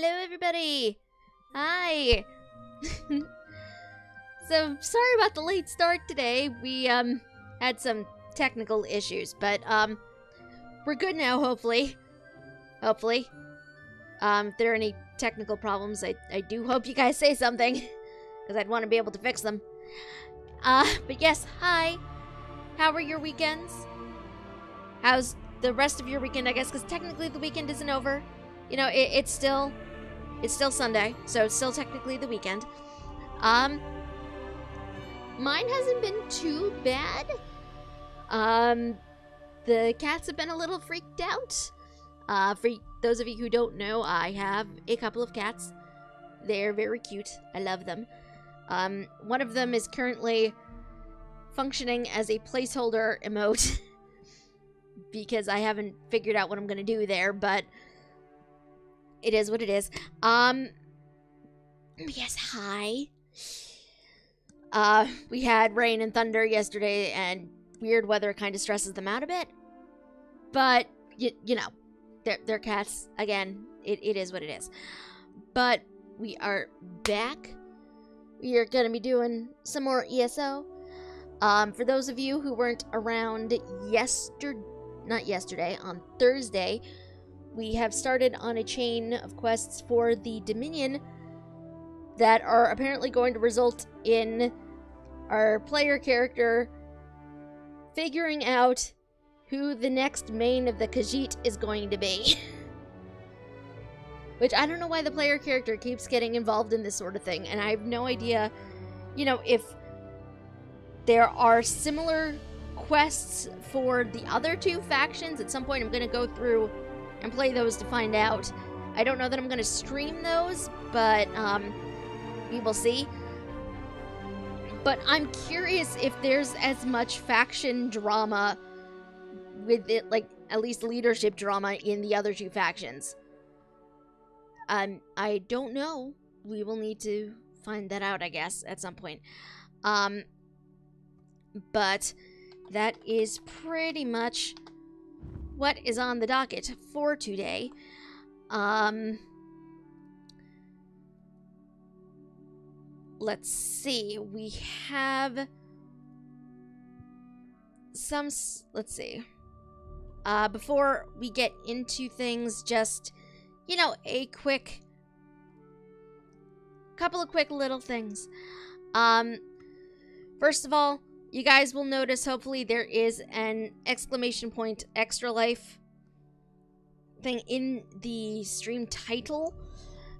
Hello, everybody. Hi. So, sorry about the late start today. We, had some technical issues, but, we're good now, hopefully. Hopefully. If there are any technical problems, I do hope you guys say something, because I'd want to be able to fix them. But yes, hi. How were your weekends? How's the rest of your weekend, I guess, because technically the weekend isn't over. You know, it's still Sunday, so it's still technically the weekend. Mine hasn't been too bad. The cats have been a little freaked out. For those of you who don't know, I have a couple of cats. They're very cute. I love them. One of them is currently functioning as a placeholder emote because I haven't figured out what I'm gonna do there, but it is what it is. Yes, hi. We had rain and thunder yesterday, and weird weather kind of stresses them out a bit. But, you know, they're cats. Again, it is what it is. But we are back. We are going to be doing some more ESO. For those of you who weren't around on Thursday, we have started on a chain of quests for the Dominion that are apparently going to result in our player character figuring out who the next main of the Khajiit is going to be. Which, I don't know why the player character keeps getting involved in this sort of thing, and I have no idea, you know, if there are similar quests for the other two factions. At some point I'm going to go through and play those to find out. I don't know that I'm going to stream those, but we will see. But I'm curious if there's as much faction drama with it, like, at least leadership drama in the other two factions. I don't know. We will need to find that out, I guess, at some point. But that is pretty much what is on the docket for today. Let's see. We have some... Let's see. Before we get into things, just, you know, couple of quick little things. First of all, you guys will notice, hopefully, there is an exclamation point extra life thing in the stream title.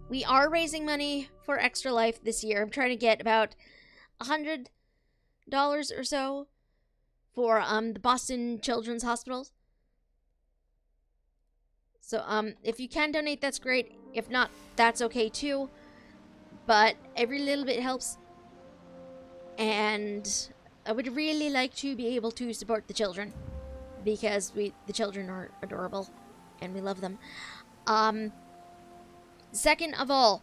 We are raising money for Extra Life this year. I'm trying to get about $100 or so for the Boston Children's Hospital. So if you can donate, that's great. If not, that's okay too. But every little bit helps. And I would really like to be able to support the children, because the children are adorable and we love them. Second of all,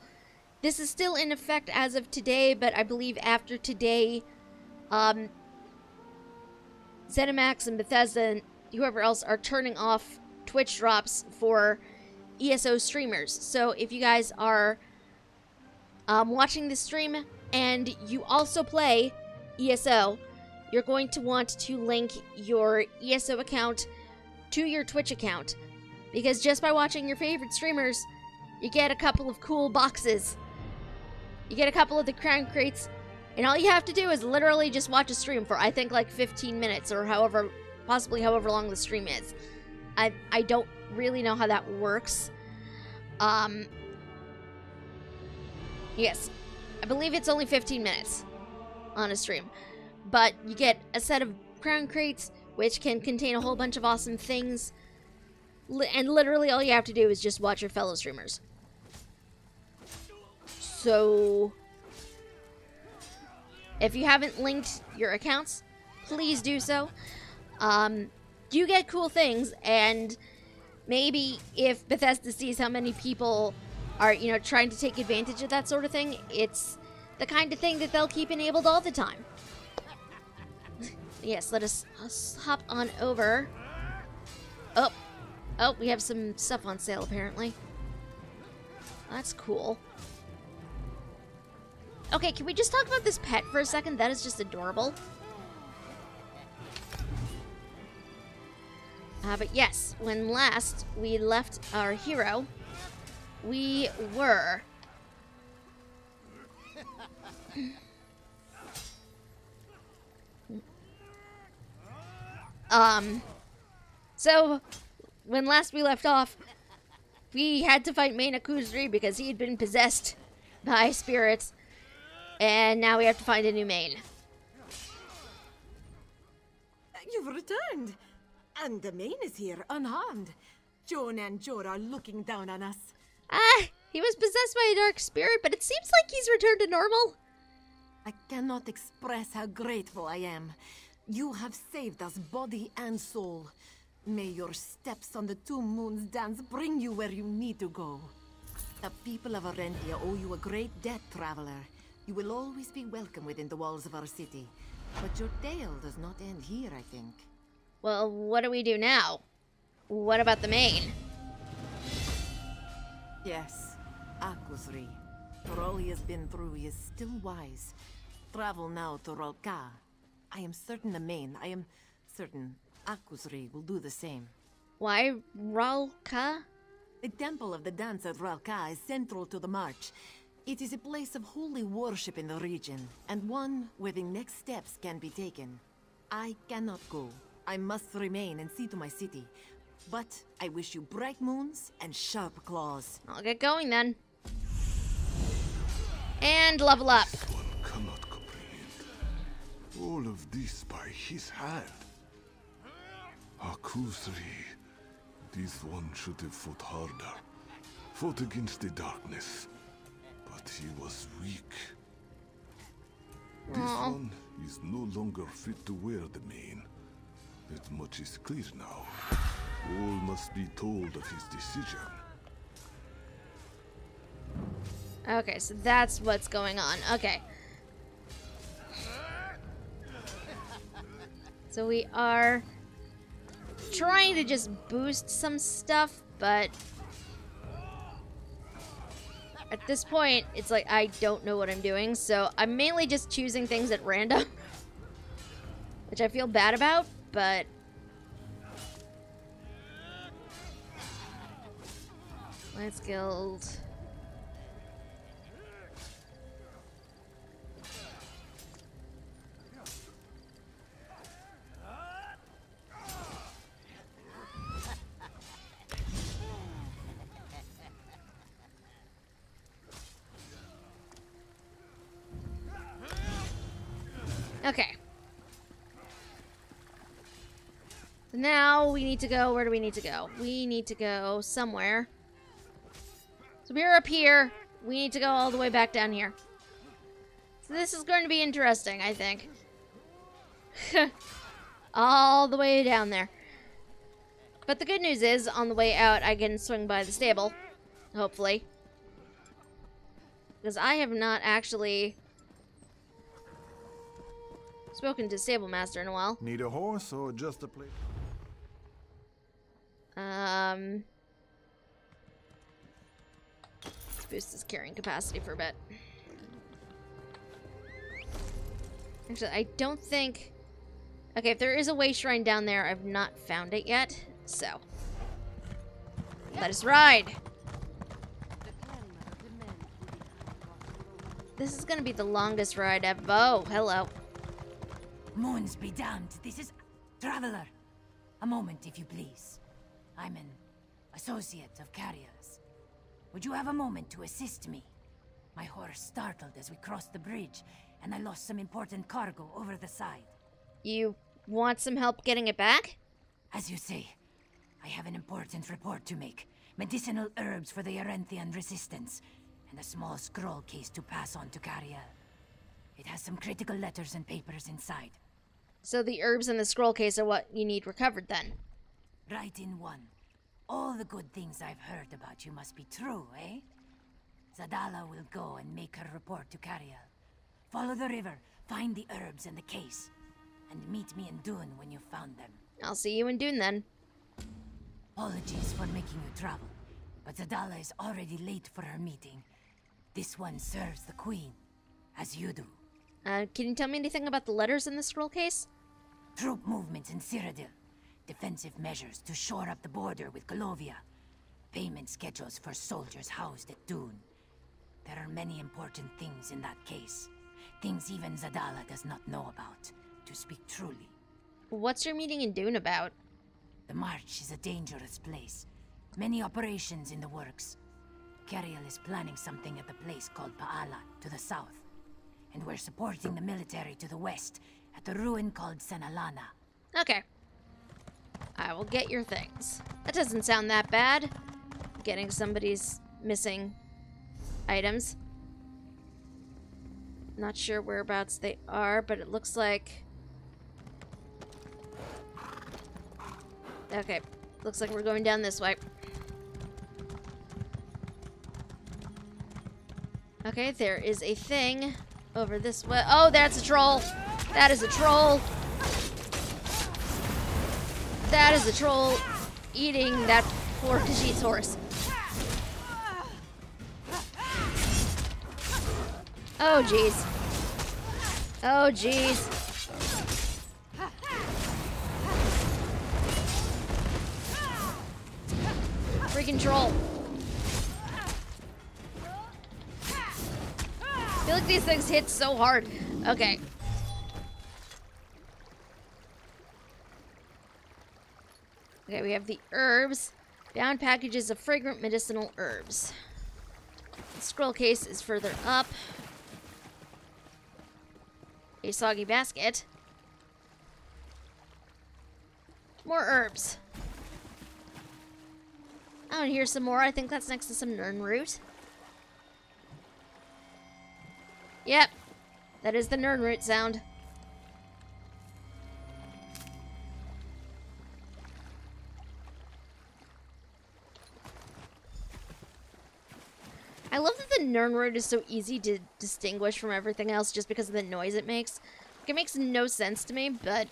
this is still in effect as of today, but I believe after today, ZeniMax and Bethesda and whoever else are turning off Twitch drops for ESO streamers. So if you guys are watching this stream and you also play ESO, you're going to want to link your ESO account to your Twitch account, because just by watching your favorite streamers, you get a couple of cool boxes. You get a couple of the crown crates, and all you have to do is literally just watch a stream for, I think, like 15 minutes, or possibly however long the stream is. I don't really know how that works. Yes, I believe it's only 15 minutes on a stream. But you get a set of crown crates, which can contain a whole bunch of awesome things. And literally all you have to do is just watch your fellow streamers. So, if you haven't linked your accounts, please do so. You get cool things, and maybe if Bethesda sees how many people are, you know, trying to take advantage of that sort of thing, it's the kind of thing that they'll keep enabled all the time. Yes, let us hop on over. Oh, we have some stuff on sale, apparently. That's cool. Okay, can we just talk about this pet for a second? That is just adorable. But yes, when last we left our hero, we were... So, when last we left off, we had to fight Main Akuzri because he had been possessed by spirits, and now we have to find a new main. You've returned, and the main is here, unharmed. Joan and Jor are looking down on us. He was possessed by a dark spirit, but it seems like he's returned to normal. I cannot express how grateful I am. You have saved us body and soul. May your steps on the Two Moons dance bring you where you need to go. The people of Arentia owe you a great debt, traveler. You will always be welcome within the walls of our city. But your tale does not end here, I think. Well, what do we do now? What about the main? Yes, Akuzri. For all he has been through, he is still wise. Travel now to Rolka. I am certain the main, I am certain Akuzri will do the same. Why Rolka? The temple of the dance at Rolka is central to the march. It is a place of holy worship in the region, and one where the next steps can be taken. I cannot go. I must remain and see to my city. But I wish you bright moons and sharp claws. I'll get going then. And level up. This one cannot comprehend. All of this by his hand. Akuzri. This one should have fought harder. Fought against the darkness. But he was weak. This one is no longer fit to wear the mane. That much is clear now. All must be told of his decision. Okay, so that's what's going on. Okay. So we are trying to just boost some stuff, but at this point, it's like I don't know what I'm doing, so I'm mainly just choosing things at random, which I feel bad about, but Lance Guild. Okay. So now we need to go. Where do we need to go? We need to go somewhere. So we're up here. We need to go all the way back down here. So this is going to be interesting, I think. All the way down there. But the good news is, on the way out, I can swing by the stable. Hopefully. Because I have not actually spoken to Stable Master in a while. Need a horse or just a plate? Let's boost his carrying capacity for a bit. Actually, I don't think... Okay, if there is a way shrine down there, I've not found it yet, so... Let us ride! This is gonna be the longest ride ever. Oh, hello. Moons be damned. This is... Traveler. A moment, if you please. I'm an associate of Carrier's. Would you have a moment to assist me? My horse startled as we crossed the bridge, and I lost some important cargo over the side. You want some help getting it back? As you say, I have an important report to make. Medicinal herbs for the Arenthian resistance, and a small scroll case to pass on to Carrier. It has some critical letters and papers inside. So the herbs in the scroll case are what you need recovered then? Right in one. All the good things I've heard about you must be true, eh? Zadala will go and make her report to Carrier. Follow the river, find the herbs and the case, and meet me in Dune when you've found them. I'll see you in Dune then. Apologies for making you travel, but Zadala is already late for her meeting. This one serves the Queen, as you do. Can you tell me anything about the letters in the scroll case? Troop movements in Cyrodiil. Defensive measures to shore up the border with Golovia. Payment schedules for soldiers housed at Dune. There are many important things in that case. Things even Zadala does not know about, to speak truly. What's your meeting in Dune about? The March is a dangerous place. Many operations in the works. Cariel is planning something at the place called Paala, to the south. And we're supporting the military to the west, at the ruin called Senalana. Okay. I will get your things. That doesn't sound that bad. Getting somebody's missing items. Not sure whereabouts they are, but it looks like... Okay. Looks like we're going down this way. Okay, there is a thing over this way. Oh, that's a troll. That is a troll. That is a troll eating that poor Khajiit's horse. Oh, jeez. Oh, jeez. Freaking troll. I feel like these things hit so hard. Okay. Okay, we have the herbs. Bound packages of fragrant medicinal herbs. The scroll case is further up. A soggy basket. More herbs. Oh, and here's some more. I think that's next to some Nern root. Yep. That is the Nern root sound. I love that the Nern root is so easy to distinguish from everything else just because of the noise it makes. Like, it makes no sense to me, but...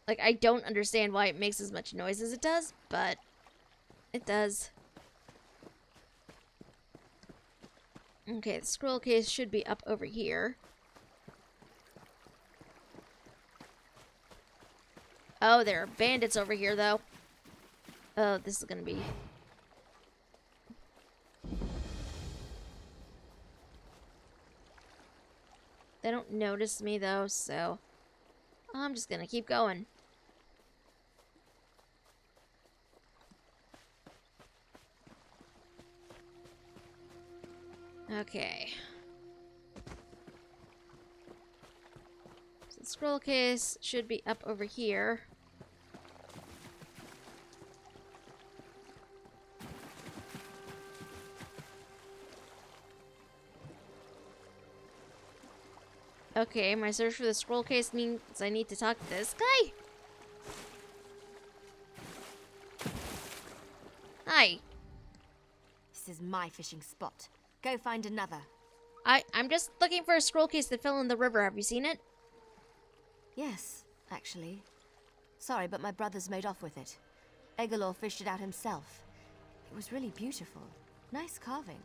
like, I don't understand why it makes as much noise as it does, but it does. Okay, the scroll case should be up over here. Oh, there are bandits over here, though. Oh, this is gonna be... They don't notice me, though, so... I'm just gonna keep going. Okay. So the scroll case should be up over here. Okay, my search for the scroll case means I need to talk to this guy. Hi. This is my fishing spot. Go find another. I'm just looking for a scroll case that fell in the river. Have you seen it? Yes, actually. Sorry, but my brother's made off with it. Egolor fished it out himself. It was really beautiful. Nice carving.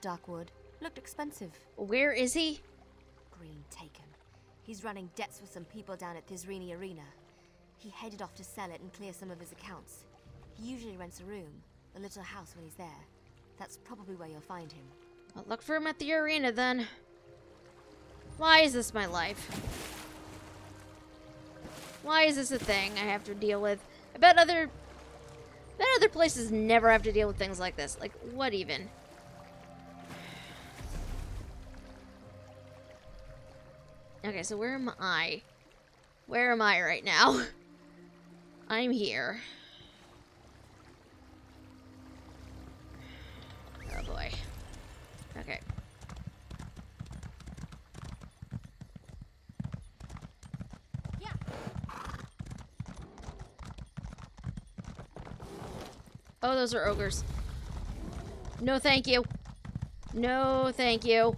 Dark wood. Looked expensive. Where is he? Green taken. He's running debts with some people down at Thizrini Arena. He headed off to sell it and clear some of his accounts. He usually rents a room, a little house when he's there. That's probably where you'll find him. I'll look for him at the arena then. Why is this my life? Why is this a thing I have to deal with? I bet other places never have to deal with things like this. Like, what even? Okay, so where am I? Where am I right now? I'm here. Oh boy. Okay. Yeah. Oh, those are ogres. No, thank you. No, thank you.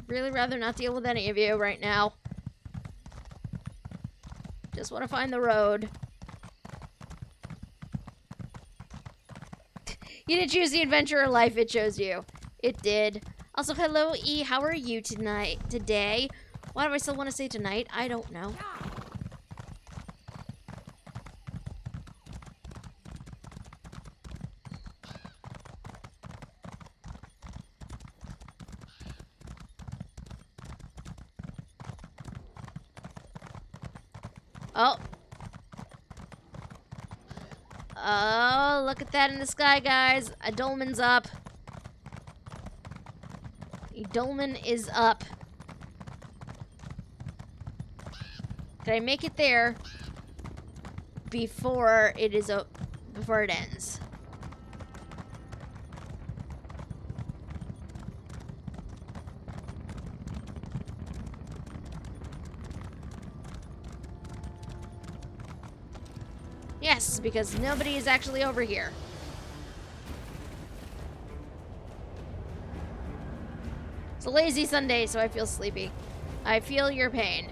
Really rather not deal with any of you right now. Just want to find the road. You didn't choose the adventure or life, it chose you. It did. Also, hello, E. How are you today? Why do I still want to say tonight? I don't know. Oh. Oh, look at that in the sky, guys. A dolmen's up. A dolmen is up. Can I make it there before it ends? Yes, because nobody is actually over here. It's a lazy Sunday, so I feel sleepy. I feel your pain.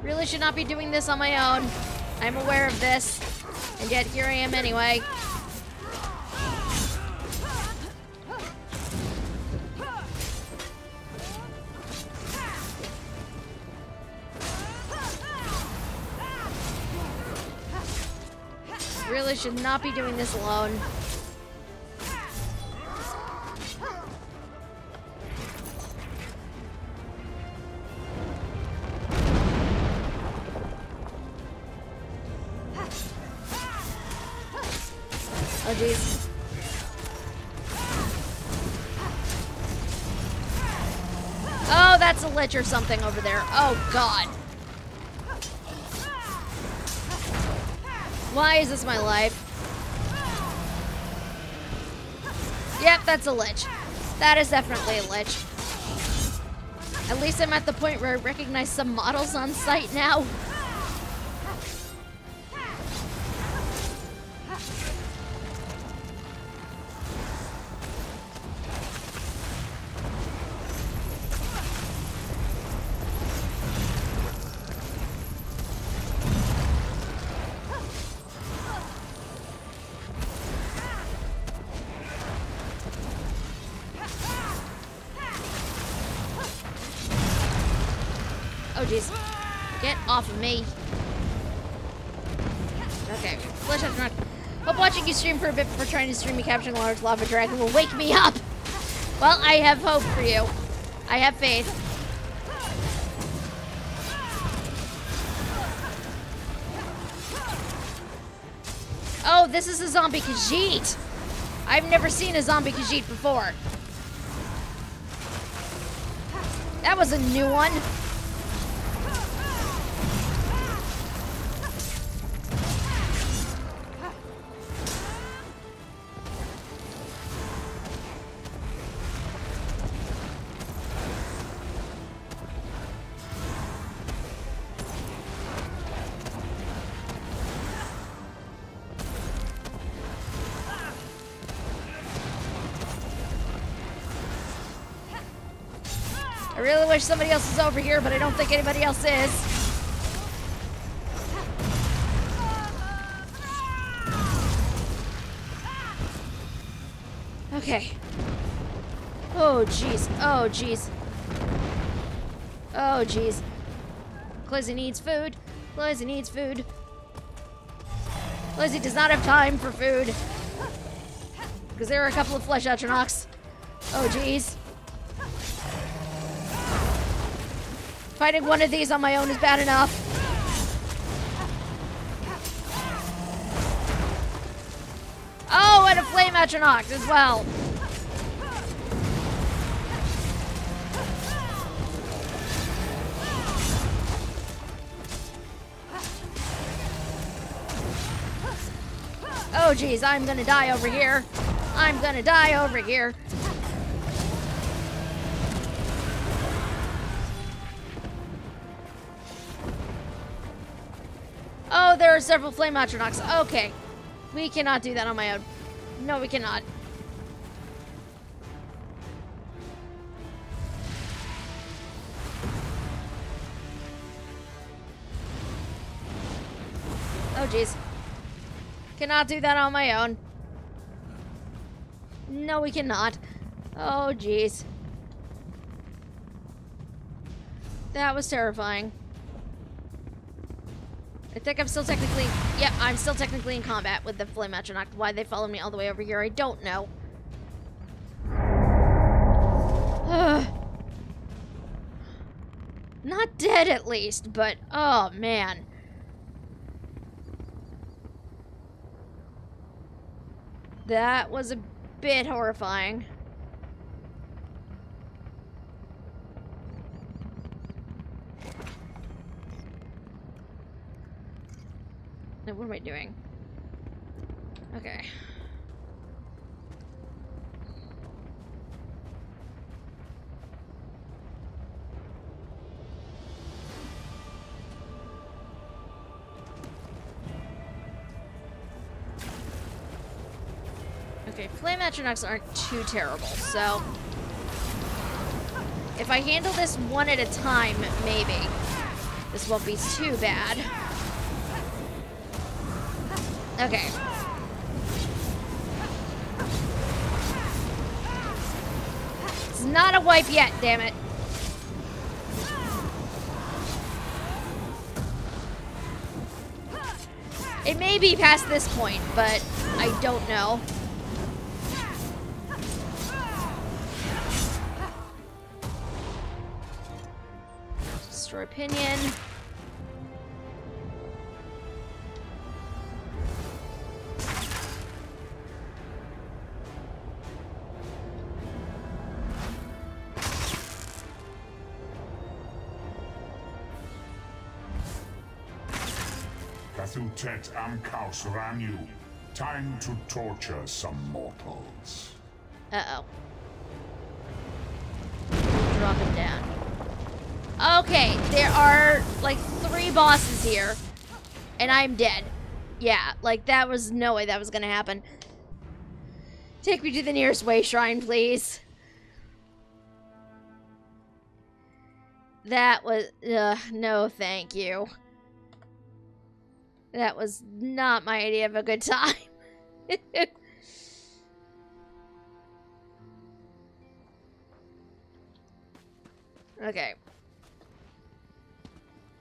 Really should not be doing this on my own. I'm aware of this, and yet here I am anyway. Really should not be doing this alone. Oh, jeez. Oh, that's a lich or something over there. Oh, God. Why is this my life? Yep, that's a lich. That is definitely a lich. At least I'm at the point where I recognize some models on site now. Oh, jeez. Get off of me. Okay. Flesh after not. Hope watching you stream for a bit before trying to stream me capturing a large lava dragon will wake me up. Well, I have hope for you. I have faith. Oh, this is a zombie Khajiit. I've never seen a zombie Khajiit before. That was a new one. I really wish somebody else was over here, but I don't think anybody else is. Okay. Oh, jeez. Oh, jeez. Oh, jeez. Clizzy needs food. Clizzy needs food. Clizzy does not have time for food. Because there are a couple of flesh atronachs. Oh, jeez. Fighting one of these on my own is bad enough. Oh, and a flame atronach as well. Oh, geez, I'm gonna die over here. I'm gonna die over here. Oh, there are several flame atronachs. Okay. We cannot do that on my own. No, we cannot. jeez. Cannot do that on my own. No, we cannot. Oh, jeez. That was terrifying. I think I'm still technically... Yep, I'm still technically in combat with the Flame Atronach. Why they followed me all the way over here, I don't know. Not dead, at least, but... Oh, man. That was a bit horrifying. Now, what am I doing? Okay. Okay, Flame Atronachs aren't too terrible, so... If I handle this one at a time, maybe. This won't be too bad. Okay. It's not a wipe yet, damn it. It may be past this point, but I don't know. Destroy Pinion. Tet Amkaus Ranyu. Time to torture some mortals. Uh-oh. Drop it down. Okay, there are like 3 bosses here, and I'm dead. Yeah, like that was no way that was gonna happen. Take me to the nearest way shrine, please. That was, no thank you. That was not my idea of a good time. Okay.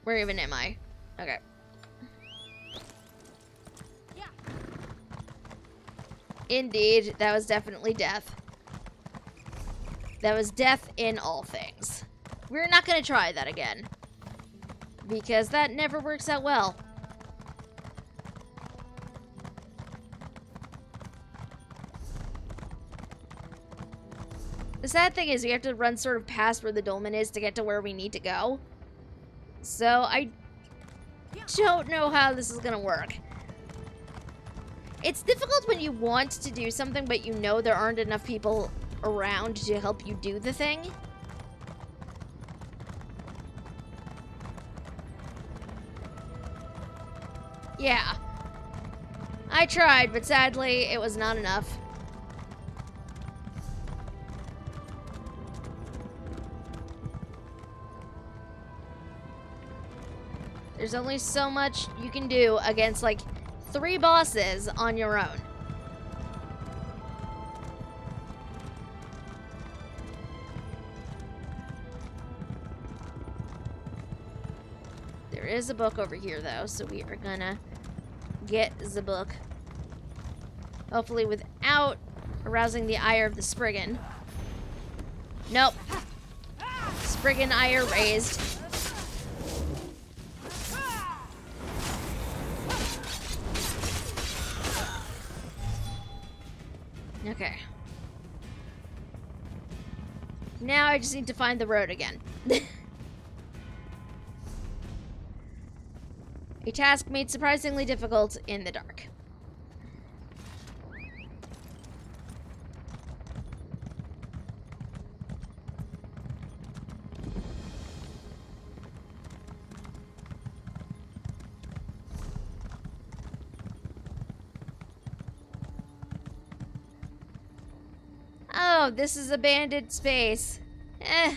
Where even am I? Okay. Yeah. Indeed, that was definitely death. That was death in all things. We're not gonna try that again. Because that never works out well. The sad thing is we have to run sort of past where the dolmen is to get to where we need to go. So I don't know how this is gonna work. It's difficult when you want to do something but you know there aren't enough people around to help you do the thing. Yeah. I tried, but sadly it was not enough. There's only so much you can do against, like, 3 bosses on your own. There is a book over here, though, so we are gonna get the book. Hopefully without arousing the ire of the Spriggan. Nope. Spriggan ire raised. Okay. Now I just need to find the road again. A task made surprisingly difficult in the dark. Oh, this is abandoned space. Eh.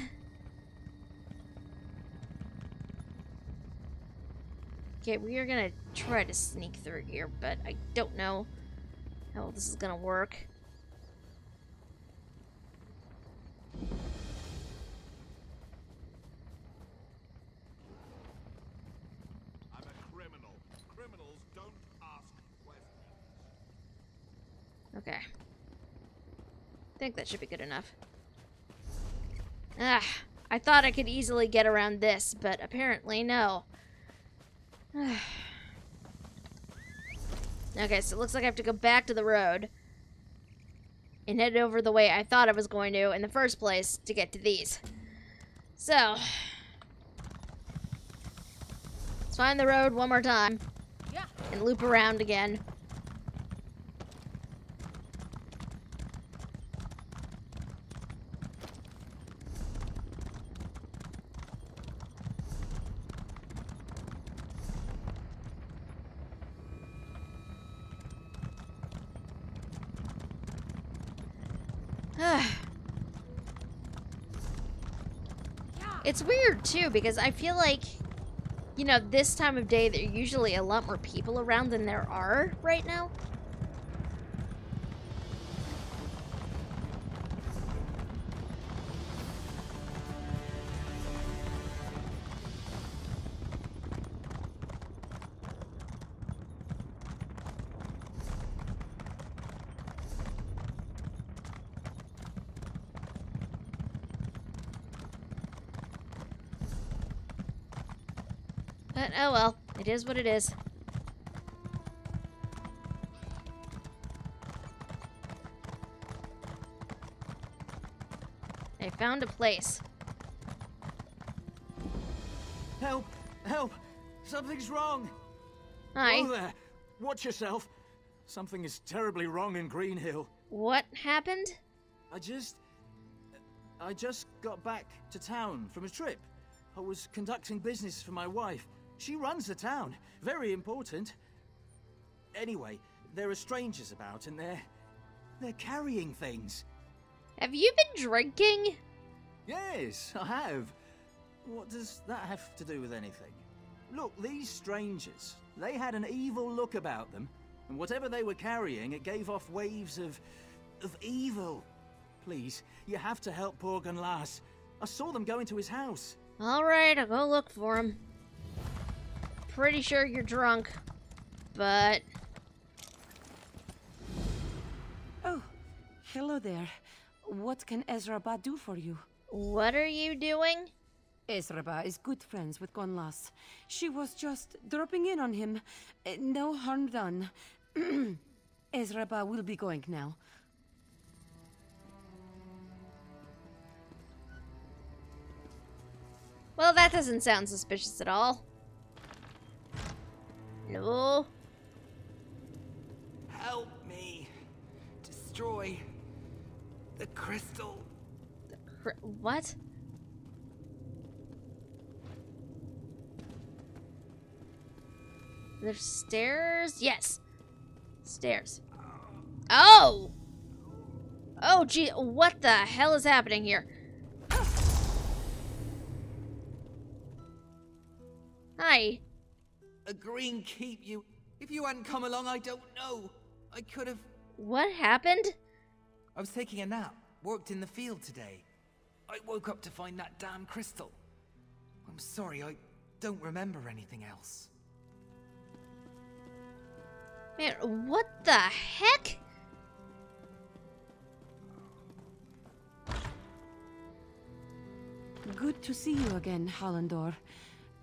Okay, we are gonna try to sneak through here, but I don't know how well this is gonna work. I'm a criminal. Criminals don't ask questions. Okay. I think that should be good enough. Ah, I thought I could easily get around this, but apparently no. Okay, so it looks like I have to go back to the road and head over the way I thought I was going to in the first place to get to these. So, let's find the road one more time and loop around again. It's weird, too, because I feel like, you know, this time of day, there are usually a lot more people around than there are right now. But, oh well, it is what it is. I found a place. Help! Help! Something's wrong! Hi. Oh there! Watch yourself! Something is terribly wrong in Green Hill. What happened? I just got back to town from a trip. I was conducting business for my wife. She runs the town. Very important. Anyway, there are strangers about and they're carrying things. Have you been drinking? Yes, I have. What does that have to do with anything? Look, these strangers, they had an evil look about them, and whatever they were carrying, it gave off waves of evil. Please, you have to help poor Gunlas. I saw them go into his house. Alright, I'll go look for him. Pretty sure you're drunk, but... Oh, hello there. What can Ezraba do for you? What are you doing? Ezraba is good friends with Gunlas. She was just dropping in on him. No harm done. Ezraba will be going now. Well, that doesn't sound suspicious at all. No. Help me destroy the crystal. What? There's stairs? Yes. Stairs. Oh! Oh, gee, what the hell is happening here? Hi. A green keep you. If you hadn't come along, I don't know. I could have... What happened? I was taking a nap. Worked in the field today. I woke up to find that damn crystal. I'm sorry, I don't remember anything else. Man, what the heck? Good to see you again, Hallandor.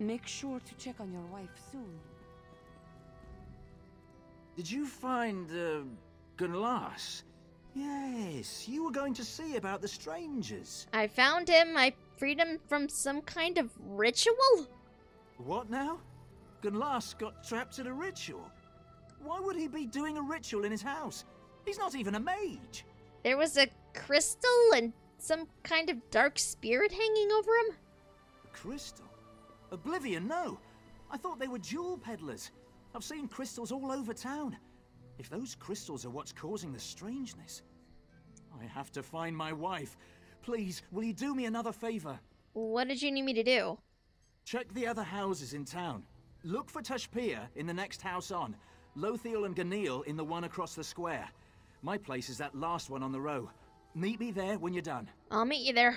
Make sure to check on your wife soon. Did you find, Gunlas? Yes, you were going to see about the strangers. I found him. I freed him from some kind of ritual? What now? Gunlas got trapped in a ritual. Why would he be doing a ritual in his house? He's not even a mage. There was a crystal and some kind of dark spirit hanging over him? A crystal? Oblivion, no. I thought they were jewel peddlers. I've seen crystals all over town. If those crystals are what's causing the strangeness, I have to find my wife. Please, will you do me another favor? What did you need me to do? Check the other houses in town. Look for Tashpia in the next house on. Lothiel and Ganil in the one across the square. My place is that last one on the row. Meet me there when you're done. I'll meet you there.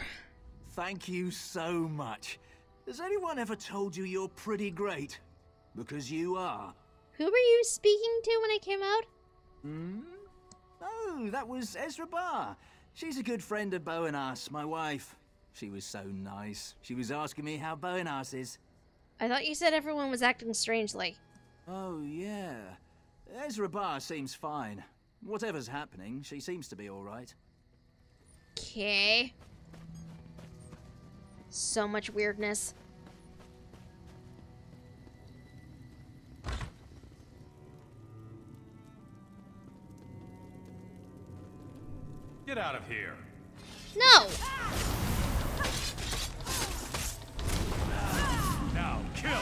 Thank you so much. Has anyone ever told you you're pretty great? Because you are. Who were you speaking to when I came out? Oh, that was Ezra Barr. She's a good friend of Bowenas, my wife. She was so nice. She was asking me how Bowenas is. I thought you said everyone was acting strangely. Oh, yeah. Ezra Barr seems fine. Whatever's happening, she seems to be all right. Okay. So much weirdness. Get out of here. No! Now kill.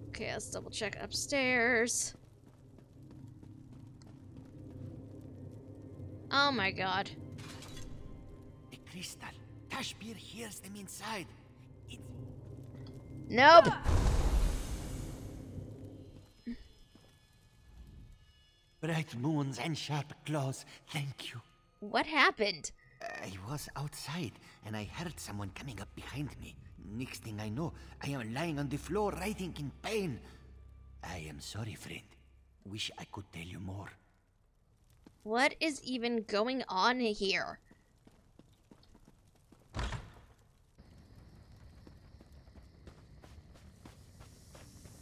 Okay, let's double check upstairs. Oh my god. The crystal. Tashpir hears them inside. It's... Nope. Bright moons and sharp claws, thank you. What happened? I was outside, and I heard someone coming up behind me. Next thing I know, I am lying on the floor, writhing in pain. I am sorry, friend. Wish I could tell you more. What is even going on here?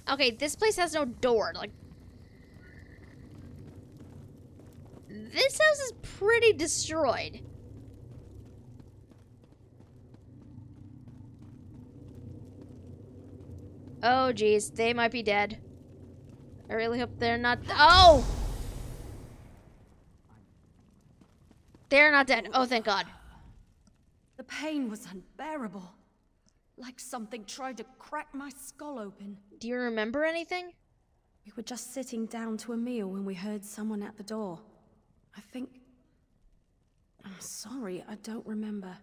Okay, this place has no door. Like, this house is pretty destroyed. Oh, geez. They might be dead. I really hope they're not... Oh! They're not dead. Oh, thank God. The pain was unbearable. Like something tried to crack my skull open. Do you remember anything? We were just sitting down to a meal when we heard someone at the door. I think... I'm sorry, I don't remember.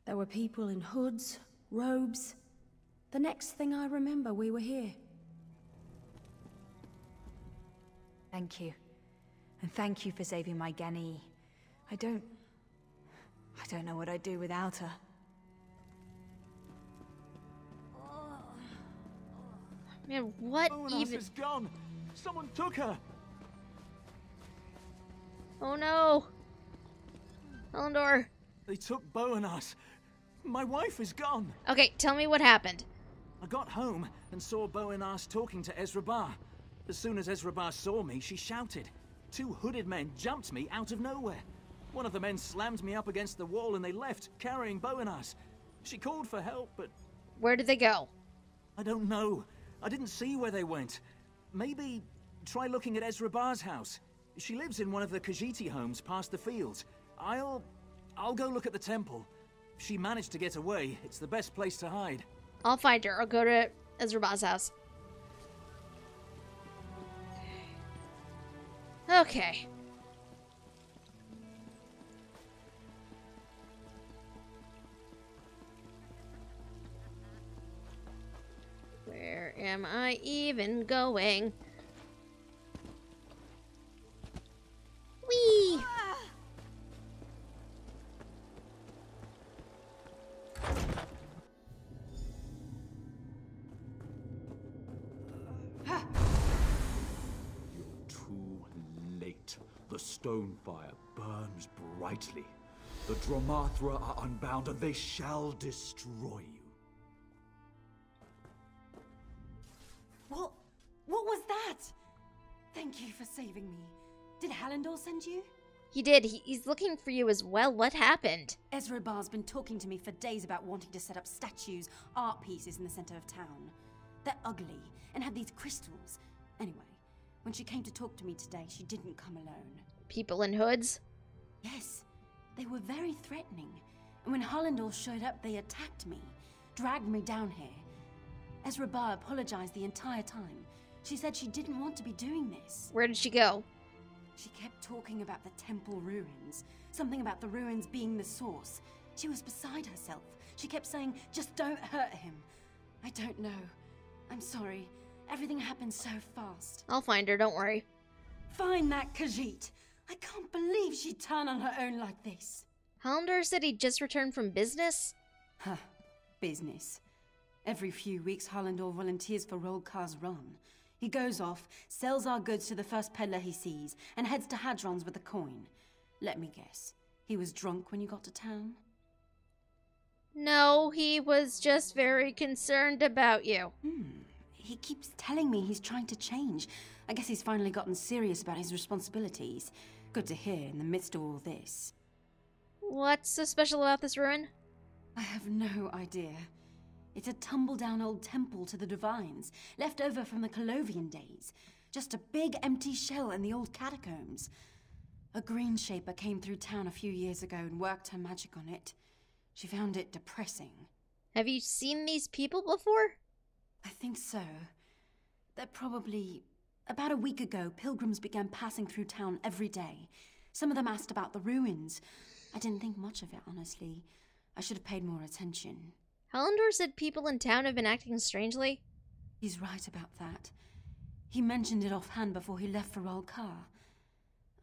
There were people in hoods, robes. The next thing I remember, we were here. Thank you. And thank you for saving my Gani. I don't know what I'd do without her. Man, what even... is gone. Someone took her. Oh no. Elendor. They took Bowenas. My wife is gone. Okay, tell me what happened. I got home and saw Bowenas talking to Ezra Barr. As soon as Ezra Barr saw me, she shouted. 2 hooded men jumped me out of nowhere. One of the men slammed me up against the wall and they left, carrying Bowenas. She called for help, but... Where did they go? I don't know. I didn't see where they went. Maybe try looking at Ezra Barr's house. She lives in one of the Khajiit homes past the fields. I'll go look at the temple. If she managed to get away, it's the best place to hide. I'll find her. I'll go to Ezra Barr's house. Okay. Where am I even going? Whee! The stone fire burns brightly. The Dromathra are unbound, and they shall destroy you. What was that? Thank you for saving me. Did Hallandor send you? He did. He's looking for you as well. What happened? Ezra Barr's been talking to me for days about wanting to set up statues, art pieces in the center of town. They're ugly and have these crystals. Anyway, when she came to talk to me today, she didn't come alone. People in hoods? Yes, they were very threatening. And when Hallandor showed up, they attacked me, dragged me down here. Ezra Barr apologized the entire time. She said she didn't want to be doing this. Where did she go? She kept talking about the temple ruins. Something about the ruins being the source. She was beside herself. She kept saying, just don't hurt him. I don't know. I'm sorry. Everything happened so fast. I'll find her, don't worry. Find that Khajiit. I can't believe she'd turn on her own like this. Hallandor said he just returned from business? Huh. Business. Every few weeks, Hallandor volunteers for Rolkar's run. He goes off, sells our goods to the first peddler he sees, and heads to Hadron's with the coin. Let me guess. He was drunk when you got to town? No, he was just very concerned about you. He keeps telling me he's trying to change. I guess he's finally gotten serious about his responsibilities. Good to hear in the midst of all this. What's so special about this ruin? I have no idea. It's a tumble-down old temple to the Divines, left over from the Colovian days. Just a big empty shell in the old catacombs. A green shaper came through town a few years ago and worked her magic on it. She found it depressing. Have you seen these people before? I think so. They're probably... About a week ago, pilgrims began passing through town every day. Some of them asked about the ruins. I didn't think much of it, honestly. I should have paid more attention. Hallandor said people in town have been acting strangely? He's right about that. He mentioned it offhand before he left for Rolkar.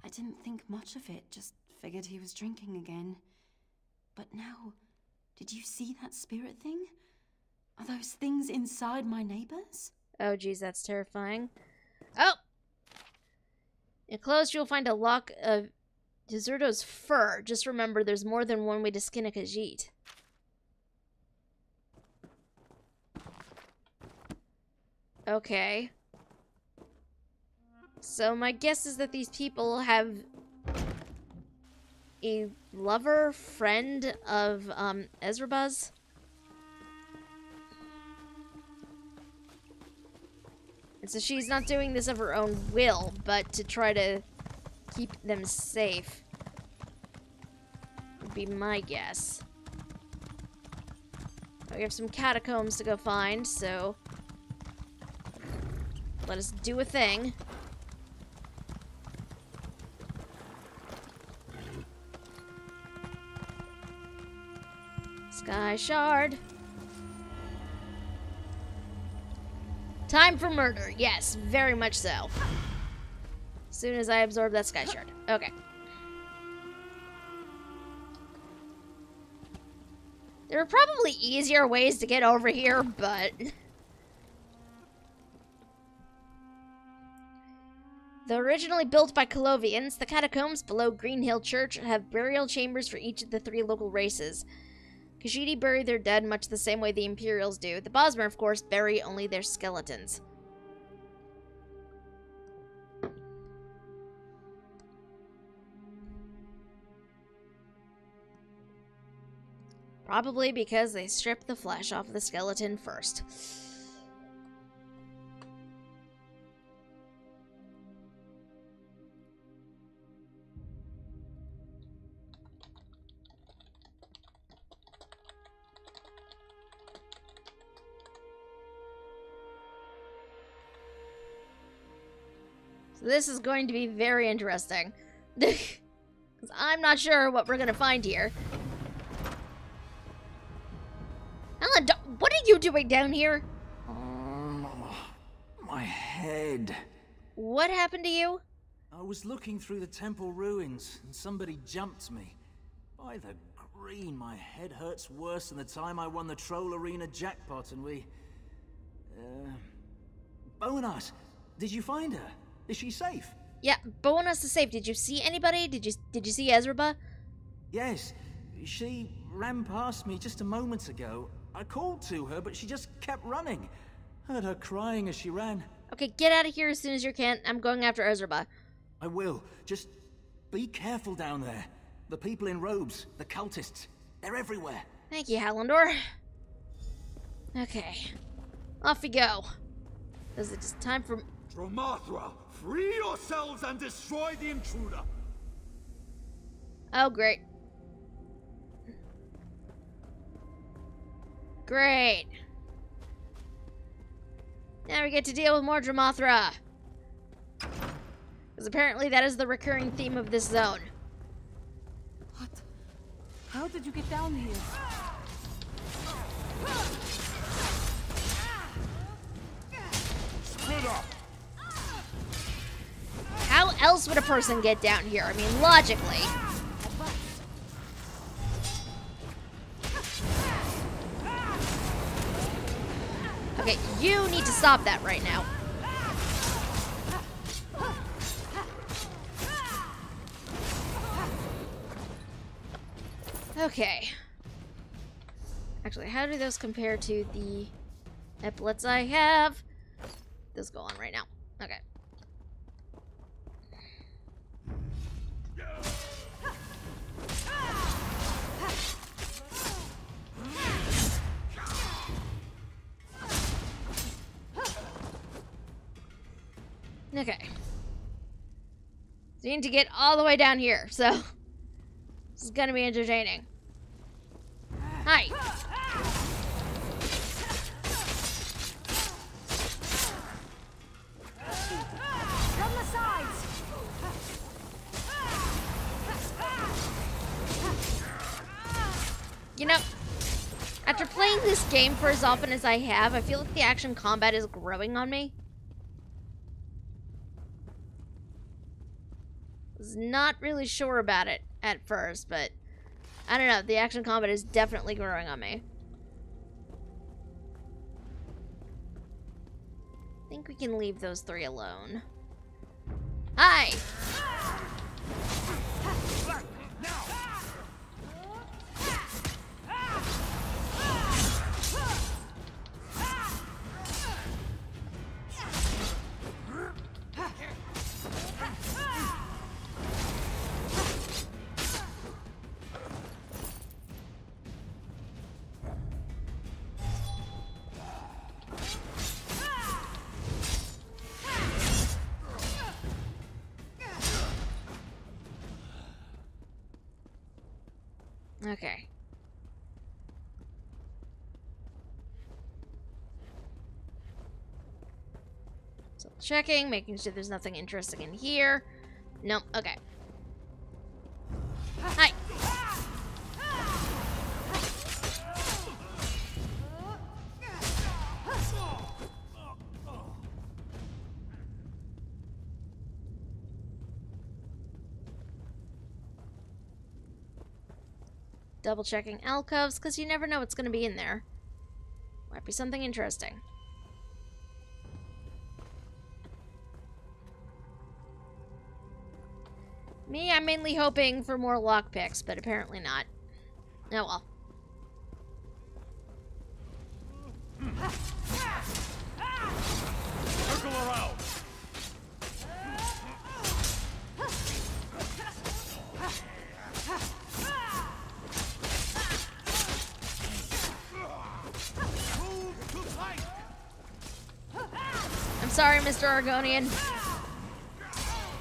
I didn't think much of it, just figured he was drinking again. But now, did you see that spirit thing? Are those things inside my neighbors? Oh geez, that's terrifying. Oh! Enclosed you'll find a lock of Deserto's fur. Just remember, there's more than one way to skin a Khajiit. Okay. So my guess is that these people have a lover, friend of Ezraba's. And so she's not doing this of her own will, but to try to keep them safe. Would be my guess. We have some catacombs to go find, so let us do a thing. Sky Shard. Time for murder. Yes, very much so. As soon as I absorb that Sky Shard. Okay. There are probably easier ways to get over here, but... Though originally built by Colovians, the catacombs below Green Hill Church have burial chambers for each of the 3 local races. Khajiit bury their dead much the same way the Imperials do. The Bosmer, of course, bury only their skeletons. Probably because they strip the flesh off the skeleton first. This is going to be very interesting. Because I'm not sure what we're going to find here. Alan, what are you doing down here? My head. What happened to you? I was looking through the temple ruins, and somebody jumped me. By the green, my head hurts worse than the time I won the Troll Arena jackpot, and we... Bonas, did you find her? Is she safe? Yeah, Bonas is safe. Did you see anybody? Did you see Ezraba? Yes. She ran past me just a moment ago. I called to her, but she just kept running. Heard her crying as she ran. Okay, get out of here as soon as you can. I'm going after Ezraba. I will. Just be careful down there. The people in robes, the cultists, they're everywhere. Thank you, Hallandor. Okay. Off we go. Is it just time for... Dromathra, free yourselves and destroy the intruder! Oh, great. Great. Now we get to deal with more Dromathra. Because apparently that is the recurring theme of this zone. How did you get down here? Split up! How else would a person get down here? I mean, logically. Okay, you need to stop that right now. Okay. Actually, how do those compare to the epaulets I have? Those go on right now. Okay. Okay. So you need to get all the way down here, so this is gonna be entertaining. Hi. From the sides! You know, after playing this game for as often as I have, I feel like the action combat is growing on me. Was not really sure about it at first, but I don't know. The action combat is definitely growing on me. I think we can leave those three alone. Hi! Okay. So checking, making sure there's nothing interesting in here. Nope, okay. Hi. Double checking alcoves, because you never know what's going to be in there. Might be something interesting. Me, I'm mainly hoping for more lockpicks, but apparently not. Oh well. Circle around! I'm sorry, Mr. Argonian.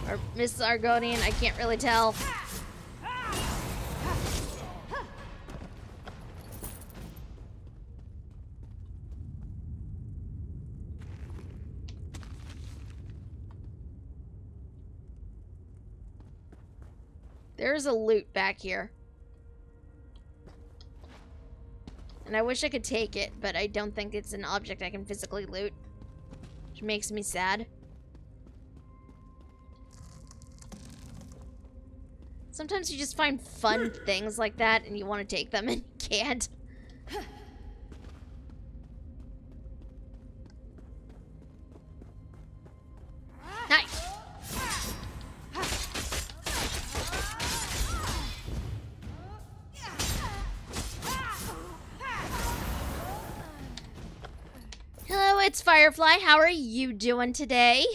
Or Miss Argonian, I can't really tell. There's a loot back here. And I wish I could take it, but I don't think it's an object I can physically loot. Which makes me sad. Sometimes you just find fun things like that and you want to take them and you can't. Hi. Hello, it's Firefly. How are you doing today?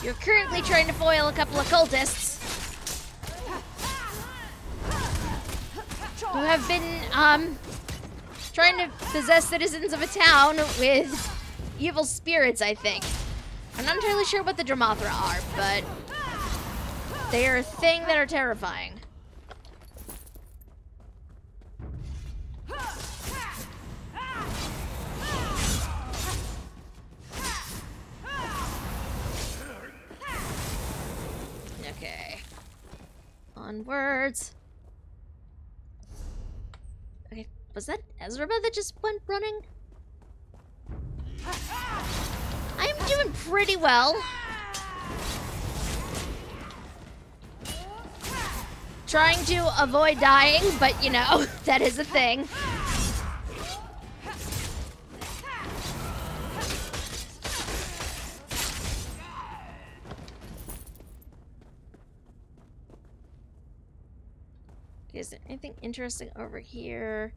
You're currently trying to foil a couple of cultists who have been, trying to possess citizens of a town with evil spirits, I think. I'm not entirely sure what the Dromothra are, but they are a thing that are terrifying. Onwards. Okay, was that Ezra that just went running? I am doing pretty well. Trying to avoid dying, but you know, that is a thing. Is there anything interesting over here?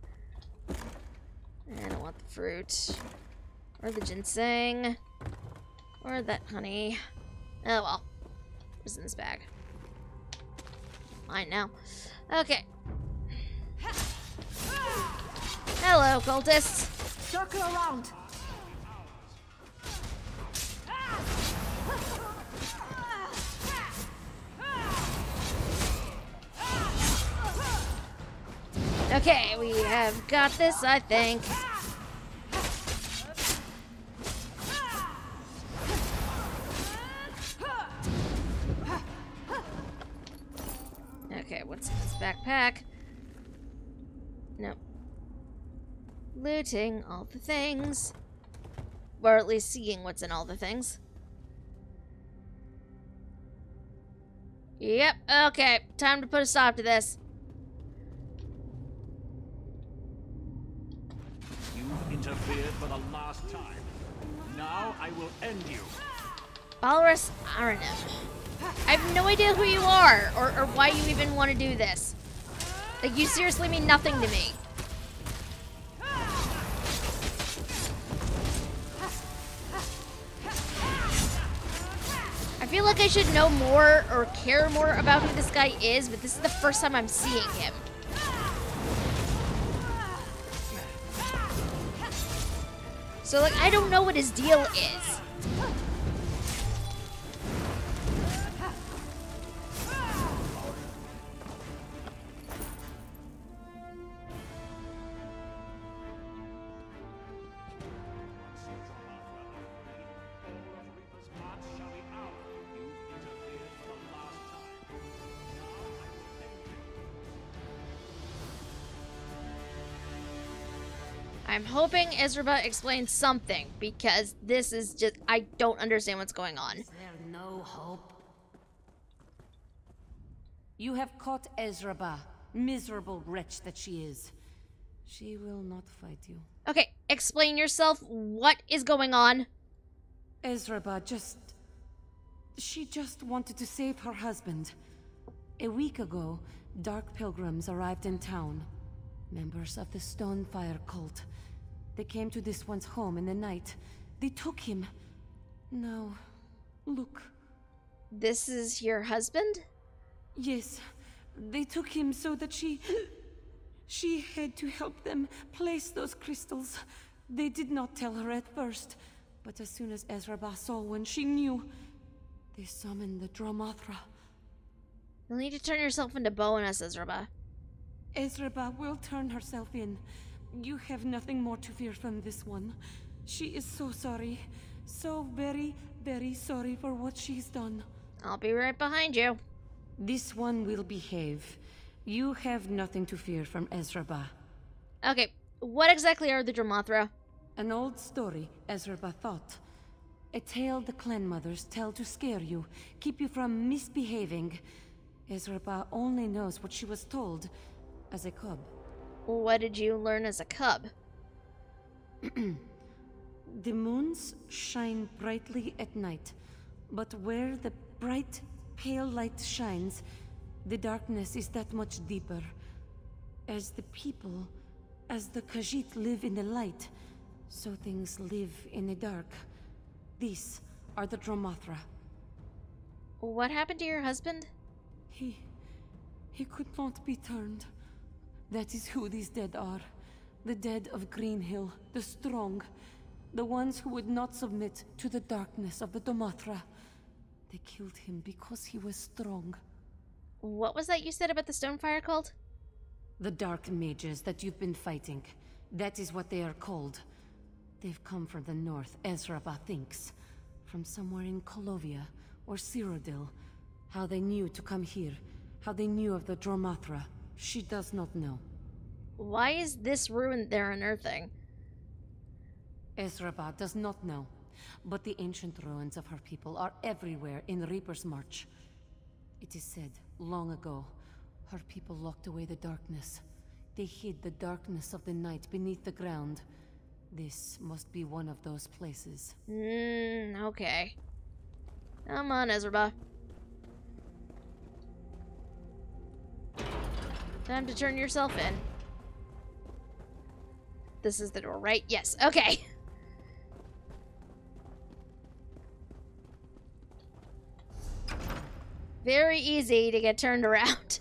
I don't want the fruit. Or the ginseng. Or that honey. Oh well. What's in this bag? Mine now. Okay. Hello, cultists. Circle around. Okay, we have got this, I think. Okay, what's in this backpack? Nope. Looting all the things. Or at least seeing what's in all the things. Yep, okay. Time to put a stop to this. You've interfered for the last time. Now I will end you. Valorous Araneth. I have no idea who you are, or why you even want to do this. Like, you seriously mean nothing to me. I feel like I should know more or care more about who this guy is, but this is the first time I'm seeing him. So, like, I don't know what his deal is. I'm hoping Ezra explains something, because this is just, I don't understand what's going on. Is there no hope? You have caught Ezra, miserable wretch that she is. She will not fight you. Okay, explain yourself. What is going on? Ezra she just wanted to save her husband. A week ago, dark pilgrims arrived in town. Members of the Stonefire cult. They came to this one's home in the night. They took him. Now, look. This is your husband? Yes. They took him so that she had to help them place those crystals. They did not tell her at first, but as soon as Ezra saw one, she knew. They summoned the Dromothra. You'll need to turn yourself into Boanus, Ezra. Ezra will turn herself in. You have nothing more to fear from this one. She is so sorry. So very, very sorry for what she's done. I'll be right behind you. This one will behave. You have nothing to fear from Ezra. Okay, what exactly are the Dromothra? An old story, Ezra thought. A tale the clan mothers tell to scare you, keep you from misbehaving. Ezra only knows what she was told as a cub. What did you learn as a cub? The moons shine brightly at night, but where the bright, pale light shines, the darkness is that much deeper. As the people, as the Khajiit live in the light, so things live in the dark. These are the Dromothra. What happened to your husband? He could not be turned. That is who these dead are. The dead of Greenhill, the strong. The ones who would not submit to the darkness of the Dromothra. They killed him because he was strong. What was that you said about the Stonefire cult? The dark mages that you've been fighting. That is what they are called. They've come from the north, Ezra thinks. From somewhere in Colovia or Cyrodiil. How they knew to come here. How they knew of the Dromathra, she does not know. Why is this ruin there unearthing? Ezraba does not know, but the ancient ruins of her people are everywhere in Reaper's March. It is said, long ago, her people locked away the darkness. They hid the darkness of the night beneath the ground. This must be one of those places. Okay. Come on, Ezraba. Time to turn yourself in. This is the door, right? Yes, okay. Very easy to get turned around.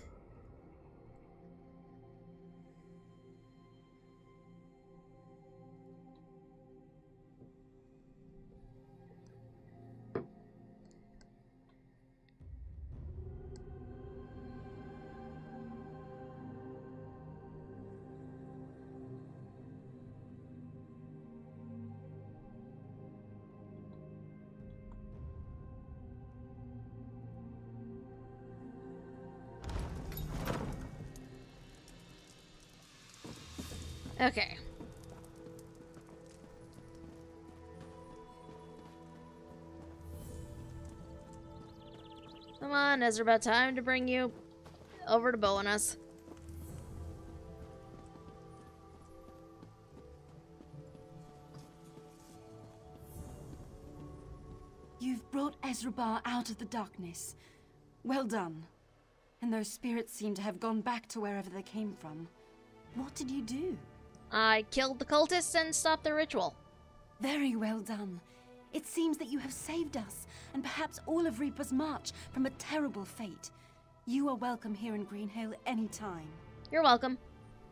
Okay. Come on, Ezra, time to bring you over to Boanus. You've brought Ezraba out of the darkness. Well done. And those spirits seem to have gone back to wherever they came from. What did you do? I killed the cultists and stopped the ritual. Very well done. It seems that you have saved us, and perhaps all of Reaper's March, from a terrible fate. You are welcome here in Greenhill any time. You're welcome.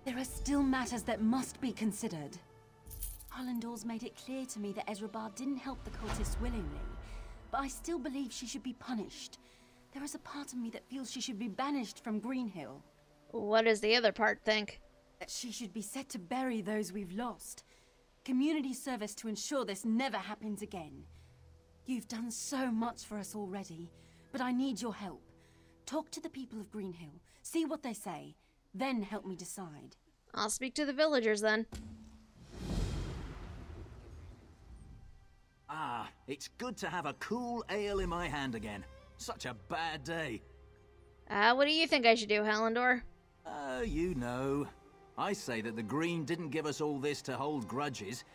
There are still matters that must be considered. Arlandor's made it clear to me that Ezraba didn't help the cultists willingly, but I still believe she should be punished. There is a part of me that feels she should be banished from Greenhill. What does the other part think? That she should be set to bury those we've lost. Community service to ensure this never happens again. You've done so much for us already, but I need your help. Talk to the people of Greenhill, see what they say, then help me decide. I'll speak to the villagers then. Ah, it's good to have a cool ale in my hand again. Such a bad day. What do you think I should do, Hallandor? You know. I say that the Green didn't give us all this to hold grudges.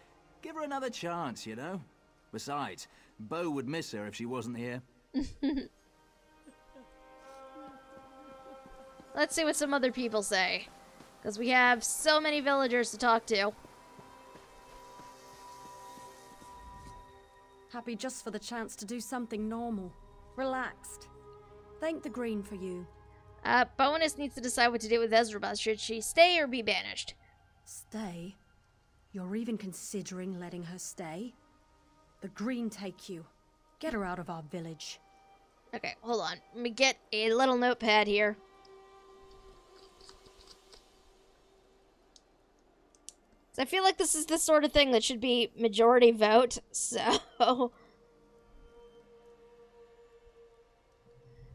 Give her another chance, you know? Besides, Bo would miss her if she wasn't here. Let's see what some other people say. Because we have so many villagers to talk to. Happy just for the chance to do something normal. Relaxed. Thank the Green for you. Bonus needs to decide what to do with Ezraba. Should she stay or be banished? Stay? You're even considering letting her stay? The Green take you. Get her out of our village. Okay, hold on. Let me get a little notepad here. I feel like this is the sort of thing that should be majority vote, so...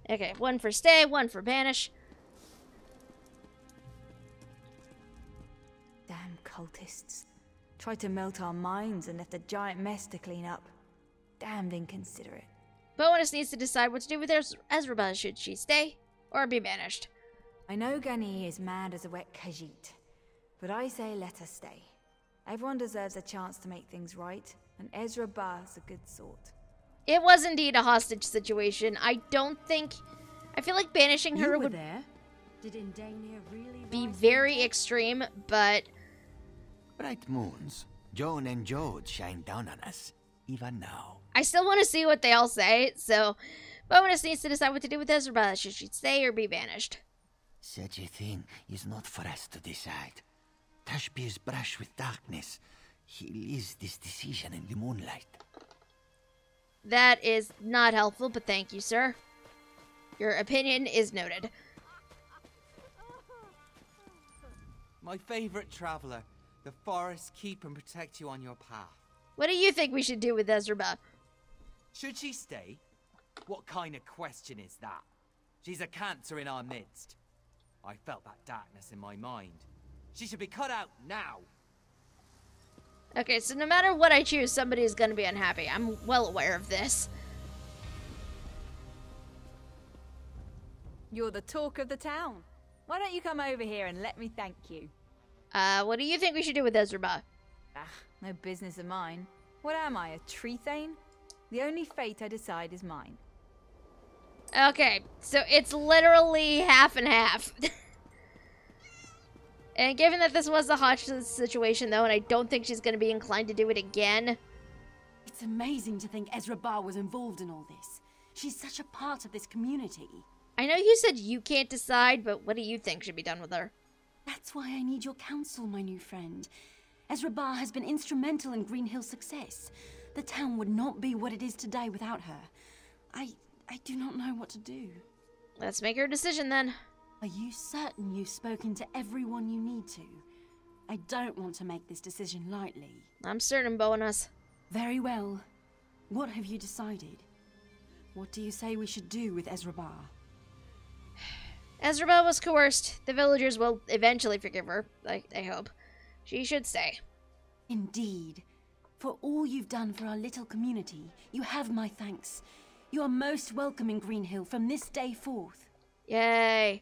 Okay, one for stay, one for banish. Damn cultists. Tried to melt our minds and left a giant mess to clean up. Damned inconsiderate. Bonus needs to decide what to do with Ezraba. Should she stay or be banished? I know Gani is mad as a wet Khajiit, but I say let her stay. Everyone deserves a chance to make things right, and Ezraba's a good sort. It was indeed a hostage situation. I feel like banishing her would be very extreme, but... Bright moons, Joan and Jode shine down on us, even now. I still want to see what they all say, so Bonus needs to decide what to do with Ezra. Should she stay or be banished? Such a thing is not for us to decide. Tashbir's brush with darkness. He leaves this decision in the moonlight. That is not helpful, but thank you, sir. Your opinion is noted. My favorite traveler. The forests keep and protect you on your path. What do you think we should do with Ezra? Should she stay? What kind of question is that? She's a cancer in our midst. I felt that darkness in my mind. She should be cut out now. Okay, so no matter what I choose, somebody is going to be unhappy. I'm well aware of this. You're the talk of the town. Why don't you come over here and let me thank you? What do you think we should do with Ezra? No business of mine. What am I, a tree thane? The only fate I decide is mine. Okay, so it's literally half and half. And given that this was a hostage situation, though, and I don't think she's going to be inclined to do it again. It's amazing to think Ezra Barr was involved in all this. She's such a part of this community. I know you said you can't decide, but what do you think should be done with her? That's why I need your counsel, my new friend. Ezra Barr has been instrumental in Green Hill's success. The town would not be what it is today without her. I do not know what to do. Let's make her decision, then. Are you certain you've spoken to everyone you need to? I don't want to make this decision lightly. I'm certain, Bonus. Very well. What have you decided? What do you say we should do with Ezra Barr? Ezra Barr was coerced. The villagers will eventually forgive her, I hope. She should stay. Indeed. For all you've done for our little community, you have my thanks. You are most welcome in Green Hill from this day forth. Yay.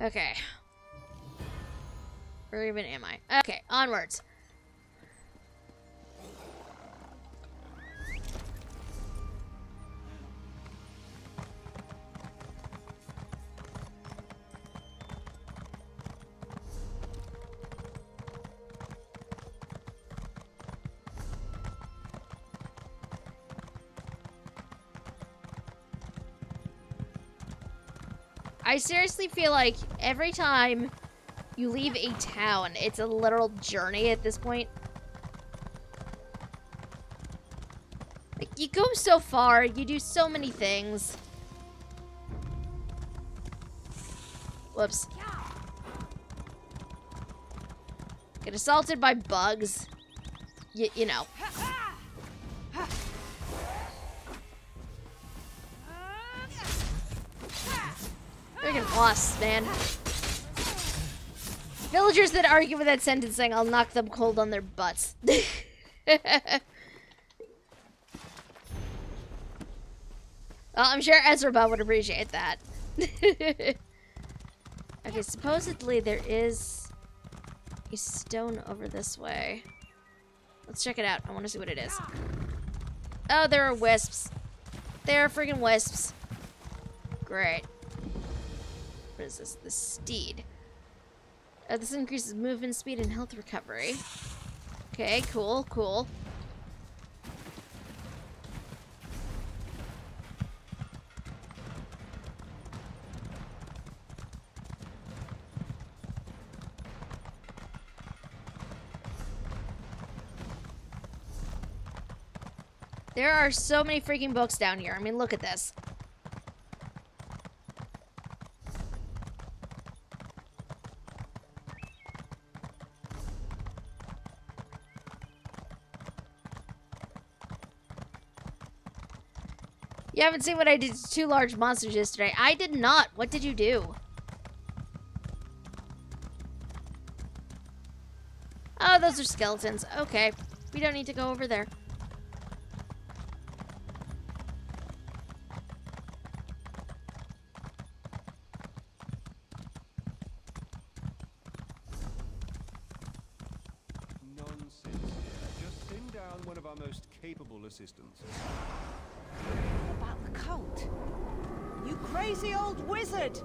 Okay. Where even am I? Okay, onwards. I seriously feel like every time you leave a town, it's a literal journey at this point. Like, you go so far, you do so many things. Whoops. Get assaulted by bugs. You know. Friggin' wasps, man. Villagers that argue with that sentencing, I'll knock them cold on their butts. Well, I'm sure Ezra would appreciate that. Okay, supposedly there is a stone over this way. Let's check it out. I want to see what it is. Oh, there are wisps. There are friggin' wisps. Great. What is this? The steed. This increases movement speed and health recovery. Okay, cool, cool. There are so many freaking books down here. I mean, look at this. You haven't seen what I did to 2 large monsters yesterday. I did not. What did you do? Oh, those are skeletons. Okay. We don't need to go over there. Nonsense here. Just send down one of our most capable assistants. About the cult. You crazy old wizard!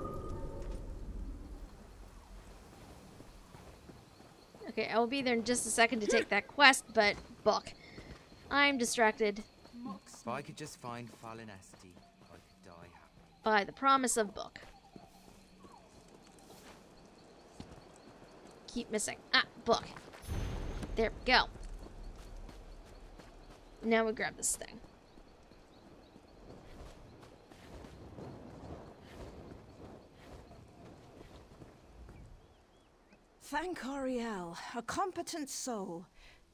Okay, I will be there in just a second to take that quest, but book. I'm distracted If I could just find Fallen Esti, I could die happy. by the promise of book. Keep missing. Ah, book. There we go. Now we grab this thing. Thank Ariel, a competent soul.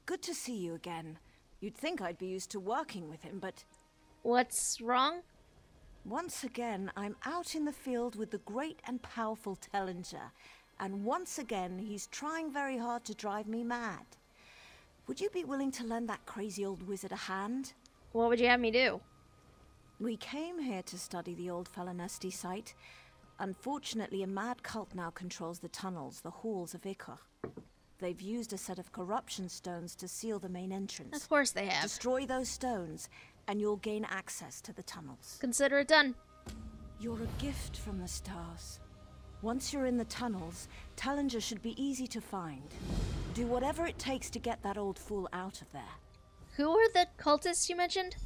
Good to see you again. You'd think I'd be used to working with him, but... What's wrong? Once again, I'm out in the field with the great and powerful Tellinger, and once again, he's trying very hard to drive me mad. Would you be willing to lend that crazy old wizard a hand? What would you have me do? We came here to study the old Falanesti site. Unfortunately, a mad cult now controls the tunnels, the halls of Iker. They've used a set of corruption stones to seal the main entrance. Of course they have. Destroy those stones, and you'll gain access to the tunnels. Consider it done. You're a gift from the stars. Once you're in the tunnels, Tellinger should be easy to find. Do whatever it takes to get that old fool out of there. Who are the cultists you mentioned?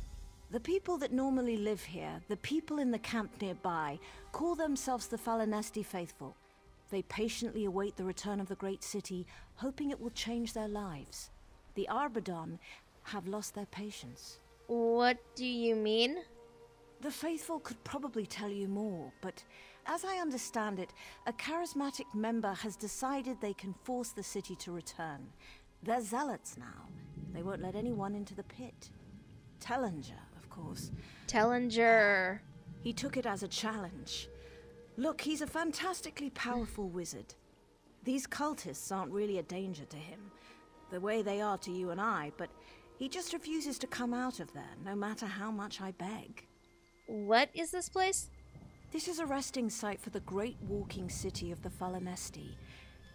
The people that normally live here, the people in the camp nearby, call themselves the Falanesti Faithful. They patiently await the return of the great city, hoping it will change their lives. The Arbadon have lost their patience. What do you mean? The Faithful could probably tell you more, but as I understand it, a charismatic member has decided they can force the city to return. They're zealots now. They won't let anyone into the pit. Tellinger, of course. Tellinger. He took it as a challenge. Look, he's a fantastically powerful wizard. These cultists aren't really a danger to him, the way they are to you and I, but he just refuses to come out of there, no matter how much I beg. What is this place? This is a resting site for the great walking city of the Falanesti.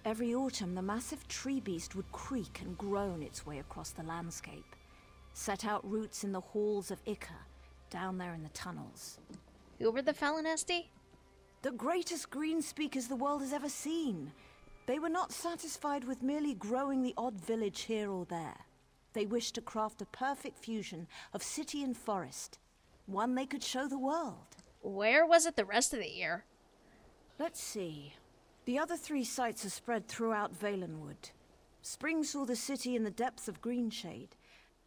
Every autumn, the massive tree beast would creak and groan its way across the landscape. Set out roots in the halls of Iker, down there in the tunnels. Who were the Falanesti? The greatest green speakers the world has ever seen. They were not satisfied with merely growing the odd village here or there. They wished to craft a perfect fusion of city and forest, one they could show the world. Where was it the rest of the year? Let's see. The other 3 sites are spread throughout Valenwood. Spring saw the city in the depths of Greenshade.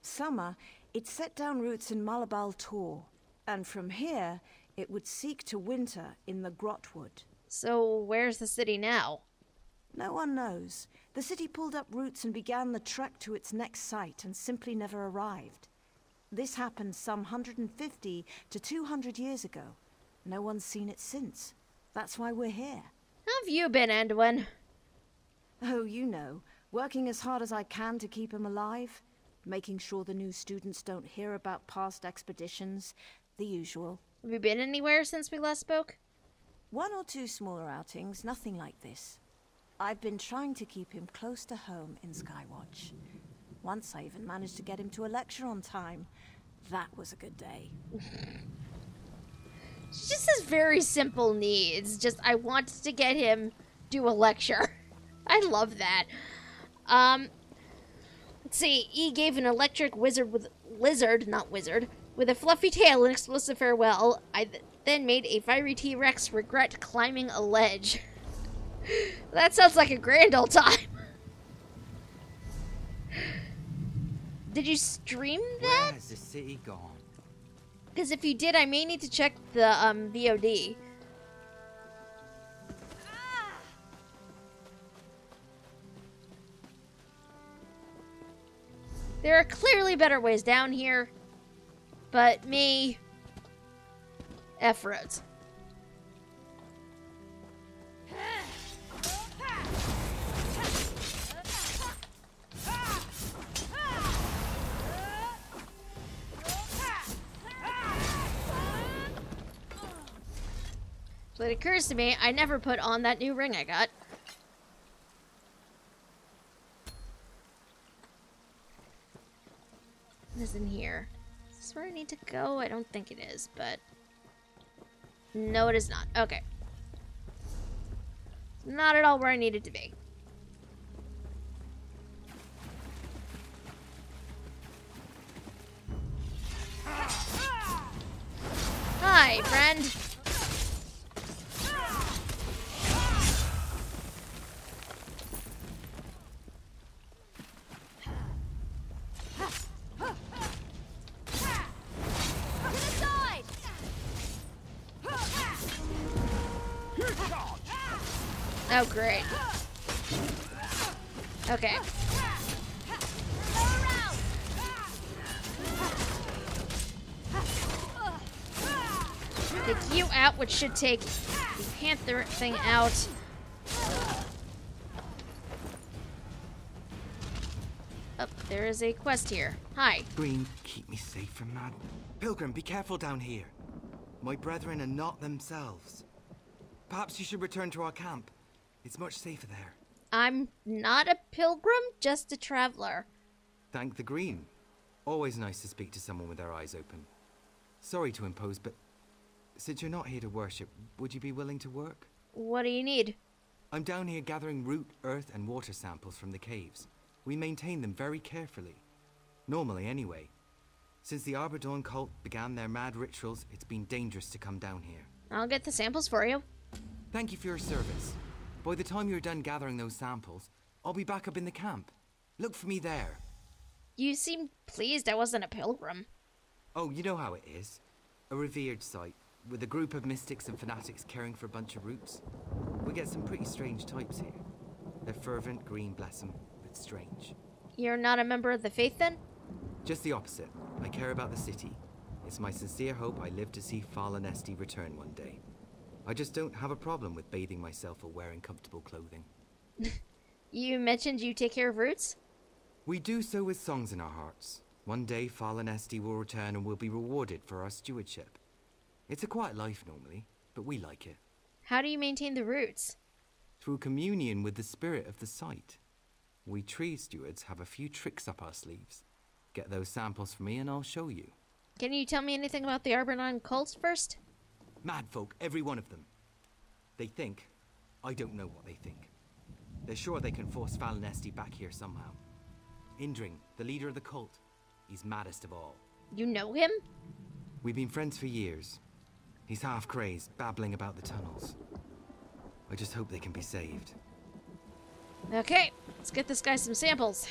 Summer, it set down roots in Malabal Tor, and from here, it would seek to winter in the Grotwood. So where's the city now? No one knows. The city pulled up roots and began the trek to its next site and simply never arrived. This happened some 150 to 200 years ago. No one's seen it since. That's why we're here. How have you been, Anduin? Oh, you know, working as hard as I can to keep him alive. Making sure the new students don't hear about past expeditions. The usual. Have you been anywhere since we last spoke? 1 or 2 smaller outings, nothing like this. I've been trying to keep him close to home in Skywatch. Once I even managed to get him to a lecture on time. That was a good day. She just has very simple needs. Just, I want to get him do a lecture. I love that. Let's see. E gave an electric lizard with a fluffy tail and explosive farewell. I then made a fiery T-Rex regret climbing a ledge. That sounds like a grand old time. Did you stream that? Where has the city gone? Because if you did, I may need to check the VOD. There are clearly better ways down here, but me, F roads. So it occurs to me, I never put on that new ring I got. What is in here? Is this where I need to go? I don't think it is, but... No, it is not. Okay. Not at all where I needed to be. Hi, friend. Oh, great. Okay. Take you out, which should take the panther thing out. Oh, there is a quest here. Hi. Green, keep me safe from mad. Pilgrim, be careful down here. My brethren are not themselves. Perhaps you should return to our camp. It's much safer there. I'm not a pilgrim, just a traveler. Thank the Green. Always nice to speak to someone with their eyes open. Sorry to impose, but since you're not here to worship, would you be willing to work? What do you need? I'm down here gathering root, earth, and water samples from the caves. We maintain them very carefully. Normally, anyway. Since the Arbor Dawn cult began their mad rituals, it's been dangerous to come down here. I'll get the samples for you. Thank you for your service. By the time you're done gathering those samples, I'll be back up in the camp. Look for me there. You seemed pleased I wasn't a pilgrim. Oh, you know how it is. A revered site, with a group of mystics and fanatics caring for a bunch of roots. We get some pretty strange types here. They're fervent, Green, bless them, but strange. You're not a member of the faith, then? Just the opposite. I care about the city. It's my sincere hope I live to see Thyanel return one day. I just don't have a problem with bathing myself or wearing comfortable clothing. You mentioned you take care of roots? We do so with songs in our hearts. One day Thyanel will return and we'll be rewarded for our stewardship. It's a quiet life normally, but we like it. How do you maintain the roots? Through communion with the spirit of the site. We tree stewards have a few tricks up our sleeves. Get those samples for me and I'll show you. Can you tell me anything about the Arbor Dawn cults first? Mad folk, every one of them. They think. I don't know what they think. They're sure they can force Thyanel back here somehow. Indring, the leader of the cult, he's maddest of all. You know him? We've been friends for years. He's half crazed, babbling about the tunnels. I just hope they can be saved. Okay, let's get this guy some samples.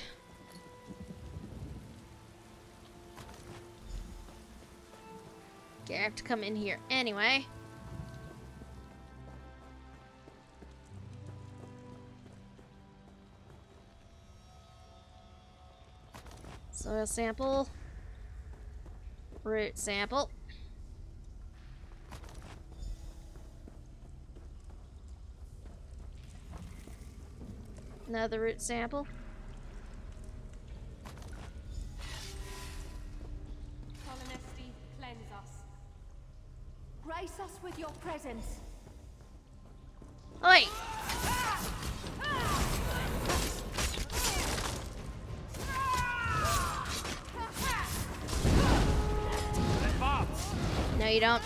Okay, I have to come in here anyway. Soil sample. Root sample. Another root sample. Cleanse us. Grace us with your presence. Oi! No, you don't.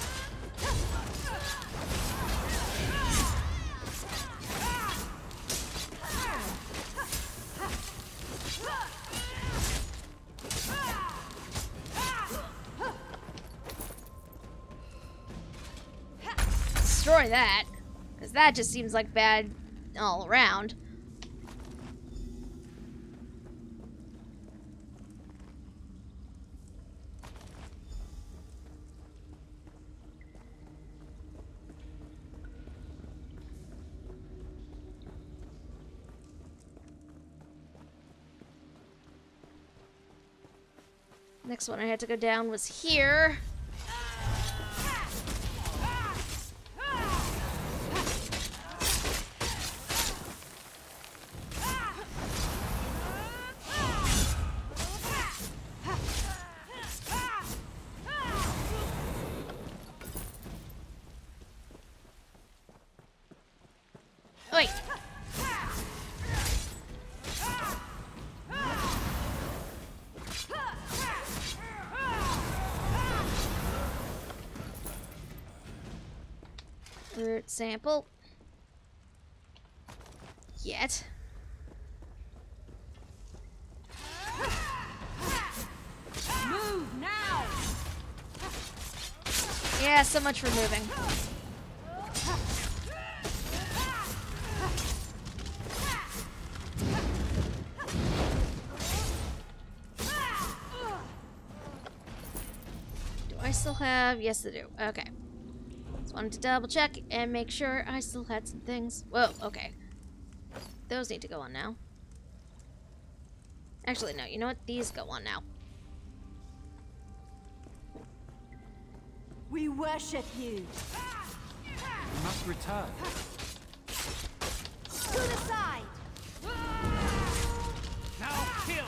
Destroy that, because that just seems like bad all around. Next one I had to go down was here. Oi! Root sample. Yet. Move now! Yeah, so much for moving. Do I still have? Yes, I do. Okay. Just wanted to double check and make sure I still had some things. Whoa, okay. Those need to go on now. Actually, no. You know what? These go on now. We worship you. We must return. To the side! Now kill!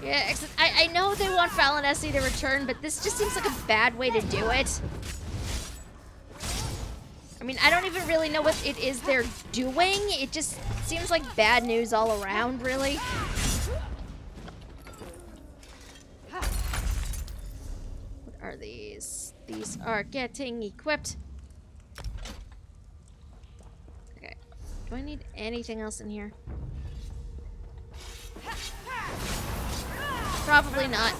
Yeah, except I know they want Valenesi to return, but this just seems like a bad way to do it. I mean, I don't even really know what it is they're doing. It just seems like bad news all around, really. What are these? These are getting equipped. Okay. Do I need anything else in here? Probably not.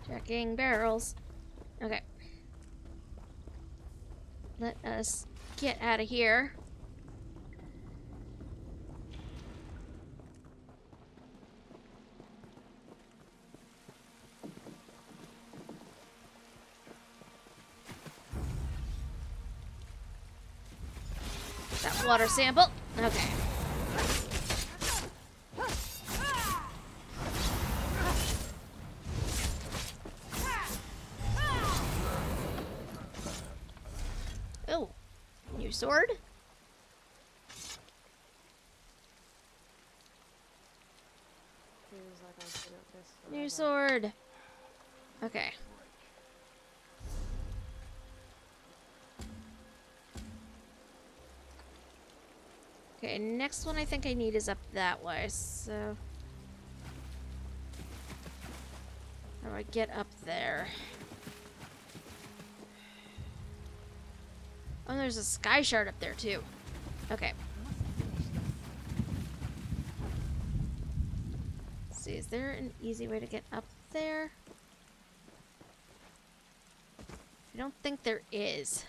Checking barrels. Okay. Let us get out of here. That water sample. Okay. Oh, new sword. New sword. Okay. Okay, next one I think I need is up that way, so... How do I get up there? Oh, there's a sky shard up there, too. Okay. Let's see, is there an easy way to get up there? I don't think there is.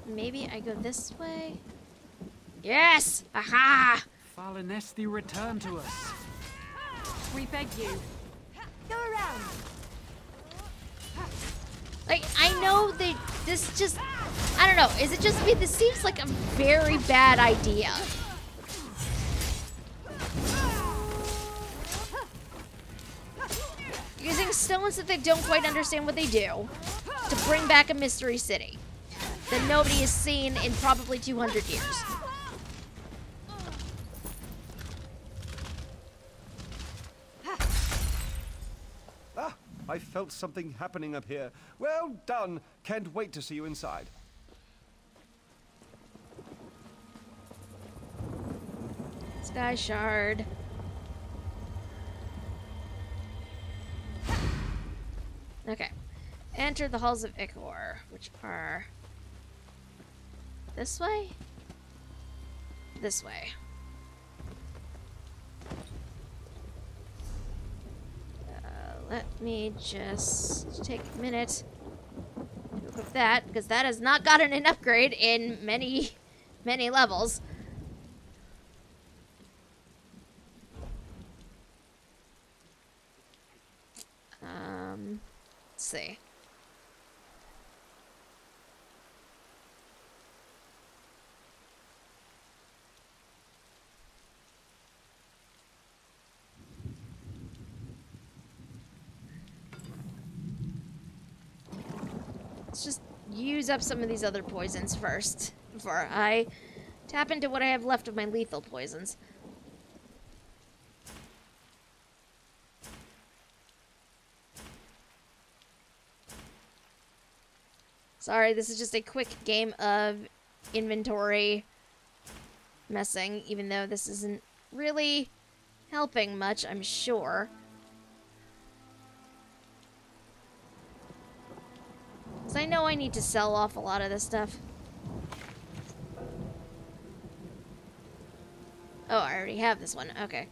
Maybe I go this way? Yes! Aha! Valenesti, return to us. We beg you. Go around! Like, I know this just... I don't know, is it just me? This seems like a very bad idea. Using stones that they don't quite understand what they do to bring back a mystery city that nobody has seen in probably 200 years. Ah, I felt something happening up here. Well done. Can't wait to see you inside. Sky shard. Okay. Enter the halls of Ichor, which are this way? This way. Let me just take a minute to equip that, because that has not gotten an upgrade in many, many levels. Let's see. Let's just use up some of these other poisons first before I tap into what I have left of my lethal poisons. Sorry, this is just a quick game of inventory messing, even though this isn't really helping much, I'm sure. Because I know I need to sell off a lot of this stuff. Oh, I already have this one. Okay.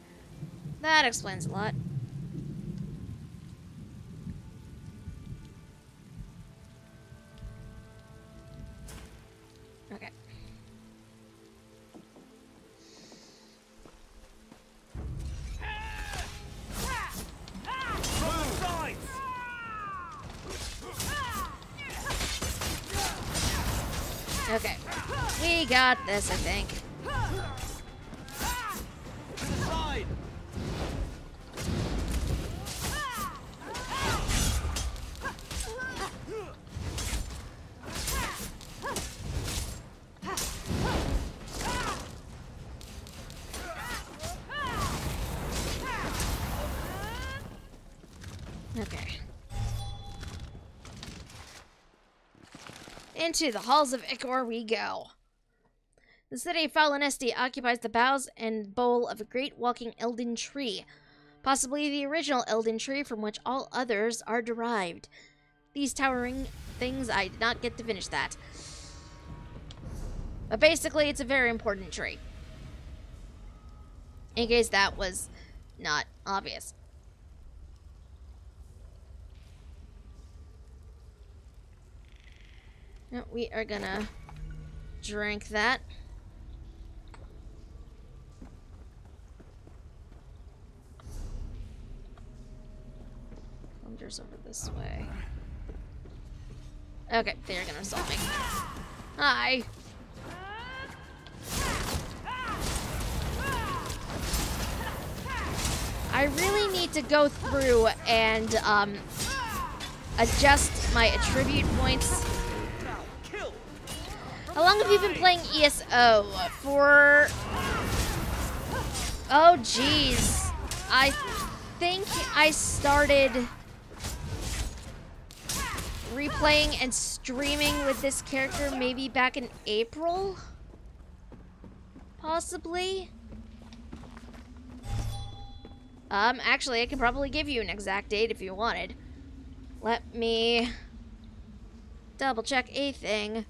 That explains a lot. Okay. Okay. We got this, I think. Okay. Into the halls of Ichor we go. The city of Falinesti occupies the boughs and bole of a great walking Elden tree, possibly the original Elden tree from which all others are derived. These towering things, I did not get to finish that. But basically, it's a very important tree. In case that was not obvious. No, we are gonna drink that. Thunder's over this way. Okay, they're gonna assault me. Hi. I really need to go through and adjust my attribute points. How long have you been playing ESO? For... Oh, jeez. I think I started replaying and streaming with this character maybe back in April? Possibly? Actually, I can probably give you an exact date if you wanted. Let me double check a thing.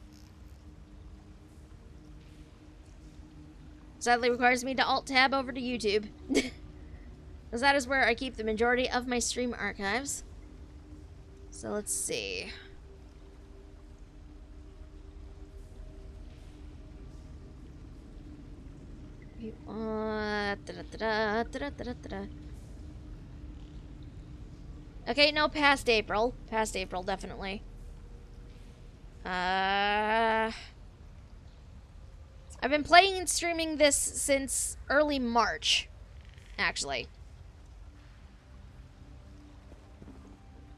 Sadly requires me to alt-tab over to YouTube. Because that is where I keep the majority of my stream archives. So let's see. Okay, no, past April. Past April, definitely. I've been playing and streaming this since early March, actually.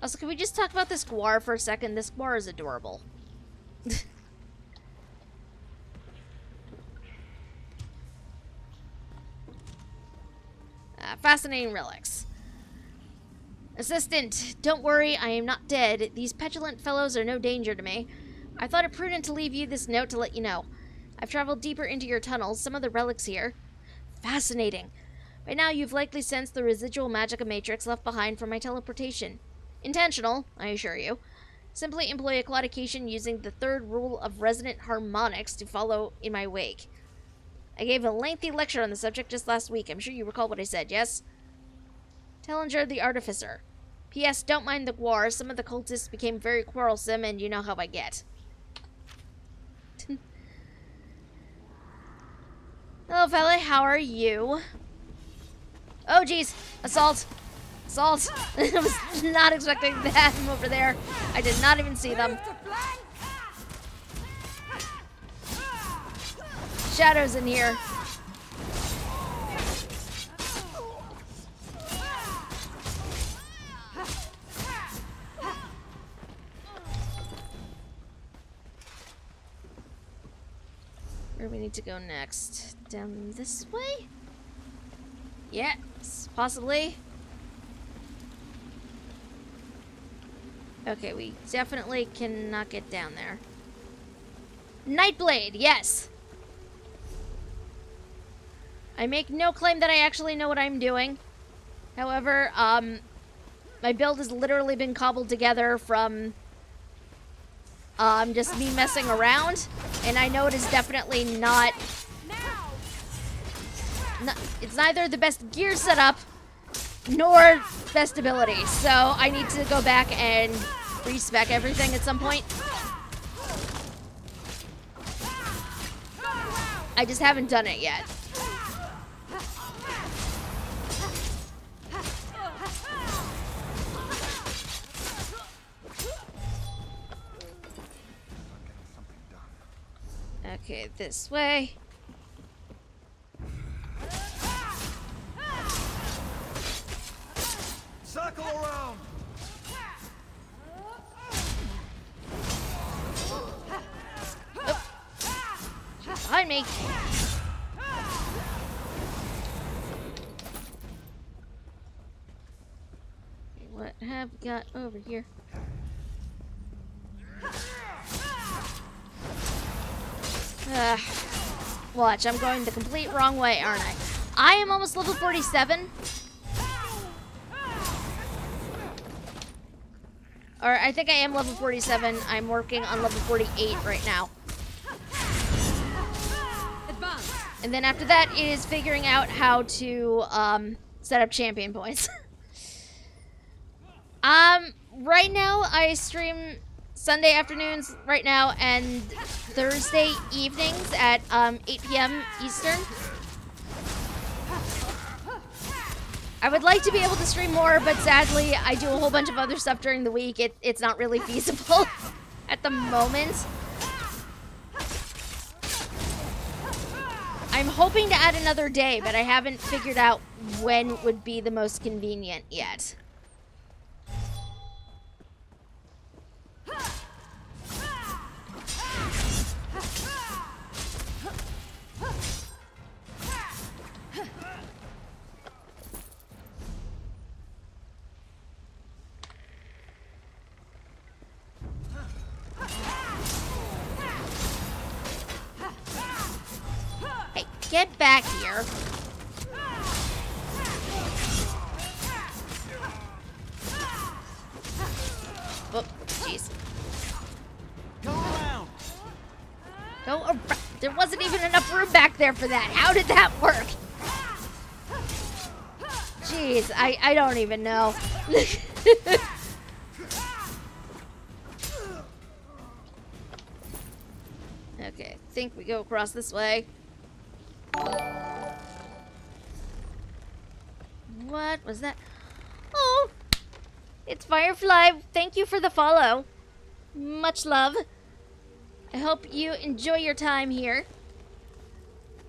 Also, can we just talk about this Guar for a second? This Guar is adorable. Fascinating relics. Assistant, don't worry, I am not dead. These petulant fellows are no danger to me. I thought it prudent to leave you this note to let you know. I've traveled deeper into your tunnels, some of the relics here. Fascinating. By now you've likely sensed the residual magica matrix left behind from my teleportation. Intentional, I assure you. Simply employ a claudication using the third rule of resonant harmonics to follow in my wake. I gave a lengthy lecture on the subject just last week. I'm sure you recall what I said, yes? Tellinger the Artificer. P.S. Don't mind the Guar. Some of the cultists became very quarrelsome, and you know how I get. Hello, fella. How are you? Oh, jeez. Assault. Assault. I was not expecting that from over there. I did not even see them. Shadows in here. Where do we need to go next? Down this way? Yes, possibly. Okay, we definitely cannot get down there. Nightblade, yes! I make no claim that I actually know what I'm doing. However, my build has literally been cobbled together from just me messing around, and I know it is definitely not it's neither the best gear setup nor best ability, so I need to go back and respec everything at some point. I just haven't done it yet. Okay, this way. Circle around. Behind me. What have we got over here? Watch, I'm going the complete wrong way, aren't I? I am almost level 47. Or I think I am level 47. I'm working on level 48 right now. And then after that, it is figuring out how to set up champion points. Right now, I stream Sunday afternoons right now and Thursday evenings at 8 p.m. Eastern. I would like to be able to stream more, but sadly, I do a whole bunch of other stuff during the week. It's not really feasible at the moment. I'm hoping to add another day, but I haven't figured out when would be the most convenient yet. Hey, get back here. Oh, jeez. Go around. Go around. There wasn't even enough room back there for that. How did that work? Jeez, I don't even know. Okay, I think we go across this way. What was that? Oh, it's Firefly. Thank you for the follow. Much love. I hope you enjoy your time here.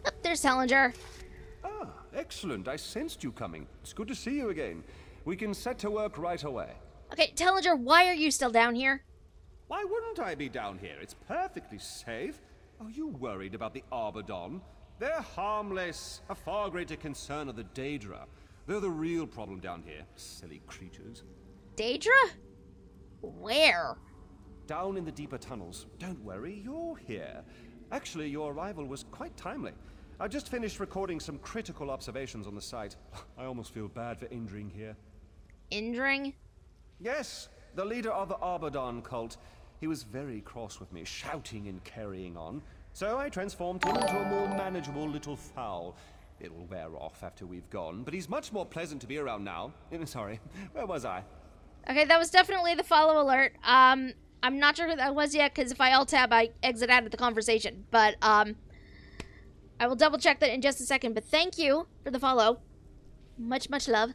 Oh, there's Salinger. Ah, excellent. I sensed you coming. It's good to see you again. We can set to work right away. Okay, Tellinger, why are you still down here? Why wouldn't I be down here? It's perfectly safe. Are you worried about the Arbadon? They're harmless. A far greater concern are the Daedra. They're the real problem down here. Silly creatures. Daedra? Where? Down in the deeper tunnels. Don't worry, you're here. Actually, your arrival was quite timely. I just finished recording some critical observations on the site. I almost feel bad for Indring here. Indring? Yes, the leader of the Arbadon cult. He was very cross with me, shouting and carrying on. So I transformed him into a more manageable little fowl. It'll wear off after we've gone, but he's much more pleasant to be around now. Sorry, where was I? Okay, that was definitely the follow alert. I'm not sure who that was yet, because if I alt-tab, I exit out of the conversation. But, I will double-check that in just a second. But thank you for the follow. Much, much love.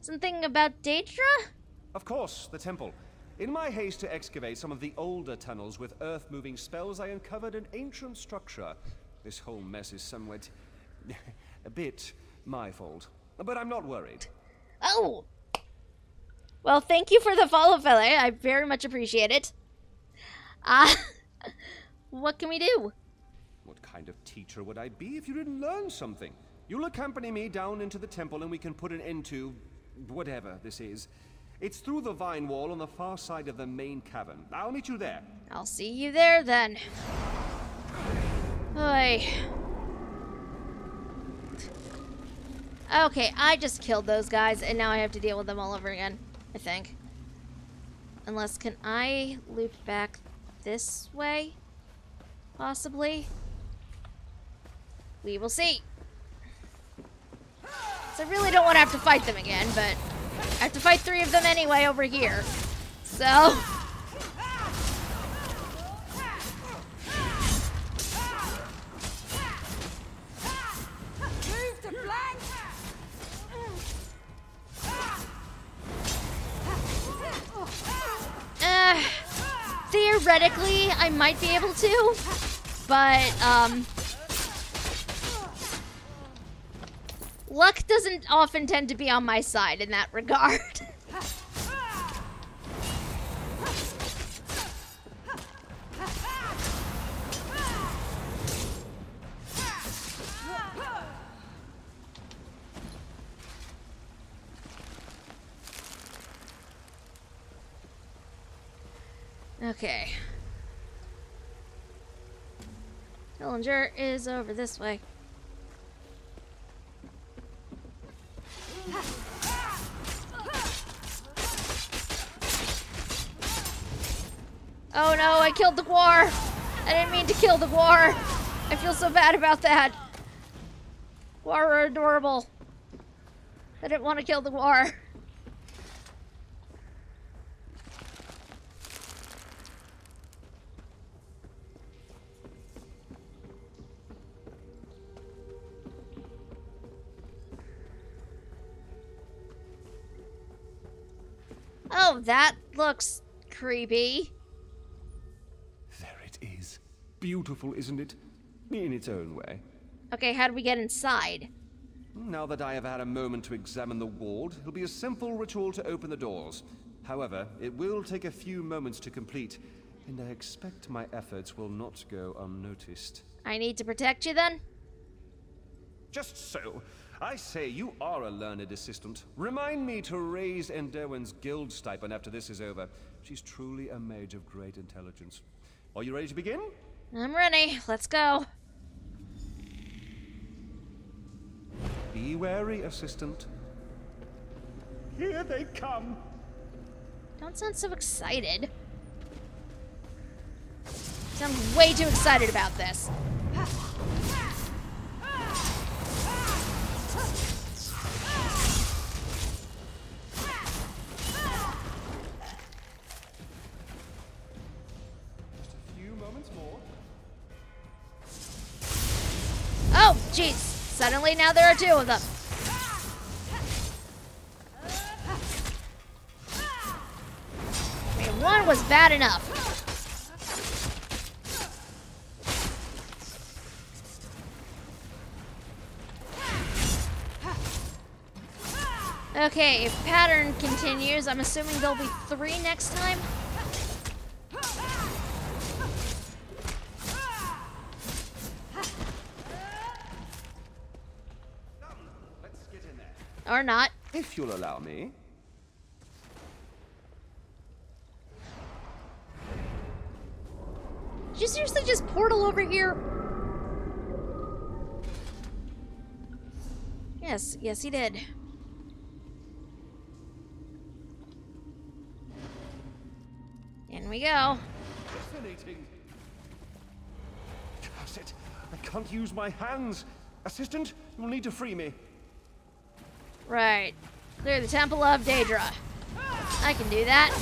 Something about Daedra? Of course, the temple. In my haste to excavate some of the older tunnels with earth-moving spells, I uncovered an ancient structure. This whole mess is somewhat... a bit my fault. But I'm not worried. Oh! Well, thank you for the follow, fella. I very much appreciate it. What can we do? What kind of teacher would I be if you didn't learn something? You'll accompany me down into the temple and we can put an end to... whatever this is. It's through the vine wall on the far side of the main cavern. I'll meet you there. I'll see you there, then. Oy. Okay, I just killed those guys, and now I have to deal with them all over again, I think. Unless, can I loop back this way? Possibly? We will see. So I really don't want to have to fight them again, but I have to fight 3 of them anyway over here. So... Theoretically, I might be able to, but, luck doesn't often tend to be on my side in that regard. Okay. Dillinger is over this way. Oh no, I killed the Gwar! I didn't mean to kill the Gwar! I feel so bad about that. Gwar are adorable. I didn't want to kill the Gwar. Oh, that looks creepy. There it is. Beautiful, isn't it? In its own way. Okay, how do we get inside? Now that I have had a moment to examine the ward, it'll be a simple ritual to open the doors. However, it will take a few moments to complete, and I expect my efforts will not go unnoticed. I need to protect you then? Just so. I say, you are a learned assistant. Remind me to raise Enderwin's guild stipend after this is over. She's truly a mage of great intelligence. Are you ready to begin? I'm ready. Let's go. Be wary, assistant. Here they come. Don't sound so excited. Sound way too excited about this. Oh, jeez. Suddenly now there are 2 of them. I mean, 1 was bad enough. Okay, if pattern continues, I'm assuming there'll be 3 next time. Or not. If you'll allow me. Did you seriously just portal over here? Yes, yes he did. In we go. Fascinating. Curse it. I can't use my hands. Assistant, you'll need to free me. Right. Clear the Temple of Daedra. I can do that.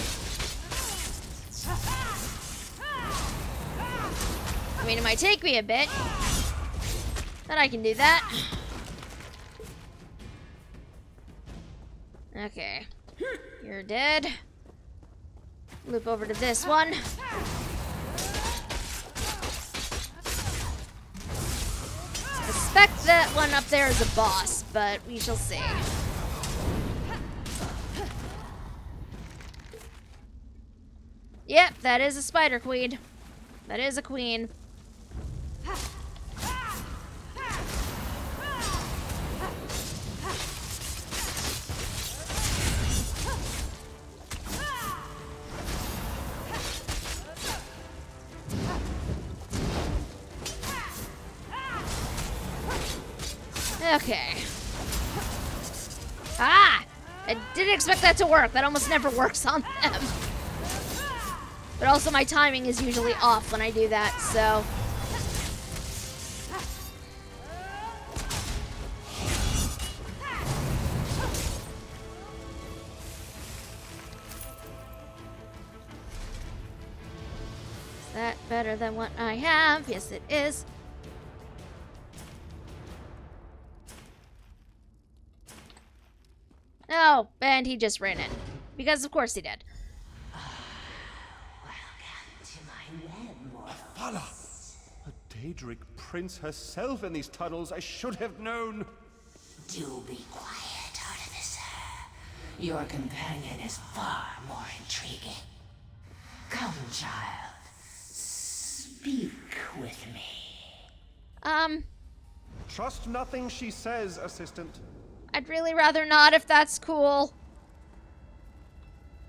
I mean, it might take me a bit, but I can do that. Okay. You're dead. Loop over to this one. I suspect that one up there is a boss, but we shall see. Yep, that is a spider queen. That is a queen. Okay. Ah! I didn't expect that to work. That almost never works on them. But also my timing is usually off when I do that, so... Is that better than what I have? Yes, it is. Oh, and he just ran in. Because of course he did. Fala! A Daedric prince herself in these tunnels. I should have known. Do be quiet, Artificer. Your companion is far more intriguing. Come, child. Speak with me. Trust nothing she says, assistant. I'd really rather not if that's cool.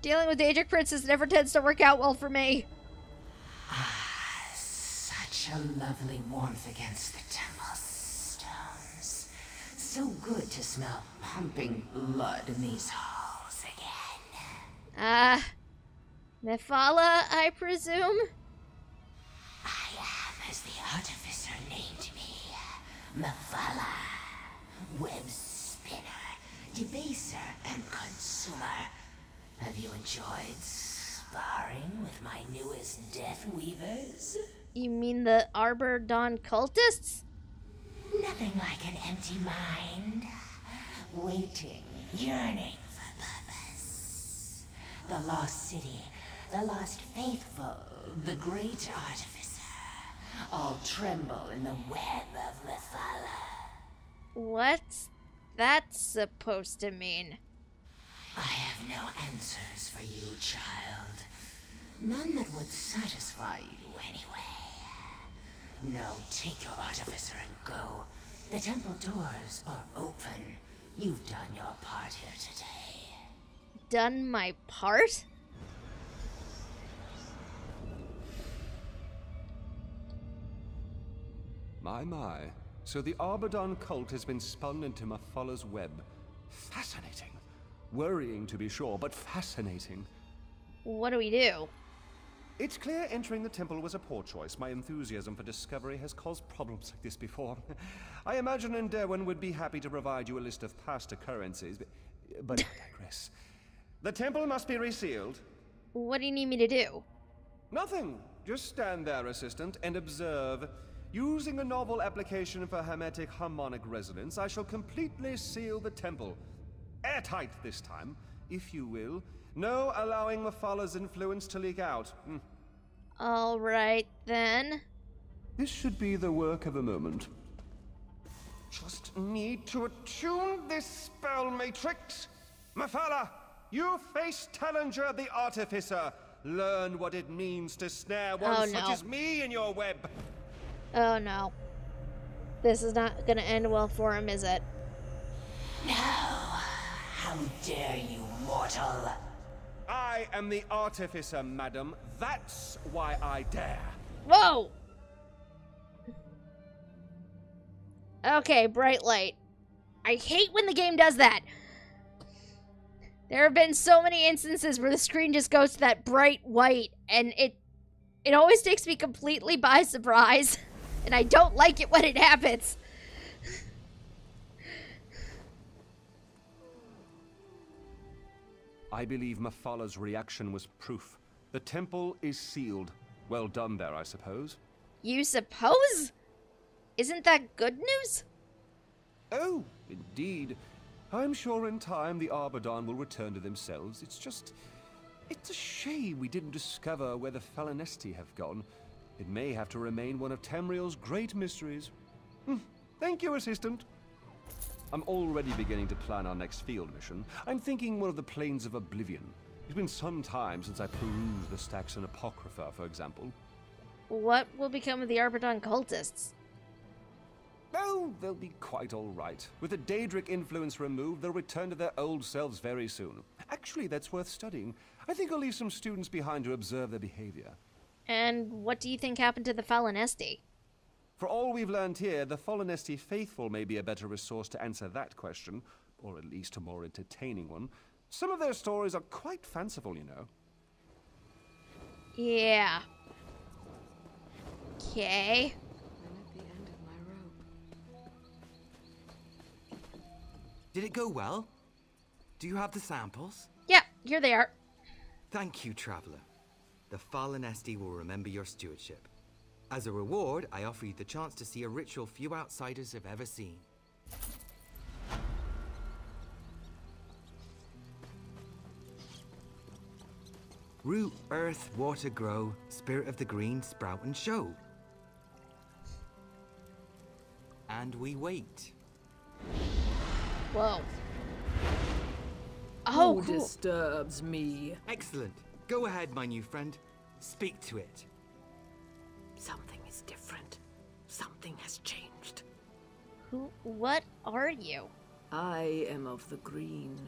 Dealing with Daedric princes never tends to work out well for me. Such a lovely warmth against the temple stones. So good to smell pumping blood in these halls again. Nephala, I presume? I am as the Artificer named me. Nephala. Web spinner, debaser, and consumer. Have you enjoyed sparring with my newest Death Weavers? You mean the Arbor Dawn cultists? Nothing like an empty mind. Waiting, yearning for purpose. The lost city, the lost faithful, the great Artificer, all tremble in the web of Nephala. What's that supposed to mean? I have no answers for you, child. None that would satisfy you anyway. Now take your Artificer and go. The temple doors are open. You've done your part here today. Done my part? My. So the Arbor Dawn cult has been spun into Mephala's web. Fascinating. Worrying, to be sure, but fascinating. What do we do? It's clear entering the temple was a poor choice. My enthusiasm for discovery has caused problems like this before. I imagine Enderwin would be happy to provide you a list of past occurrences, but I digress. The temple must be resealed. What do you need me to do? Nothing. Just stand there, assistant, and observe. Using a novel application for hermetic harmonic resonance, I shall completely seal the temple. Airtight this time, if you will. No allowing Mephala's influence to leak out. All right, then. This should be the work of a moment. Just need to attune this spell matrix. Mephala, you face Tallinger the Artificer. Learn what it means to snare one such as me in your web. Oh no. This is not gonna end well for him, is it? No. How dare you, mortal? I am the Artificer, madam. That's why I dare. Whoa! Okay, bright light. I hate when the game does that. There have been so many instances where the screen just goes to that bright white, and it always takes me completely by surprise, and I don't like it when it happens. I believe Mephala's reaction was proof. The temple is sealed. Well done there, I suppose. You suppose? Isn't that good news? Oh, indeed. I'm sure in time the Arbor Dawn will return to themselves. It's a shame we didn't discover where the Falinesti have gone. It may have to remain one of Tamriel's great mysteries. Thank you, Assistant. I'm already beginning to plan our next field mission. I'm thinking one of the Plains of Oblivion. It's been some time since I perused the stacks in Apocrypha, for example. What will become of the Arbor Dawn cultists? Oh, they'll be quite all right. With the Daedric influence removed, they'll return to their old selves very soon. Actually, that's worth studying. I think I'll leave some students behind to observe their behavior. And what do you think happened to the Falinesti? For all we've learned here, the Falinesti faithful may be a better resource to answer that question, or at least a more entertaining one. Some of their stories are quite fanciful, you know. Yeah. Okay. I'm at the end of my rope. Did it go well? Do you have the samples? Yeah, here they are. Thank you, Traveler. The Fallen Esti will remember your stewardship. As a reward, I offer you the chance to see a ritual few outsiders have ever seen. Root, earth, water grow, spirit of the green sprout and show. And we wait. Whoa. Oh, Who cool. disturbs me? Excellent. Go ahead, my new friend. Speak to it. Something is different. Something has changed. What are you? I am of the green,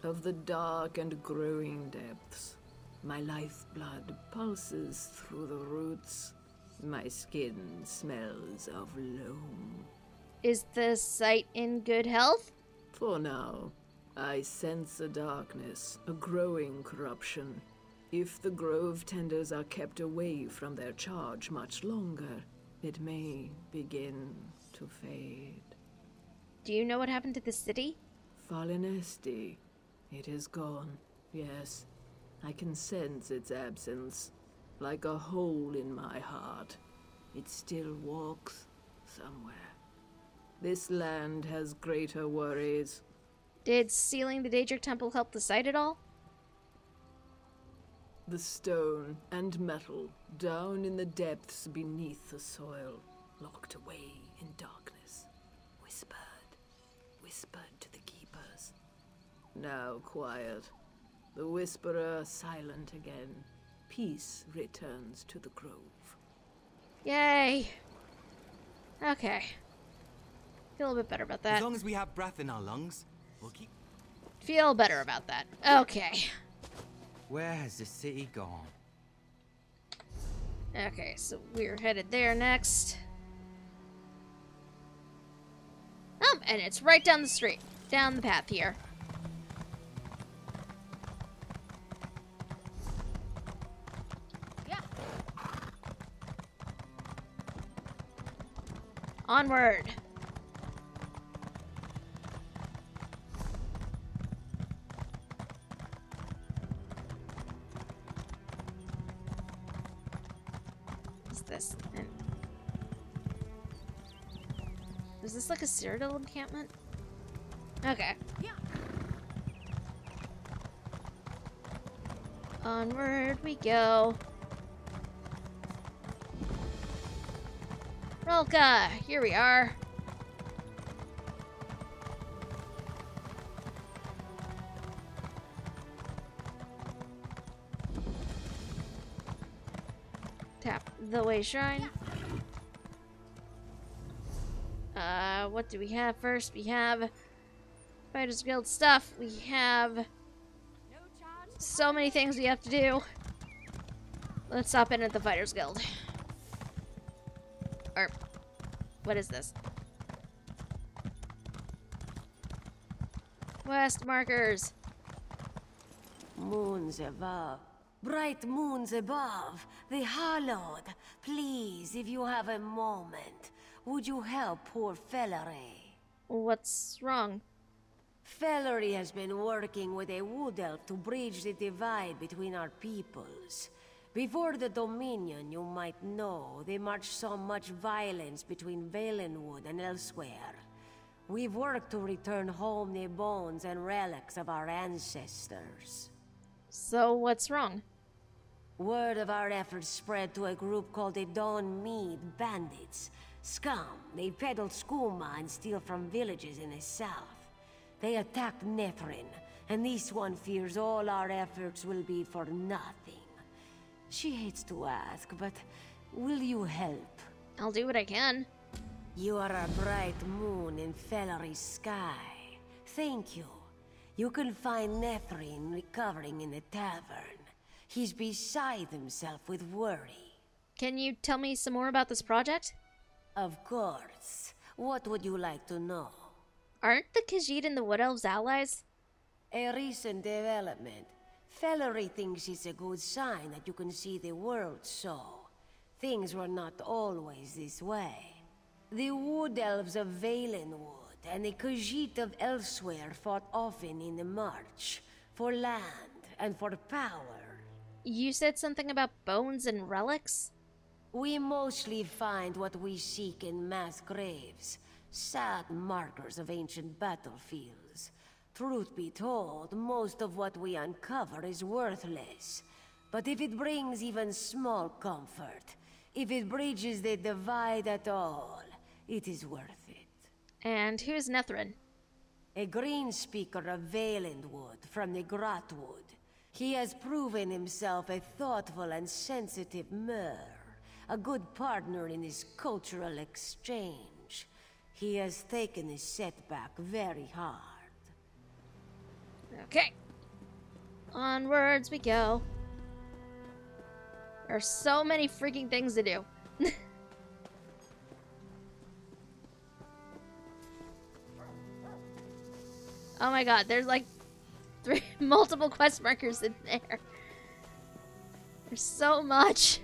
of the dark and growing depths. My lifeblood pulses through the roots. My skin smells of loam. Is the site in good health? For now, I sense a darkness, a growing corruption. If the grove tenders are kept away from their charge much longer, it may begin to fade. Do you know what happened to the city? Fallen Esti. It is gone, yes. I can sense its absence, like a hole in my heart. It still walks somewhere. This land has greater worries. Did sealing the Daedric Temple help the site at all? The stone and metal down in the depths beneath the soil, locked away in darkness, whispered to the keepers. Now quiet. The whisperer silent again. Peace returns to the grove. Yay. Okay. Feel a bit better about that. As long as we have breath in our lungs, we'll keep... Feel better about that. Okay. Where has the city gone? Okay, so we're headed there next. And it's right down the street. Down the path here. Yeah. Onward. What's this? Is this like a Cyrodiil encampment? Okay. Yeah. Onward we go. Rolka, here we are. Tap the way shrine. What do we have first? We have Fighters Guild stuff. We have so many things we have to do. Let's stop in at the Fighters Guild. Or, what is this? Quest markers. Moons above. Bright moons above. The hallowed. Please, if you have a moment, would you help poor Fellery? What's wrong? Fellery has been working with a wood elf to bridge the divide between our peoples. Before the Dominion, you might know, they marched so much violence between Valenwood and elsewhere. We've worked to return home the bones and relics of our ancestors. So what's wrong? Word of our efforts spread to a group called the Dawn Mead Bandits. Scum. They peddle skooma and steal from villages in the south. They attacked Nethrin, and this one fears all our efforts will be for nothing. She hates to ask, but will you help? I'll do what I can. You are a bright moon in Fellery's sky. Thank you. You can find Nethrin recovering in the tavern. He's beside himself with worry. Can you tell me some more about this project? Of course. What would you like to know? Aren't the Khajiit and the Wood Elves allies? A recent development. Fellery thinks it's a good sign that you can see the world so. Things were not always this way. The Wood Elves of Valenwood and the Khajiit of elsewhere fought often in the march, for land and for power. You said something about bones and relics? We mostly find what we seek in mass graves, sad markers of ancient battlefields. Truth be told, most of what we uncover is worthless. But if it brings even small comfort, if it bridges the divide at all, it is worth it. And who's Nethrin? A green speaker of Valenwood from the Grotwood. He has proven himself a thoughtful and sensitive mer, a good partner in this cultural exchange. He has taken his setback very hard. Okay. Onwards we go. There are so many freaking things to do. Oh my god, there's like multiple quest markers in there. There's so much.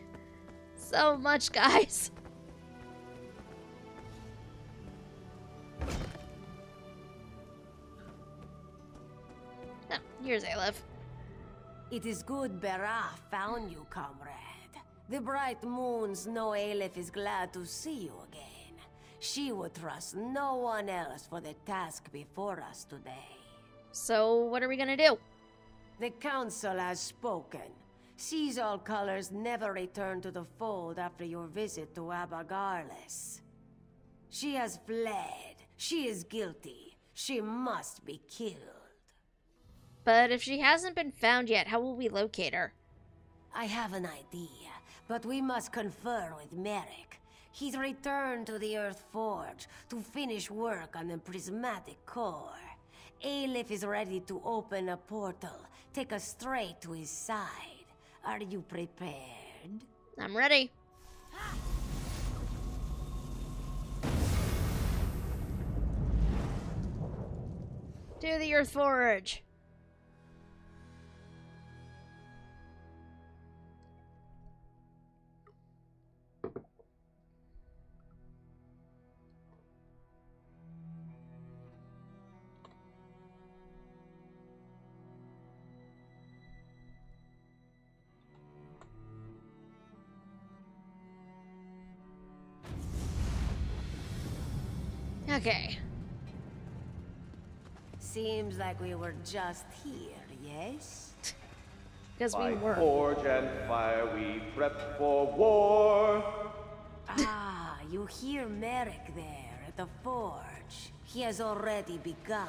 So much, guys. Oh, here's Aleph. It is good Berah found you, comrade. The bright moons know Aleph is glad to see you again. She would trust no one else for the task before us today. So, what are we gonna do? The council has spoken. Sees all colors never return to the fold after your visit to Abagarlis. She has fled. She is guilty. She must be killed. But if she hasn't been found yet, how will we locate her? I have an idea, but we must confer with Merrick. He's returned to the Earth Forge to finish work on the prismatic core. Aleph is ready to open a portal, take us straight to his side. Are you prepared? I'm ready. To the Earth Forge. Okay. Seems like we were just here, yes? Because we were. By forge and fire we prep for war. Ah, you hear Merrick there at the forge. He has already begun.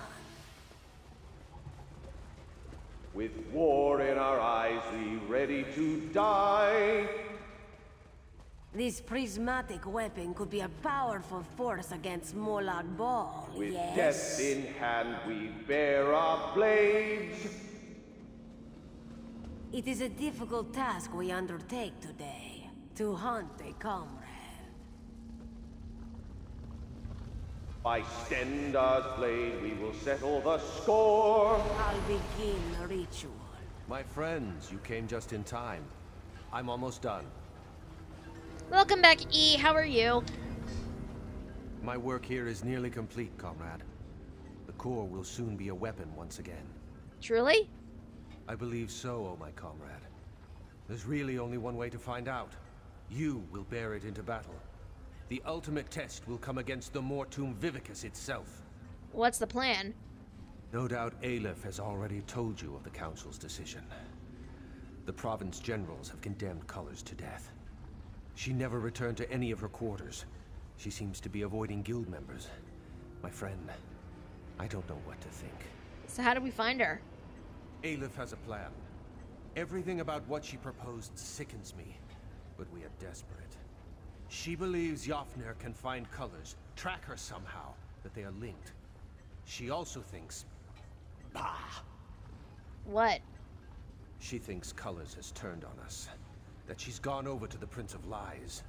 With war in our eyes, we ready to die. This prismatic weapon could be a powerful force against Molag Bal, With yes? death in hand, we bear our blades. It is a difficult task we undertake today, to hunt a comrade. By Stendar's blade, we will settle the score. I'll begin the ritual. My friends, you came just in time. I'm almost done. Welcome back, E. How are you? My work here is nearly complete, comrade. The core will soon be a weapon once again. Truly? I believe so, oh my comrade. There's really only one way to find out. You will bear it into battle. The ultimate test will come against the Mortum Vivicus itself. What's the plan? No doubt Aleph has already told you of the Council's decision. The province generals have condemned Colors to death. She never returned to any of her quarters. She seems to be avoiding guild members. My friend, I don't know what to think. So how do we find her? Aleph has a plan. Everything about what she proposed sickens me, but we are desperate. She believes Jofnir can find Colors, track her somehow, that they are linked. She also thinks... Bah! What? She thinks Colors has turned on us. That she's gone over to the Prince of Lies.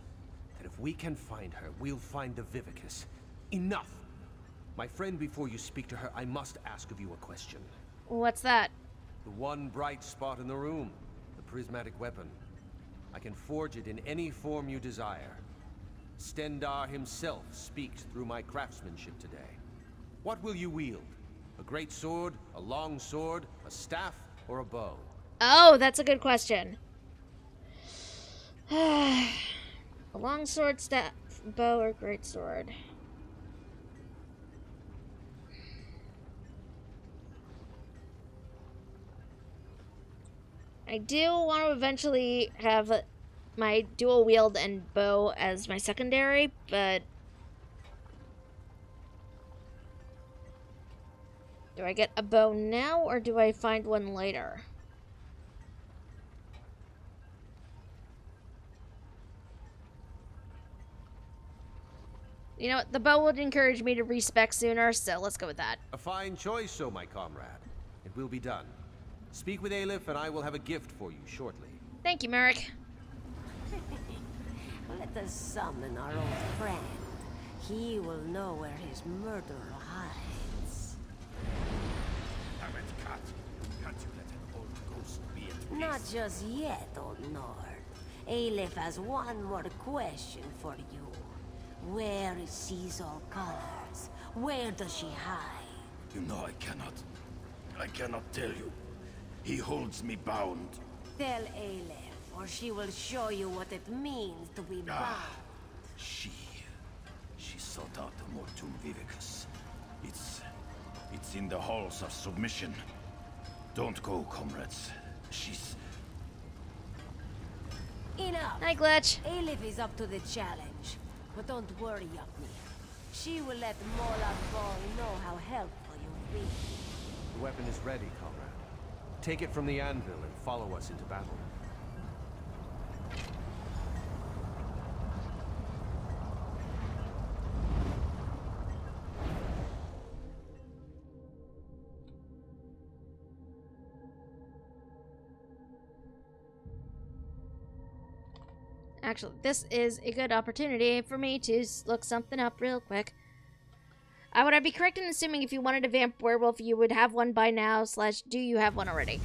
That if we can find her, we'll find the Vivicus. Enough! My friend, before you speak to her, I must ask of you a question. What's that? The one bright spot in the room, the prismatic weapon. I can forge it in any form you desire. Stendarr himself speaks through my craftsmanship today. What will you wield? A great sword, a long sword, a staff, or a bow? Oh, that's a good question. A long sword, staff, bow, or great sword? I do want to eventually have my dual wield and bow as my secondary, but do I get a bow now or do I find one later? You know what? The bow would encourage me to respec sooner, so let's go with that. A fine choice, so my comrade. It will be done. Speak with Aelif, and I will have a gift for you shortly. Thank you, Merrick. Let us summon our old friend. He will know where his murderer hides. Damn it, cat. Can't you let an old ghost be at peace? Not just yet, old Nord. Aelif has one more question for you. Where is Caesar Colors? Where does she hide? You know I cannot. I cannot tell you. He holds me bound. Tell Aelif, or she will show you what it means to be bound. She sought out the Mortum Vivicus. It's in the halls of submission. Don't go, comrades. She's... Enough! Hi, Glitch. Aelif is up to the challenge. But don't worry, Yupney. She will let Molag Bal know how helpful you've been. The weapon is ready, comrade. Take it from the anvil and follow us into battle. Actually, this is a good opportunity for me to look something up real quick. Would I be correct in assuming if you wanted a vamp werewolf, you would have one by now, / do you have one already?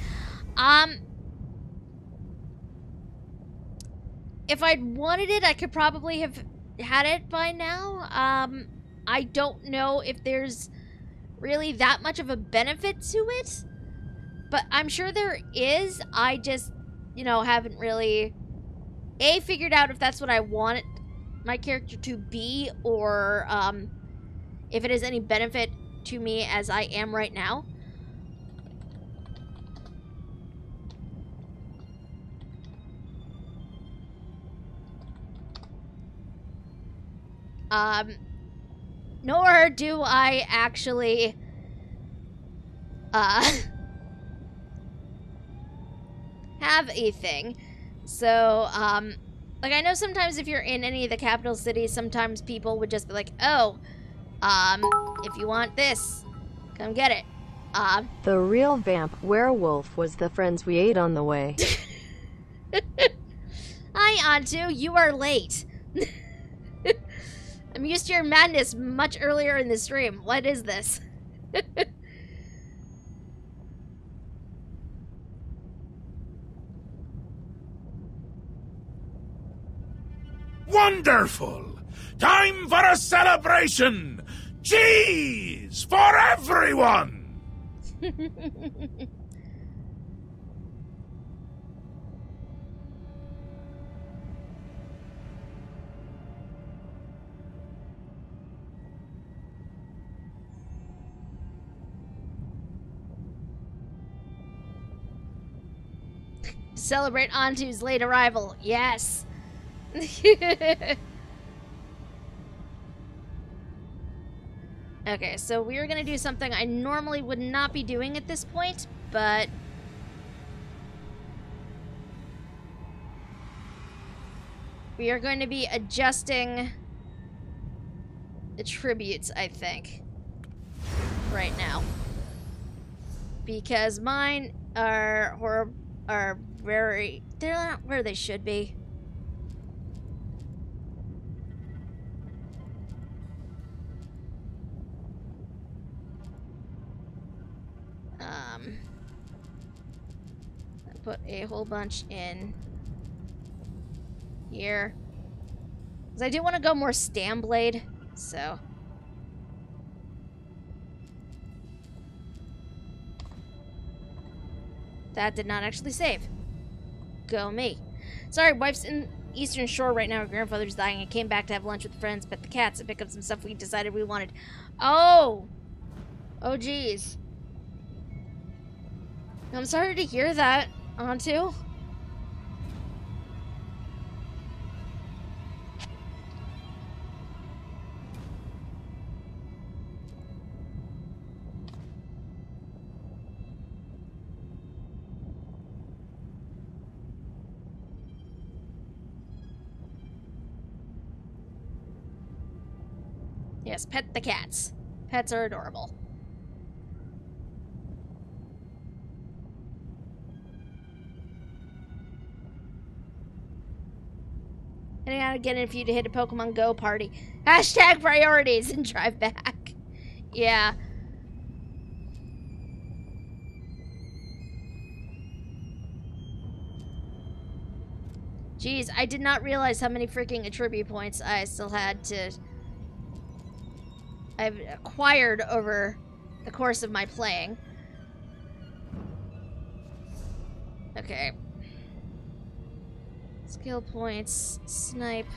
If I'd wanted it, I could probably have had it by now. I don't know if there's really that much of a benefit to it, but I'm sure there is. I just, haven't really... figured out if that's what I want my character to be, or if it is any benefit to me as I am right now. Nor do I actually have a thing. So, like, I know sometimes if you're in any of the capital cities, sometimes people would just be like, oh, if you want this, come get it. The real vamp werewolf was the friends we ate on the way. Hi, Antu, you are late. I'm used to your madness much earlier in the stream. What is this? Wonderful! Time for a celebration! Cheese for everyone! Celebrate Antu's late arrival. Yes. Okay, so we're gonna do something I normally would not be doing at this point, but we are going to be adjusting the tributes, I think, right now, because mine are they're not where they should be. put a whole bunch in here. Because I do want to go more Stam Blade, so... That did not actually save. Go me. Sorry, wife's in Eastern Shore right now. Her grandfather's dying. I came back to have lunch with friends, pet the cats, and pick up some stuff we decided we wanted. Oh! Oh, geez. I'm sorry to hear that, Antu. Yes, pet the cats. Pets are adorable. And I gotta get in for you to hit a Pokemon Go party. Hashtag priorities and drive back. Yeah. Jeez, I did not realize how many freaking attribute points I still had to... I've acquired over the course of my playing. Okay. Skill points, snipe.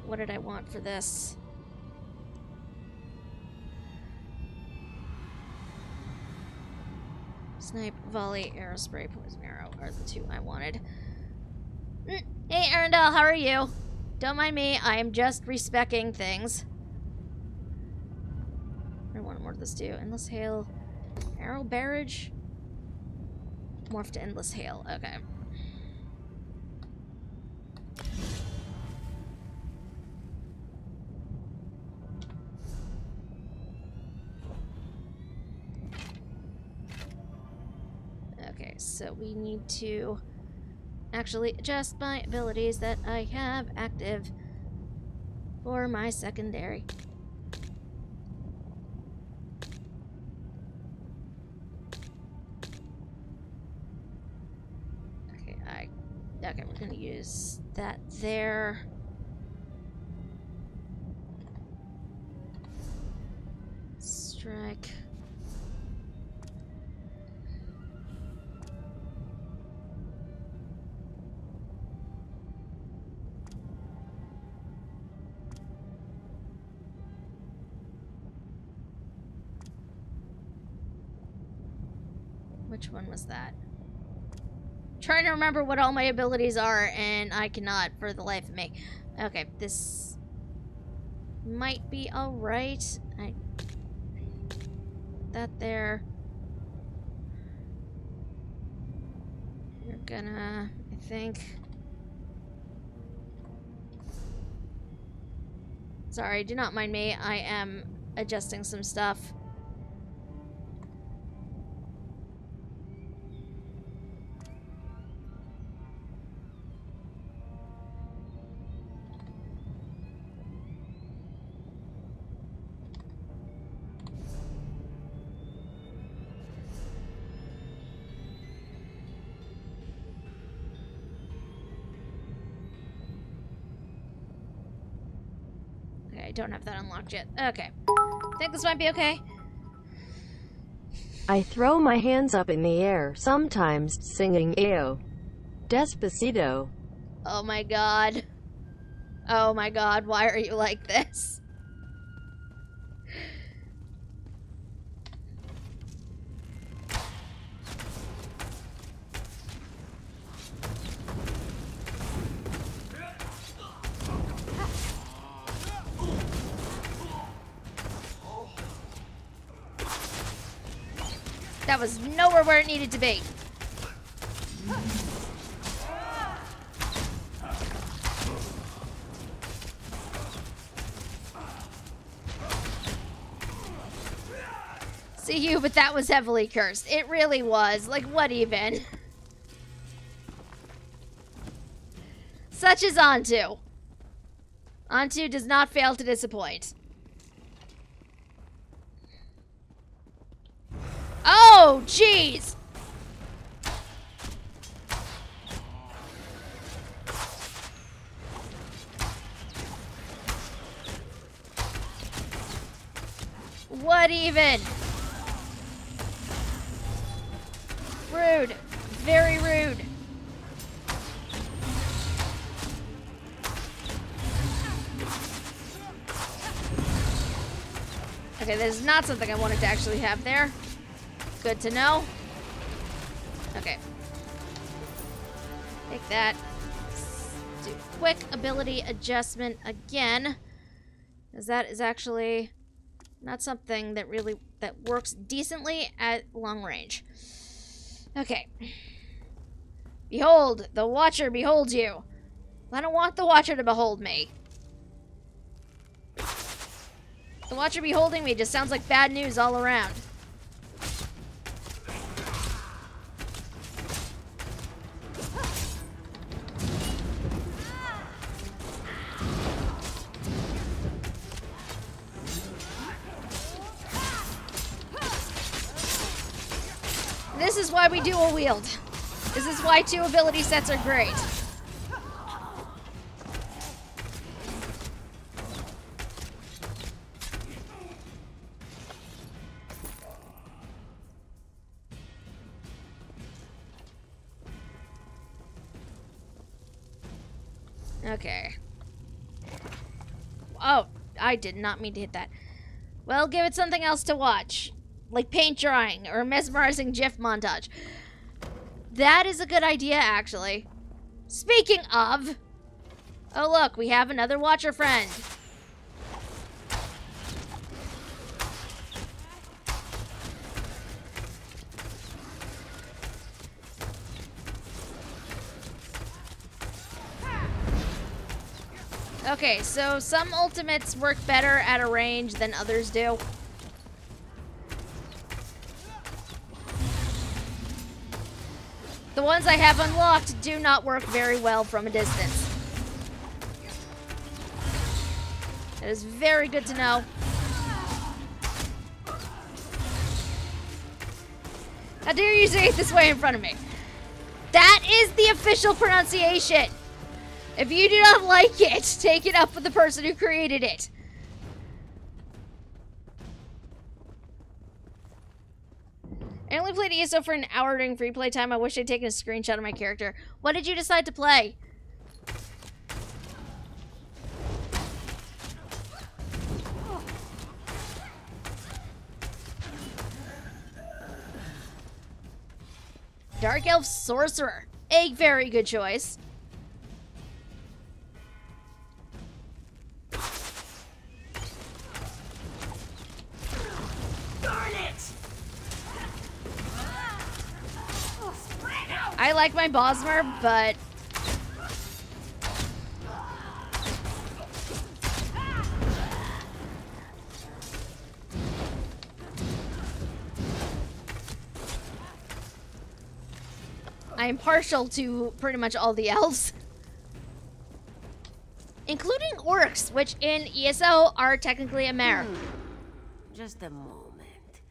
What did I want for this? Snipe, volley, arrow spray, poison arrow are the two I wanted. Hey, Arendelle, how are you? Don't mind me, I am just respecking things. I want more of this too. Endless hail. Arrow barrage. Morph to endless hail. Okay. Okay, so we need to actually adjust my abilities that I have active for my secondary. Okay, we're gonna use that there. Strike. Which one was that? Trying to remember what all my abilities are, and I cannot for the life of me. Okay, this might be alright. That there. You're gonna, I think. Sorry, do not mind me. I am adjusting some stuff. I don't have that unlocked yet. Okay. Think this might be okay? I throw my hands up in the air, sometimes singing ESO. Despacito. Oh my god. Oh my god, why are you like this? That was nowhere where it needed to be. See you, but that was heavily cursed. It really was. Like, what even? Such is Antu. Antu does not fail to disappoint. Oh, jeez! What even? Rude. Very rude. Okay, that is not something I wanted to actually have there. Good to know. Okay. Take that. Do quick ability adjustment again. Because that is actually not something that really works decently at long range. Okay. Behold, the Watcher beholds you. I don't want the Watcher to behold me. The Watcher beholding me just sounds like bad news all around. This is why we dual wield. This is why 2 ability sets are great. Okay. Oh, I did not mean to hit that. Well, give it something else to watch. Like paint drying or a mesmerizing GIF montage. That is a good idea, actually. Speaking of... Oh, look, we have another Watcher friend. Okay, so some ultimates work better at a range than others do. The ones I have unlocked do not work very well from a distance. That is very good to know. How dare you say it this way in front of me? That is the official pronunciation. If you do not like it, take it up with the person who created it. I only played ESO for an hour during free play time. I wish I'd taken a screenshot of my character. What did you decide to play? Dark Elf Sorcerer. A very good choice. I like my Bosmer, but... I am partial to pretty much all the elves. Including orcs, which in ESO are technically a mare. Just a moment.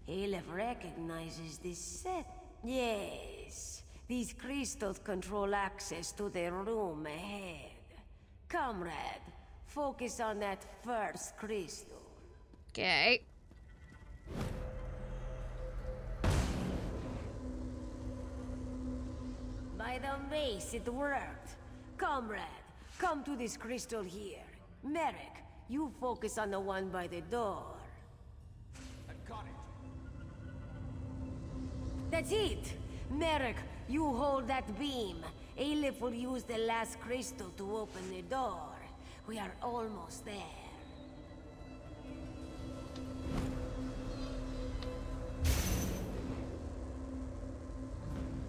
Aleph recognizes this set. Yes. These crystals control access to the room ahead. Comrade, focus on that first crystal. Okay. By the mace, it worked. Comrade, come to this crystal here. Merrick, you focus on the one by the door. I've got it. That's it! Merrick, you hold that beam. Aleph will use the last crystal to open the door. We are almost there.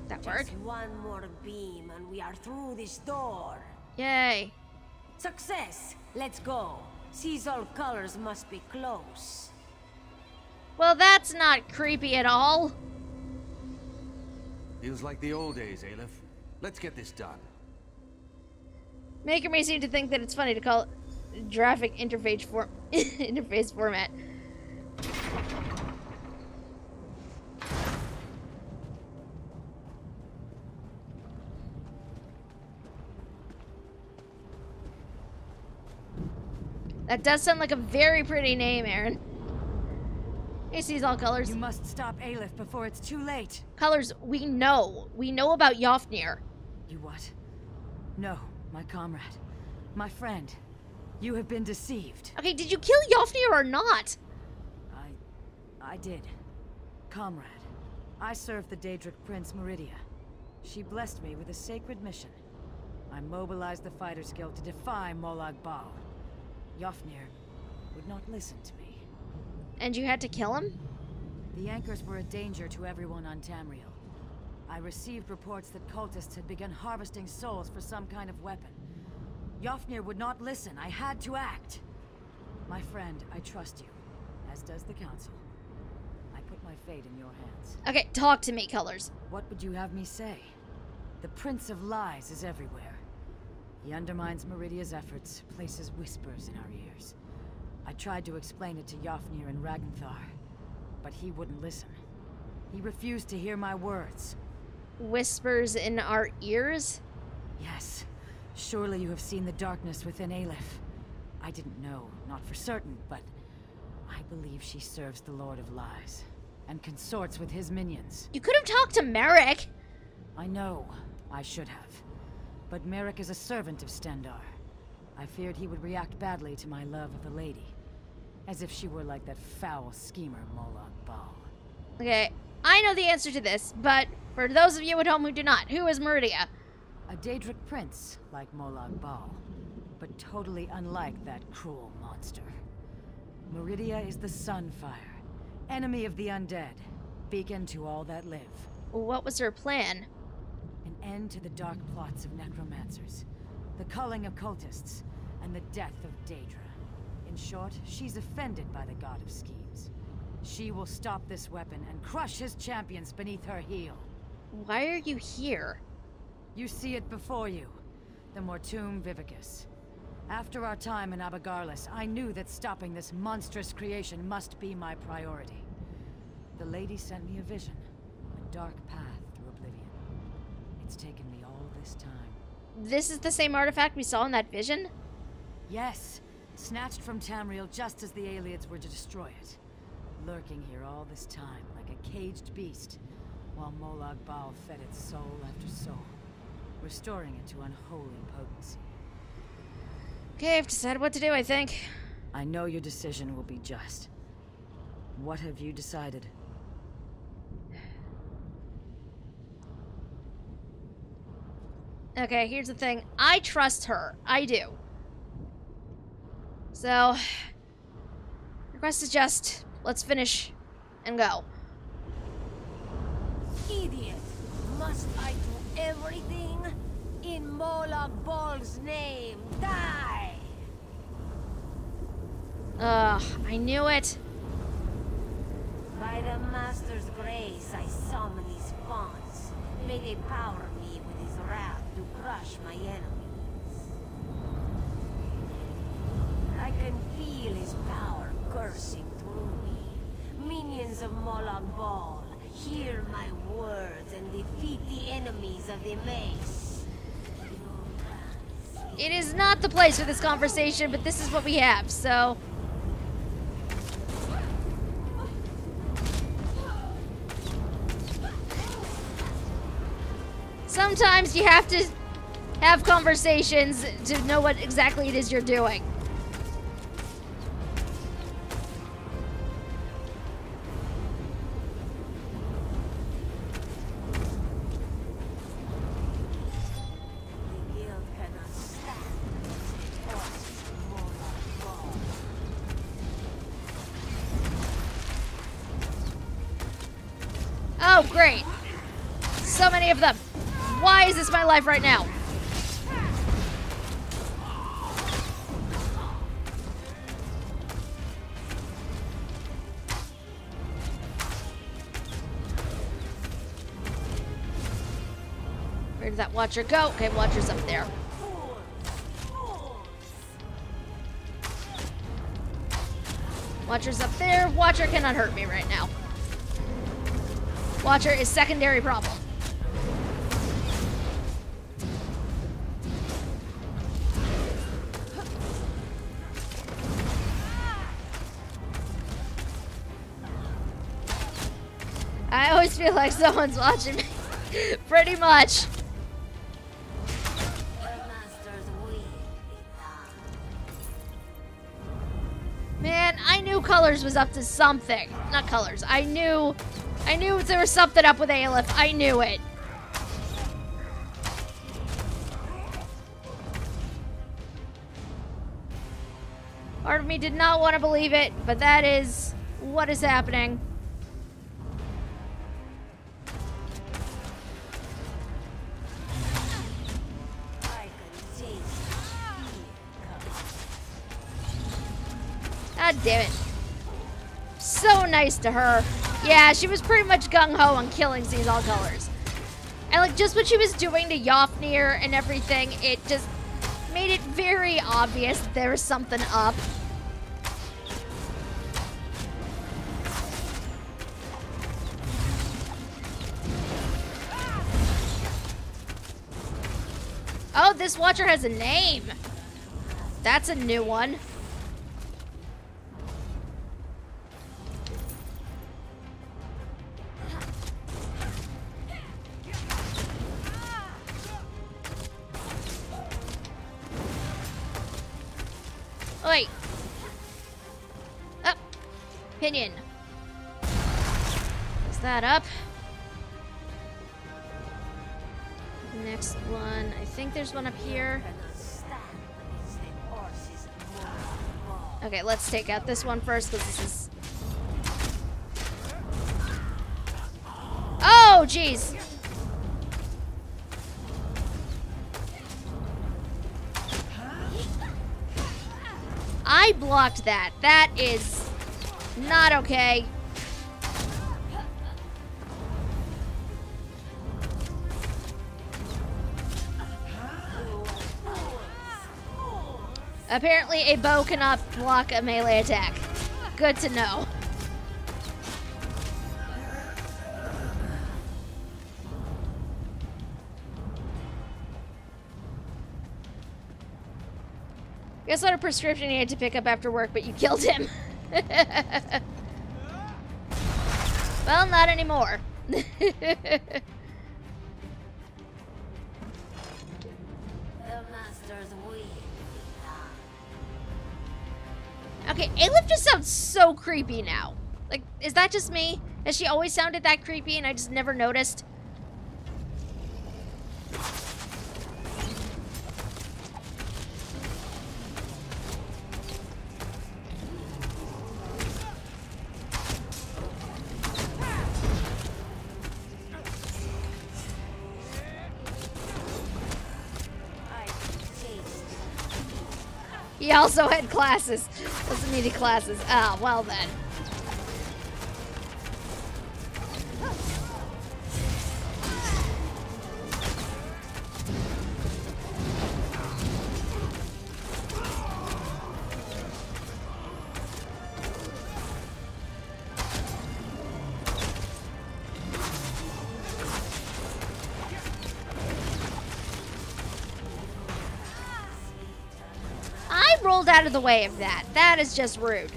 That worked. Just one more beam and we are through this door. Yay. Success! Let's go. Seasol colors must be close. Well, that's not creepy at all. Feels like the old days, Aleph. Let's get this done. Maker may seem to think that it's funny to call it graphic interface format. That does sound like a very pretty name, Aaron. He sees all colors. You must stop Aleph before it's too late. Colors, we know. We know about Yofnir. You what? No, my comrade. My friend. You have been deceived. Okay, did you kill Yofnir or not? I did. Comrade, I served the Daedric Prince Meridia. She blessed me with a sacred mission. I mobilized the Fighters Guild to defy Molag Bal. Yofnir would not listen to me. And you had to kill him? The anchors were a danger to everyone on Tamriel. I received reports that cultists had begun harvesting souls for some kind of weapon. Yofnir would not listen. I had to act. My friend, I trust you, as does the Council. I put my fate in your hands. Okay, talk to me, Colors. What would you have me say? The Prince of Lies is everywhere. He undermines Meridia's efforts, places whispers in our ears. I tried to explain it to Yofnir and Ragnthar, but he wouldn't listen. He refused to hear my words. Whispers in our ears? Yes. Surely you have seen the darkness within Aleph. I didn't know, not for certain, but I believe she serves the Lord of Lies and consorts with his minions. You could have talked to Merrick. I know. I should have. But Merrick is a servant of Stendarr. I feared he would react badly to my love of the lady. As if she were like that foul schemer Molag Bal. Okay, I know the answer to this, but for those of you at home who do not, who is Meridia? A Daedric prince, like Molag Bal, but totally unlike that cruel monster. Meridia is the Sunfire, enemy of the undead, beacon to all that live. What was her plan? An end to the dark plots of necromancers, the culling of cultists, and the death of Daedra. In short, she's offended by the god of schemes. She will stop this weapon and crush his champions beneath her heel. Why are you here? You see it before you. The Mortum Vivicus. After our time in Abagarlis, I knew that stopping this monstrous creation must be my priority. The lady sent me a vision, a dark path through oblivion. It's taken me all this time. This is the same artifact we saw in that vision? Yes, snatched from Tamriel just as the Aelids were to destroy it. Lurking here all this time, like a caged beast, while Molag Bal fed its soul after soul, restoring it to unholy potency. Okay, I've decided what to do, I think. I know your decision will be just. What have you decided? Okay, here's the thing. I trust her. I do. So, request is just, let's finish and go. Idiot! Must I do everything? In Molag Bal's name, die! I knew it. By the Master's grace, I summon his fonts. May they power me with his wrath to crush my enemies. I can feel his power coursing through me. Minions of Molag Bal, hear my words and defeat the enemies of the Mace. It is not the place for this conversation, but this is what we have, so... Sometimes you have to have conversations to know what exactly it is you're doing. Oh, great. So many of them. Why is this my life right now? Where did that Watcher go? Okay, Watcher's up there. Watcher's up there. Watcher cannot hurt me right now. Watcher is secondary problem. always feel like someone's watching me. Pretty much. Man, I knew Colors was up to something. Not Colors. I knew there was something up with Aleph. I knew it. Part of me did not want to believe it, but that is what is happening. God damn it. So nice to her. Yeah, she was pretty much gung-ho on killing Seize All Colors. And like just what she was doing to Yofnir and everything, it just made it very obvious that there was something up. Oh, this Watcher has a name. That's a new one. Wait. Up. Pinion. Is that up? Next one. I think there's one up here. Okay, let's take out this one first because this is... Oh, jeez. I blocked that. That is not okay. Apparently a bow cannot block a melee attack. Good to know. Guess what a prescription you had to pick up after work, but you killed him. Well, not anymore. Okay, Aleph just sounds so creepy now. Like, is that just me? Has she always sounded that creepy and I just never noticed? He also had classes. Doesn't need classes. Ah, well then. Rolled out of the way of that. That is just rude.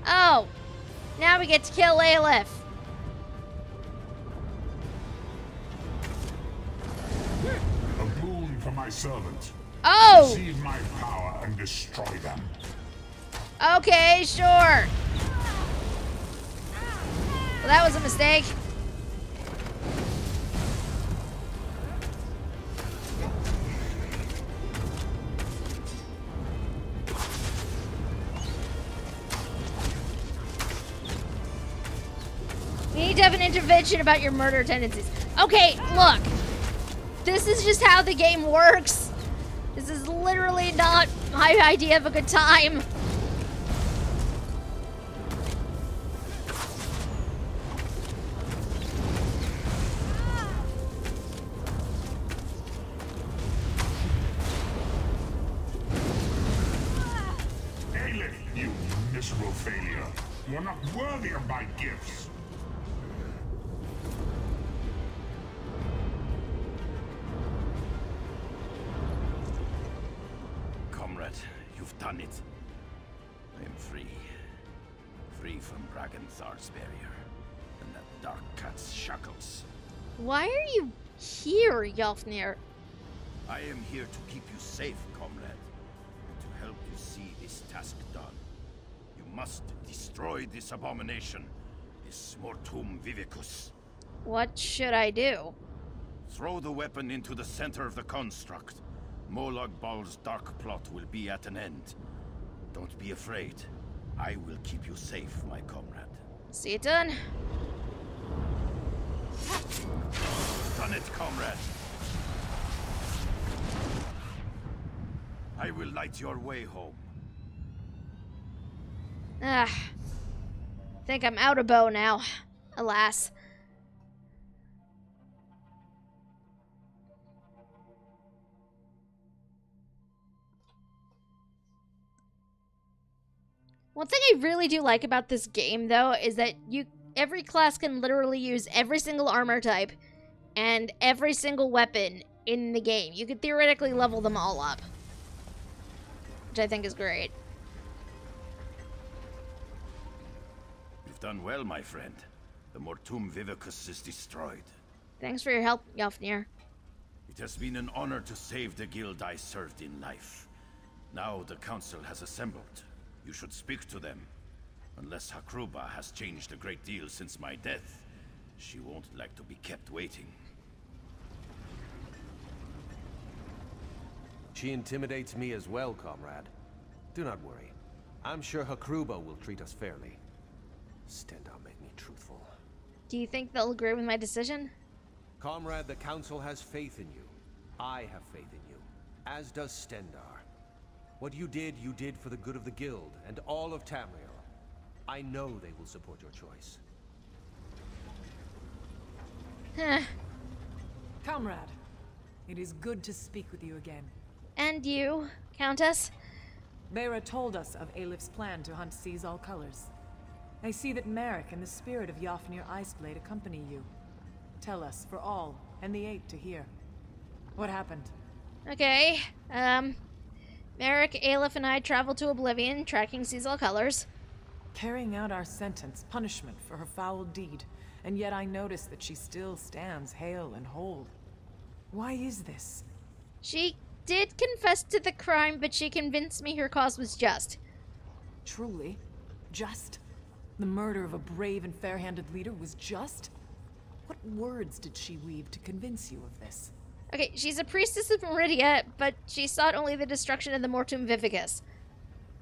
Oh, now we get to kill Aleph. My servant. Oh! Receive my power and destroy them. Okay, sure. Well, that was a mistake. You need to have an intervention about your murder tendencies. Okay, look. This is just how the game works. This is literally not my idea of a good time. Aleph, you miserable failure. You are not worthy of my gifts. Comrade, you've done it. I am free. Free from Braganthar's barrier and that dark cat's shackles. Why are you here, Yalfnir? I am here to keep you safe, comrade, and to help you see this task done. You must destroy this abomination, this Mortum Vivicus. What should I do? Throw the weapon into the center of the construct. Molag Bal's dark plot will be at an end. Don't be afraid. I will keep you safe, my comrade. See it done. Done it, comrade. I will light your way home. Think I'm out of bow now. Alas. One thing I really do like about this game, though, is that every class can literally use every single armor type and every single weapon in the game. You could theoretically level them all up, which I think is great. You've done well, my friend. The Mortum Vivicus is destroyed. Thanks for your help, Yalfnir. It has been an honor to save the guild I served in life. Now the council has assembled. You should speak to them. Unless Hakruba has changed a great deal since my death, she won't like to be kept waiting. She intimidates me as well, comrade. Do not worry. I'm sure Hakruba will treat us fairly. Stendar made me truthful. Do you think they'll agree with my decision? Comrade, the council has faith in you. I have faith in you, as does Stendar. What you did for the good of the guild and all of Tamriel. I know they will support your choice. Comrade, it is good to speak with you again. And you, Countess? Bera told us of Alif's plan to hunt Seize All Colors. I see that Merrick and the spirit of Yafnir Iceblade accompany you. Tell us, for all, and the Eight to hear. What happened? Okay, Merrick, Aleph, and I traveled to Oblivion, tracking Seize All Colors. Carrying out our sentence, punishment for her foul deed, and yet I notice that she still stands hale and whole. Why is this? She did confess to the crime, but she convinced me her cause was just. Truly? Just? The murder of a brave and fair-handed leader was just? What words did she weave to convince you of this? Okay, she's a priestess of Meridia, but she sought only the destruction of the Mortum Vivicus.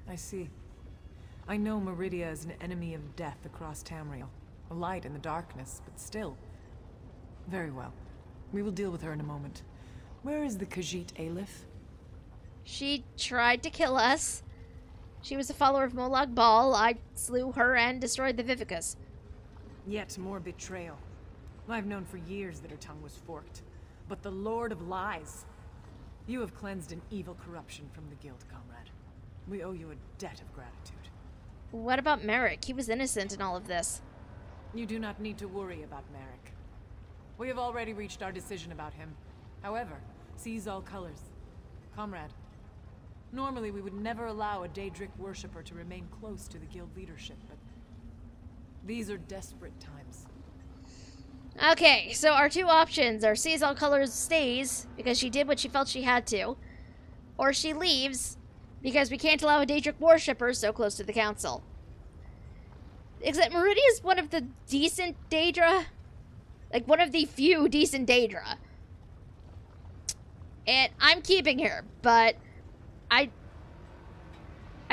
I see. I know Meridia is an enemy of death across Tamriel. A light in the darkness, but still. Very well. We will deal with her in a moment. Where is the Khajiit Aleph? She tried to kill us. She was a follower of Molag Bal. I slew her and destroyed the Vivicus. Yet more betrayal. I've known for years that her tongue was forked. But the Lord of Lies. You have cleansed an evil corruption from the guild, comrade. We owe you a debt of gratitude. What about Merrick? He was innocent in all of this. You do not need to worry about Merrick. We have already reached our decision about him. However, Seize All Colors. Comrade, normally we would never allow a Daedric worshipper to remain close to the guild leadership, but these are desperate times. Okay, so our two options are Seize All Colors stays, because she did what she felt she had to, or she leaves, because we can't allow a Daedric worshipper so close to the council. Except Meridia is one of the decent Daedra. Like, one of the few decent Daedra. And I'm keeping her, but I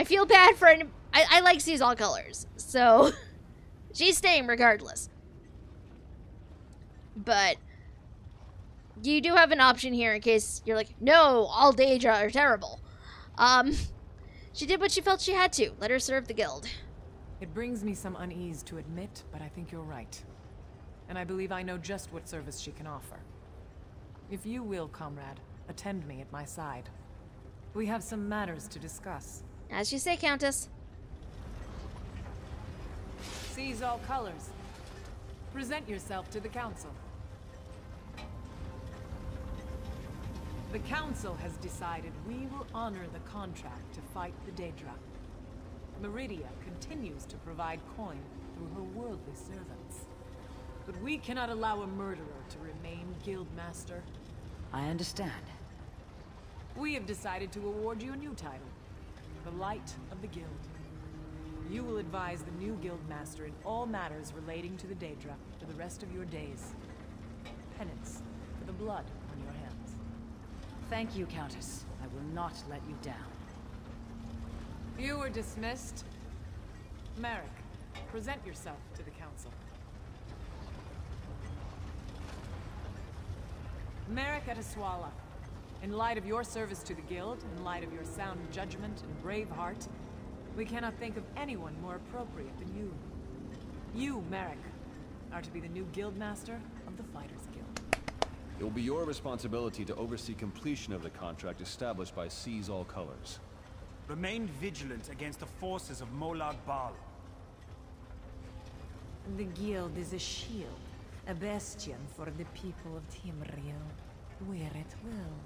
feel bad for I like Seize All Colors, so she's staying regardless. But you do have an option here in case you're like, no, all Daedra are terrible. She did what she felt she had to. Let her serve the guild. It brings me some unease to admit, but I think you're right. And I believe I know just what service she can offer. If you will, comrade, attend me at my side. We have some matters to discuss. As you say, Countess. Seize all colors. Present yourself to the Council. The Council has decided we will honor the contract to fight the Daedra. Meridia continues to provide coin through her worldly servants. But we cannot allow a murderer to remain Guildmaster. I understand. We have decided to award you a new title. The Light of the Guild. You will advise the new Guildmaster in all matters relating to the Daedra for the rest of your days. Penance for the blood on your hands. Thank you, Countess. I will not let you down. You are dismissed. Merrick, present yourself to the Council. Merrick Eteswala, in light of your service to the Guild, in light of your sound judgment and brave heart, we cannot think of anyone more appropriate than you. You, Merrick, are to be the new Guildmaster of the Fighters Guild. It will be your responsibility to oversee completion of the contract established by Seize All Colors. Remain vigilant against the forces of Molag Bal. The Guild is a shield, a bastion for the people of Timriel, where it will.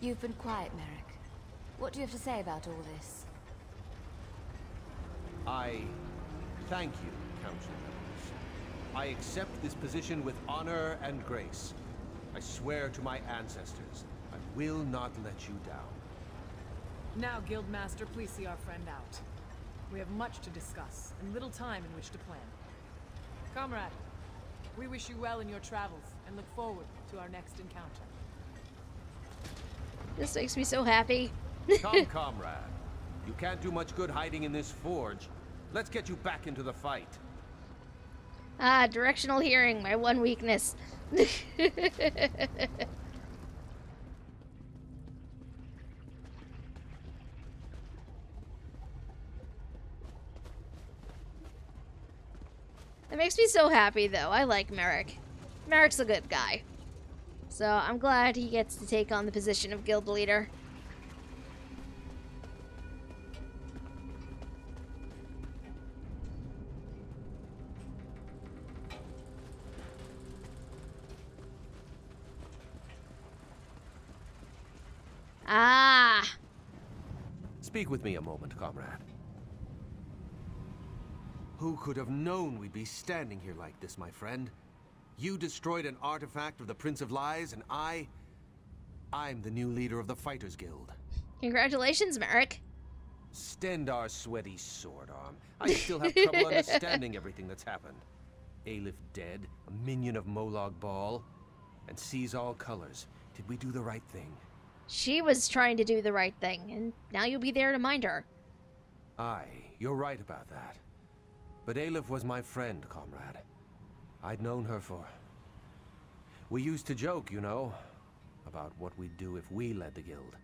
You've been quiet, Merrick. What do you have to say about all this? I thank you, Council members. I accept this position with honor and grace. I swear to my ancestors, I will not let you down. Now, Guildmaster, please see our friend out. We have much to discuss, and little time in which to plan. Comrade, we wish you well in your travels, and look forward to our next encounter. This makes me so happy. Come, comrade. You can't do much good hiding in this forge. Let's get you back into the fight. Ah, directional hearing, my one weakness. It makes me so happy, though. I like Merrick. Merrick's a good guy. So I'm glad he gets to take on the position of guild leader. Ah! Speak with me a moment, comrade. Who could have known we'd be standing here like this, my friend? You destroyed an artifact of the Prince of Lies, and I'm the new leader of the Fighters Guild. Congratulations, Merrick. Stendar's sweaty sword arm. I still have trouble understanding everything that's happened. Aleph dead, a minion of Molag Bal, and Seize All Colors. Did we do the right thing? She was trying to do the right thing, and now you'll be there to mind her. Aye, you're right about that. But Aleph was my friend, comrade. I'd known her for... We used to joke, you know, about what we'd do if we led the guild.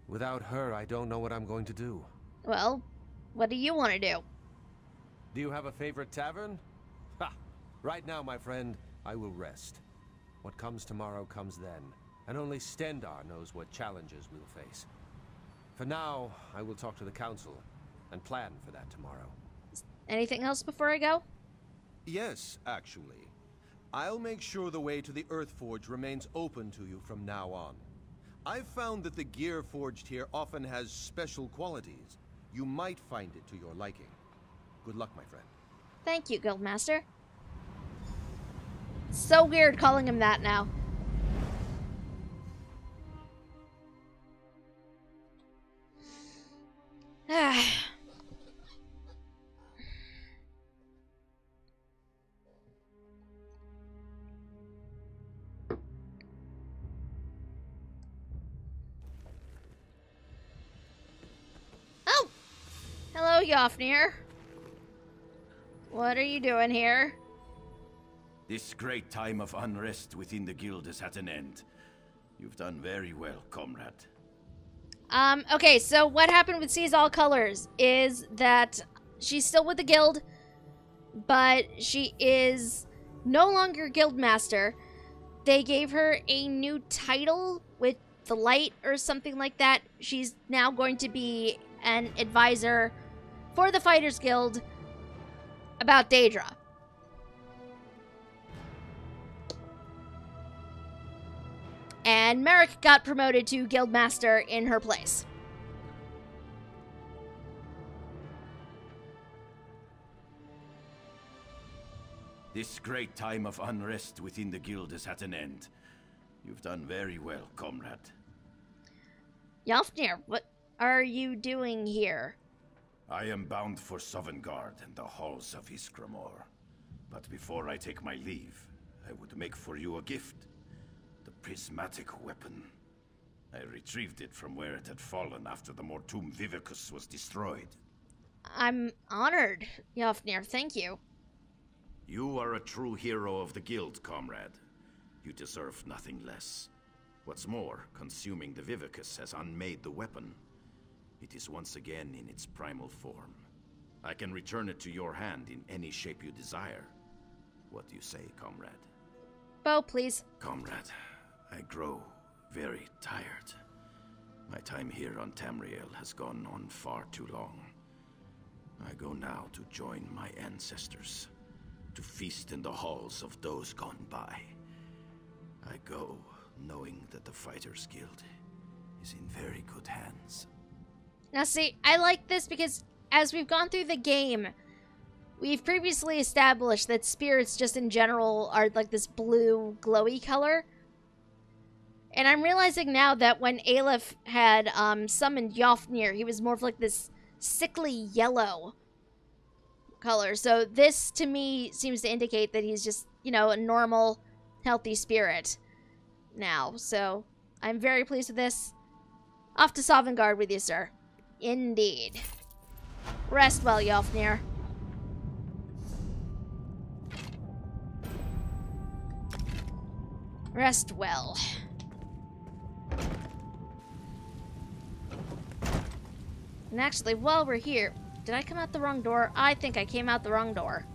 Without her, I don't know what I'm going to do. Well, what do you want to do? Do you have a favorite tavern? Ha! Right now, my friend, I will rest. What comes tomorrow comes then, and only Stendar knows what challenges we'll face. For now, I will talk to the council and plan for that tomorrow. Anything else before I go? Yes, actually. I'll make sure the way to the Earth Forge remains open to you from now on. I've found that the gear forged here often has special qualities. You might find it to your liking. Good luck, my friend. Thank you, Guildmaster. So weird calling him that now. Oh! Hello, Yofnir. What are you doing here? This great time of unrest within the guild is at an end. You've done very well, comrade. Okay, so what happened with Seize All Colors is that she's still with the guild, but she is no longer guild master. They gave her a new title with the Light or something like that. She's now going to be an advisor for the Fighters Guild about Daedra. And Merrick got promoted to Guildmaster in her place. This great time of unrest within the guild is at an end. You've done very well, comrade. Yalfnir, what are you doing here? I am bound for Sovngarde and the halls of Iskramor. But before I take my leave, I would make for you a gift. The prismatic weapon. I retrieved it from where it had fallen after the Mortum Vivicus was destroyed. I'm honored, Yalfnir, thank you. You are a true hero of the guild, comrade. You deserve nothing less. What's more, consuming the Vivicus has unmade the weapon. It is once again in its primal form. I can return it to your hand in any shape you desire. What do you say, comrade? Bow, please. Comrade, I grow very tired. My time here on Tamriel has gone on far too long. I go now to join my ancestors, to feast in the halls of those gone by. I go knowing that the Fighters Guild is in very good hands. Now see, I like this because as we've gone through the game, we've previously established that spirits just in general are like this blue glowy color. And I'm realizing now that when Aleph had summoned Yalfnir, he was more of like this sickly yellow color. So this to me seems to indicate that he's just, you know, a normal, healthy spirit now. So I'm very pleased with this. Off to Sovngarde with you, sir. Indeed. Rest well, Yalfnir. Rest well. And actually, while we're here, did I come out the wrong door? I think I came out the wrong door.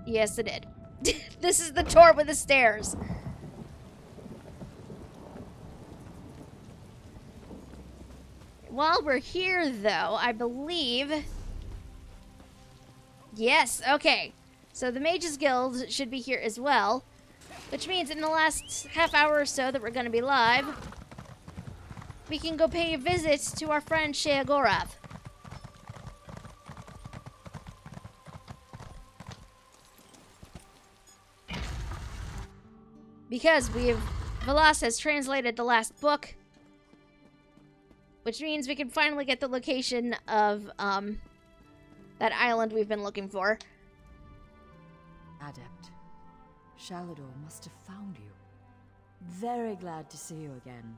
Yes, I did. This is the door with the stairs. While we're here, though, I believe... Yes, okay. So the Mages Guild should be here as well. Which means in the last half hour or so that we're going to be live, we can go pay a visit to our friend Sheogorath. Because Velas has translated the last book, which means we can finally get the location of that island we've been looking for. Adept, Shalador must have found you. Very glad to see you again.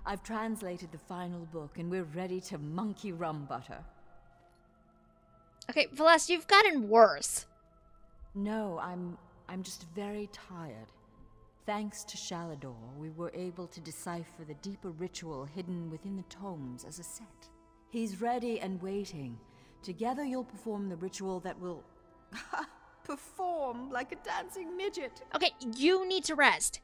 I've translated the final book and we're ready to monkey rum butter. Okay, Velas, you've gotten worse. No, I'm just very tired. Thanks to Shalador, we were able to decipher the deeper ritual hidden within the tomes as a set. He's ready and waiting. Together you'll perform the ritual that will... perform like a dancing midget. Okay, you need to rest.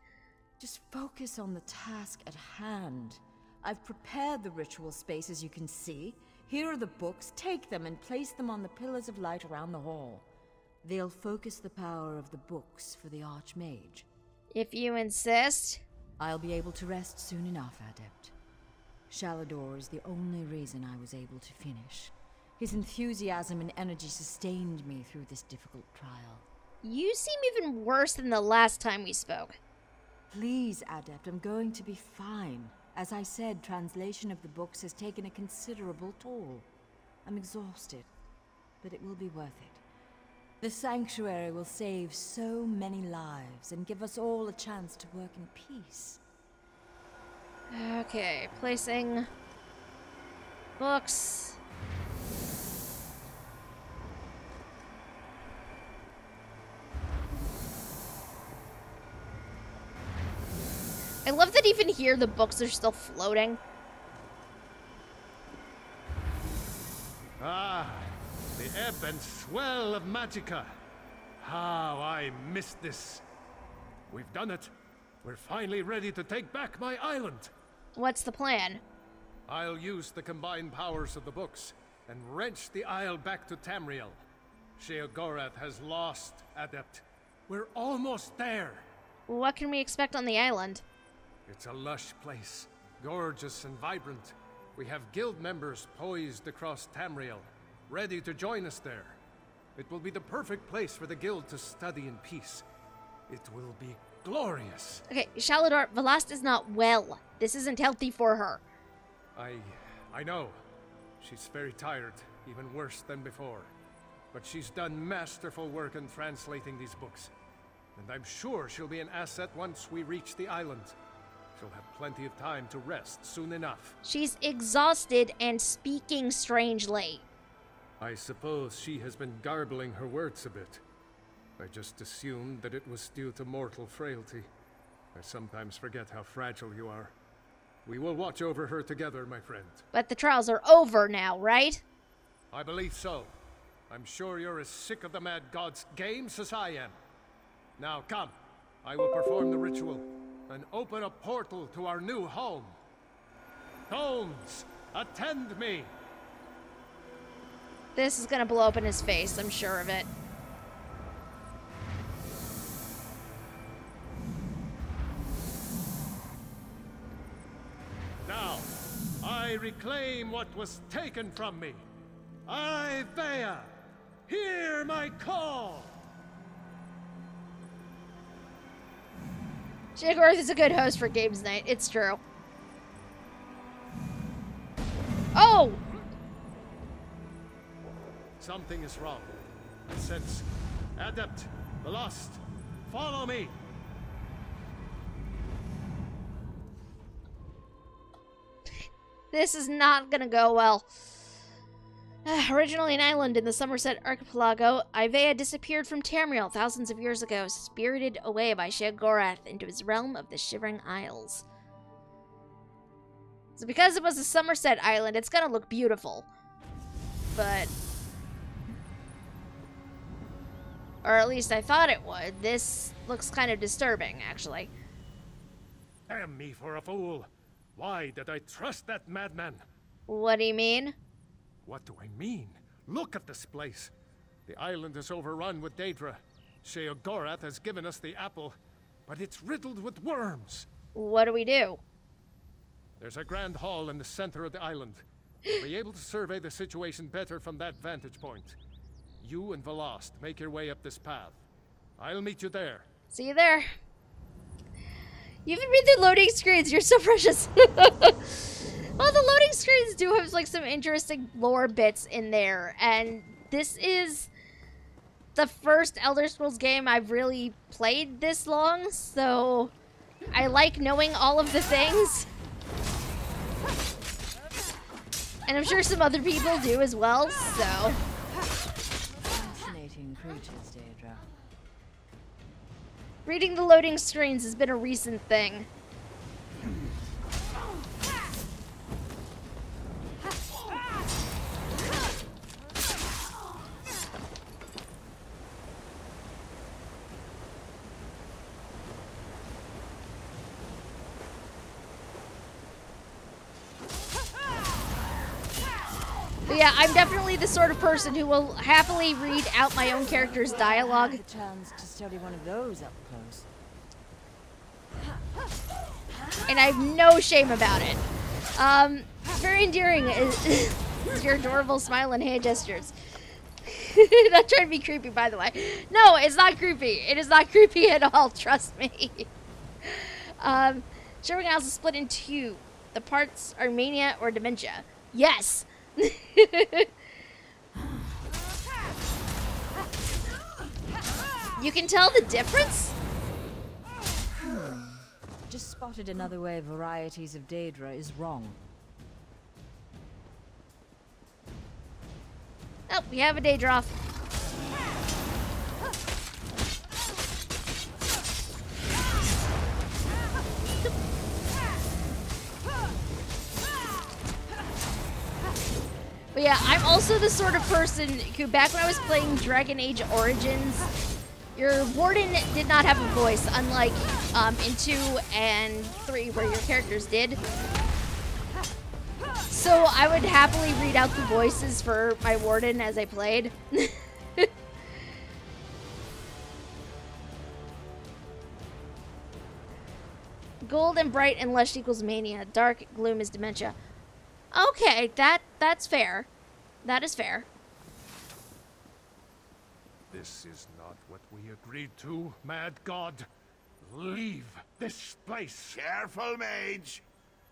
Just focus on the task at hand. I've prepared the ritual space, as you can see. Here are the books. Take them and place them on the pillars of light around the hall. They'll focus the power of the books for the Archmage. If you insist. I'll be able to rest soon enough, Adept. Shalador is the only reason I was able to finish. His enthusiasm and energy sustained me through this difficult trial. You seem even worse than the last time we spoke. Please, Adept, I'm going to be fine. As I said, translation of the books has taken a considerable toll. I'm exhausted, but it will be worth it. The Sanctuary will save so many lives and give us all a chance to work in peace. Okay, placing books. I love that even here the books are still floating. Ah, the ebb and swell of Magicka. How I missed this. We've done it. We're finally ready to take back my island. What's the plan? I'll use the combined powers of the books and wrench the Isle back to Tamriel. Sheogorath has lost, Adept. We're almost there. What can we expect on the island? It's a lush place, gorgeous and vibrant. We have guild members poised across Tamriel, ready to join us there. It will be the perfect place for the guild to study in peace. It will be glorious. Okay, Shalador, Velast is not well. This isn't healthy for her. I know. She's very tired, even worse than before. But she's done masterful work in translating these books. And I'm sure she'll be an asset once we reach the island. She'll have plenty of time to rest soon enough. She's exhausted and speaking strangely. I suppose she has been garbling her words a bit. I just assumed that it was due to mortal frailty. I sometimes forget how fragile you are. We will watch over her together, my friend. But the trials are over now, right? I believe so. I'm sure you're as sick of the Mad God's games as I am. Now come, I will perform the ritual and open a portal to our new home. Tones, attend me! This is gonna blow up in his face, I'm sure of it. Now, I reclaim what was taken from me. I, Vea, hear my call! Sheogorath is a good host for games night, it's true. Oh! Something is wrong. I sense. Adept, the lost, follow me! This is not gonna go well. Originally an island in the Somerset Archipelago, Ivea disappeared from Tamriel thousands of years ago, spirited away by Sheogorath into his realm of the Shivering Isles. So because it was a Somerset island, it's gonna look beautiful. But... or at least I thought it would. This looks kind of disturbing, actually. Damn me for a fool! Why did I trust that madman? What do you mean? What do I mean? Look at this place. The island is overrun with Daedra. Sheogorath has given us the apple, but it's riddled with worms. What do we do? There's a grand hall in the center of the island. We'll be able to survey the situation better from that vantage point. You and Velast make your way up this path. I'll meet you there. See you there. You even read the loading screens. You're so precious. Well, the loading screens do have like some interesting lore bits in there, and this is the first Elder Scrolls game I've really played this long, so I like knowing all of the things. And I'm sure some other people do as well, so... Fascinating creatures, Daedra. Reading the loading screens has been a recent thing. But yeah, I'm definitely the sort of person who will happily read out my own character's dialogue. I had the chance to study one of those up close. And I have no shame about it. Very endearing is your adorable smile and hand gestures. Not trying to be creepy, by the way. No, it's not creepy. It is not creepy at all, trust me. Shivering Isles is split in two. The parts are mania or dementia. Yes! You can tell the difference? Just spotted another way varieties of Daedra is wrong. Oh, we have a Daedra. But yeah, I'm also the sort of person who, back when I was playing Dragon Age Origins, your warden did not have a voice, unlike in 2 and 3 where your characters did. So I would happily read out the voices for my warden as I played. Gold and bright and lush equals mania. Dark gloom is dementia. Okay, that's fair. That is fair. This is not what we agreed to, mad god. Leave this place. Careful, mage.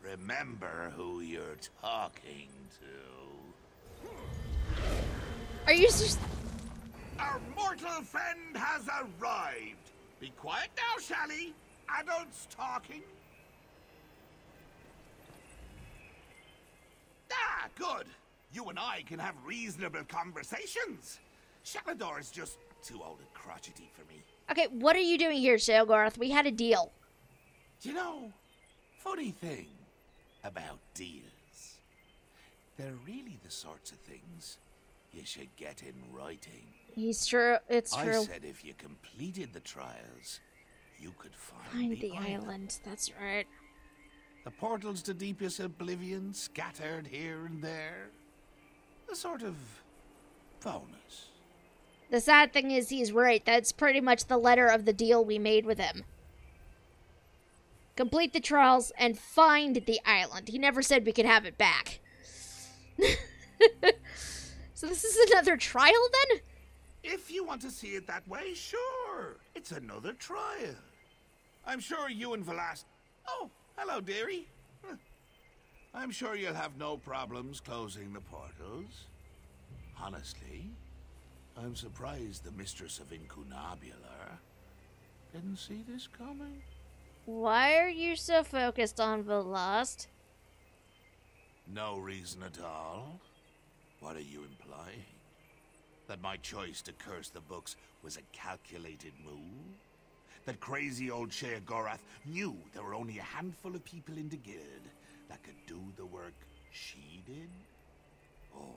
Remember who you're talking to. Are you just... Our mortal friend has arrived. Be quiet now, Shally. Adults talking. Ah, good. You and I can have reasonable conversations. Shalador is just too old and crotchety for me. Okay, what are you doing here, Sheogorath? We had a deal. You know, funny thing about deals. They're really the sorts of things you should get in writing. He's true. It's true. I said if you completed the trials, you could Find the island. That's right. The portals to deepest oblivion scattered here and there. A sort of bonus. The sad thing is he's right. That's pretty much the letter of the deal we made with him. Complete the trials and find the island. He never said we could have it back. So this is another trial then? If you want to see it that way, sure. It's another trial. I'm sure you and Velas... Oh, hello, dearie. I'm sure you'll have no problems closing the portals. Honestly, I'm surprised the Mistress of Incunabular didn't see this coming. Why are you so focused on Velost? No reason at all. What are you implying? That my choice to curse the books was a calculated move? That crazy old Sheogorath knew there were only a handful of people in the guild that could do the work she did? Oh.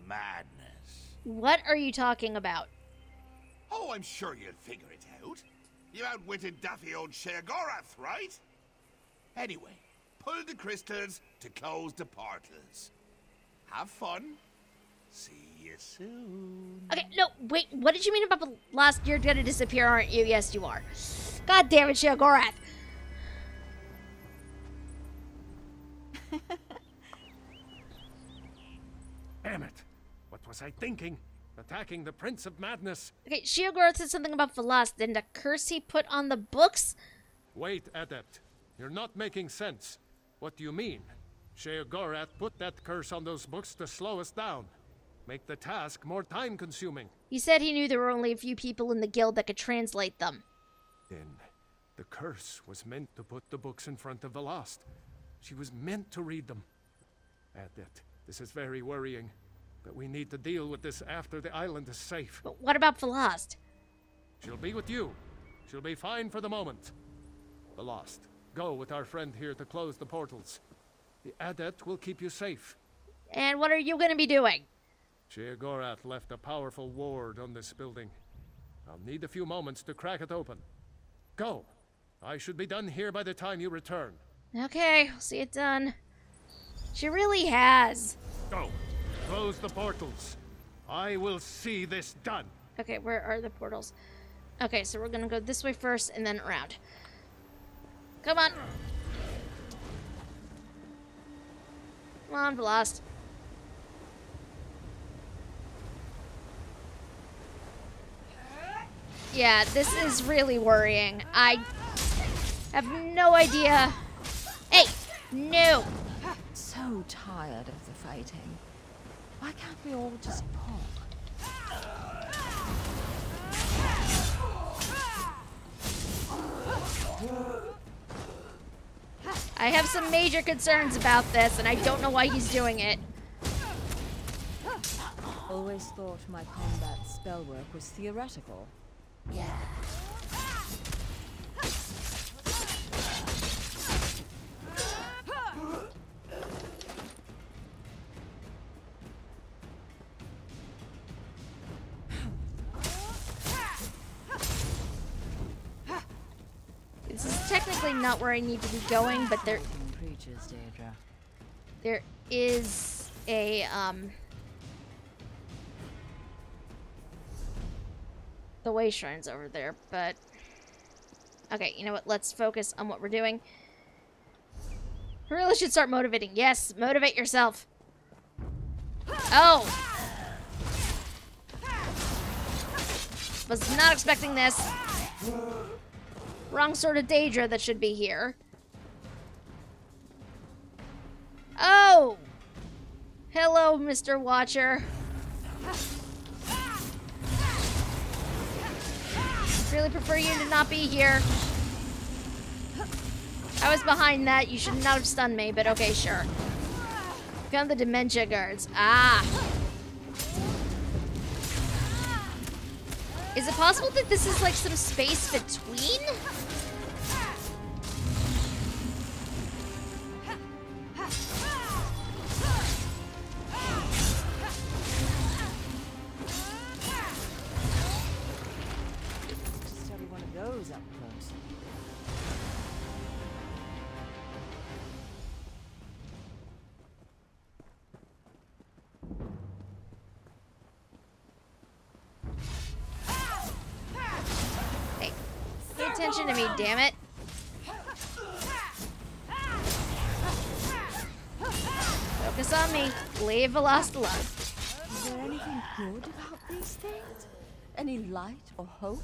Madness. What are you talking about? Oh, I'm sure you'll figure it out. You outwitted daffy old Sheogorath, right? Anyway, pull the crystals to close the portals. Have fun. See you soon. Okay, no, wait, what did you mean about the last? You're gonna disappear, aren't you? Yes, you are. God damn it, Sheogorath. Damn it. What was I thinking? Attacking the Prince of Madness. Okay, Sheogorath said something about Velost and the curse he put on the books? Wait, Adept. You're not making sense. What do you mean? Sheogorath put that curse on those books to slow us down. Make the task more time-consuming. He said he knew there were only a few people in the guild that could translate them. Then, the curse was meant to put the books in front of the lost. She was meant to read them. Adept, this is very worrying. But we need to deal with this after the island is safe. But what about Velost? She'll be with you. She'll be fine for the moment. The lost, go with our friend here to close the portals. The Adept will keep you safe. And what are you going to be doing? Sheogorath left a powerful ward on this building. I'll need a few moments to crack it open. Go. I should be done here by the time you return. Okay, I'll see it done. She really has. Go. Close the portals. I will see this done. Okay, where are the portals? Okay, so we're gonna go this way first and then around. Come on. Come on, Velost. Yeah, this is really worrying. I have no idea. Hey, no. So tired of the fighting. Why can't we all just talk? I have some major concerns about this, and I don't know why he's doing it. Always thought my combat spell work was theoretical. Yeah. technically not where I need to be going, but there Creatures, Daedra. there is a the way shrines over there, but okay, you know what? Let's focus on what we're doing. We really should start motivating. Yes, motivate yourself. Oh! Was not expecting this. Wrong sort of Daedra that should be here. Oh! Hello, Mr. Watcher. Really prefer you to not be here. I was behind that. You should not have stunned me, but okay, sure. Found the dementia guards. Ah! Is it possible that this is like some space between? Just every one of those up close. Hey, pay attention to me, damn it. Focus on me. Leave Velost alone. Is there anything good about these things? Any light or hope?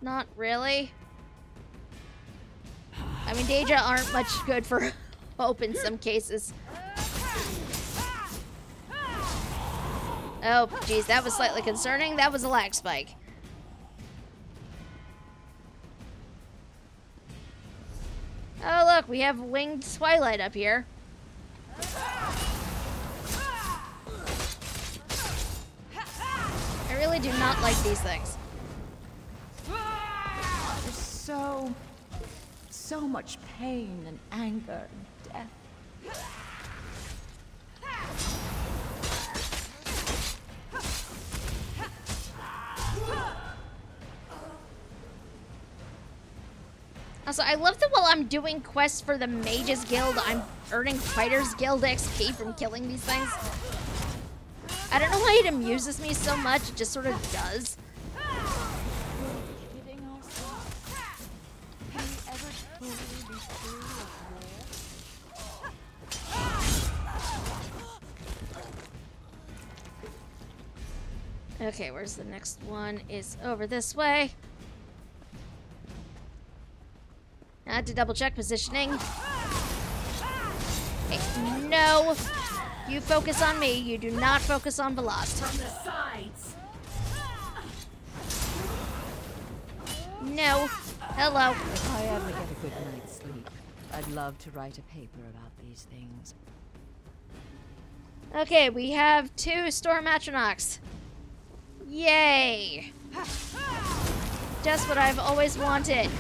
Not really. I mean, Daedra aren't much good for hope in some cases. Oh, geez, that was slightly concerning. That was a lag spike. Oh, look, we have winged Twilight up here. I really do not like these things. There's so much pain and anger and death. Also, I love that while I'm doing quests for the Mages Guild, I'm earning Fighters Guild XP from killing these things. I don't know why it amuses me so much, it just sort of does. Okay, where's the next one? Is over this way. I had to double check positioning. Hey, no! You focus on me, you do not focus on Velost. From the sides. No. Hello. If I ever get a good night's sleep, I'd love to write a paper about these things. Okay, we have 2 Storm Atronachs. Yay! Just what I've always wanted.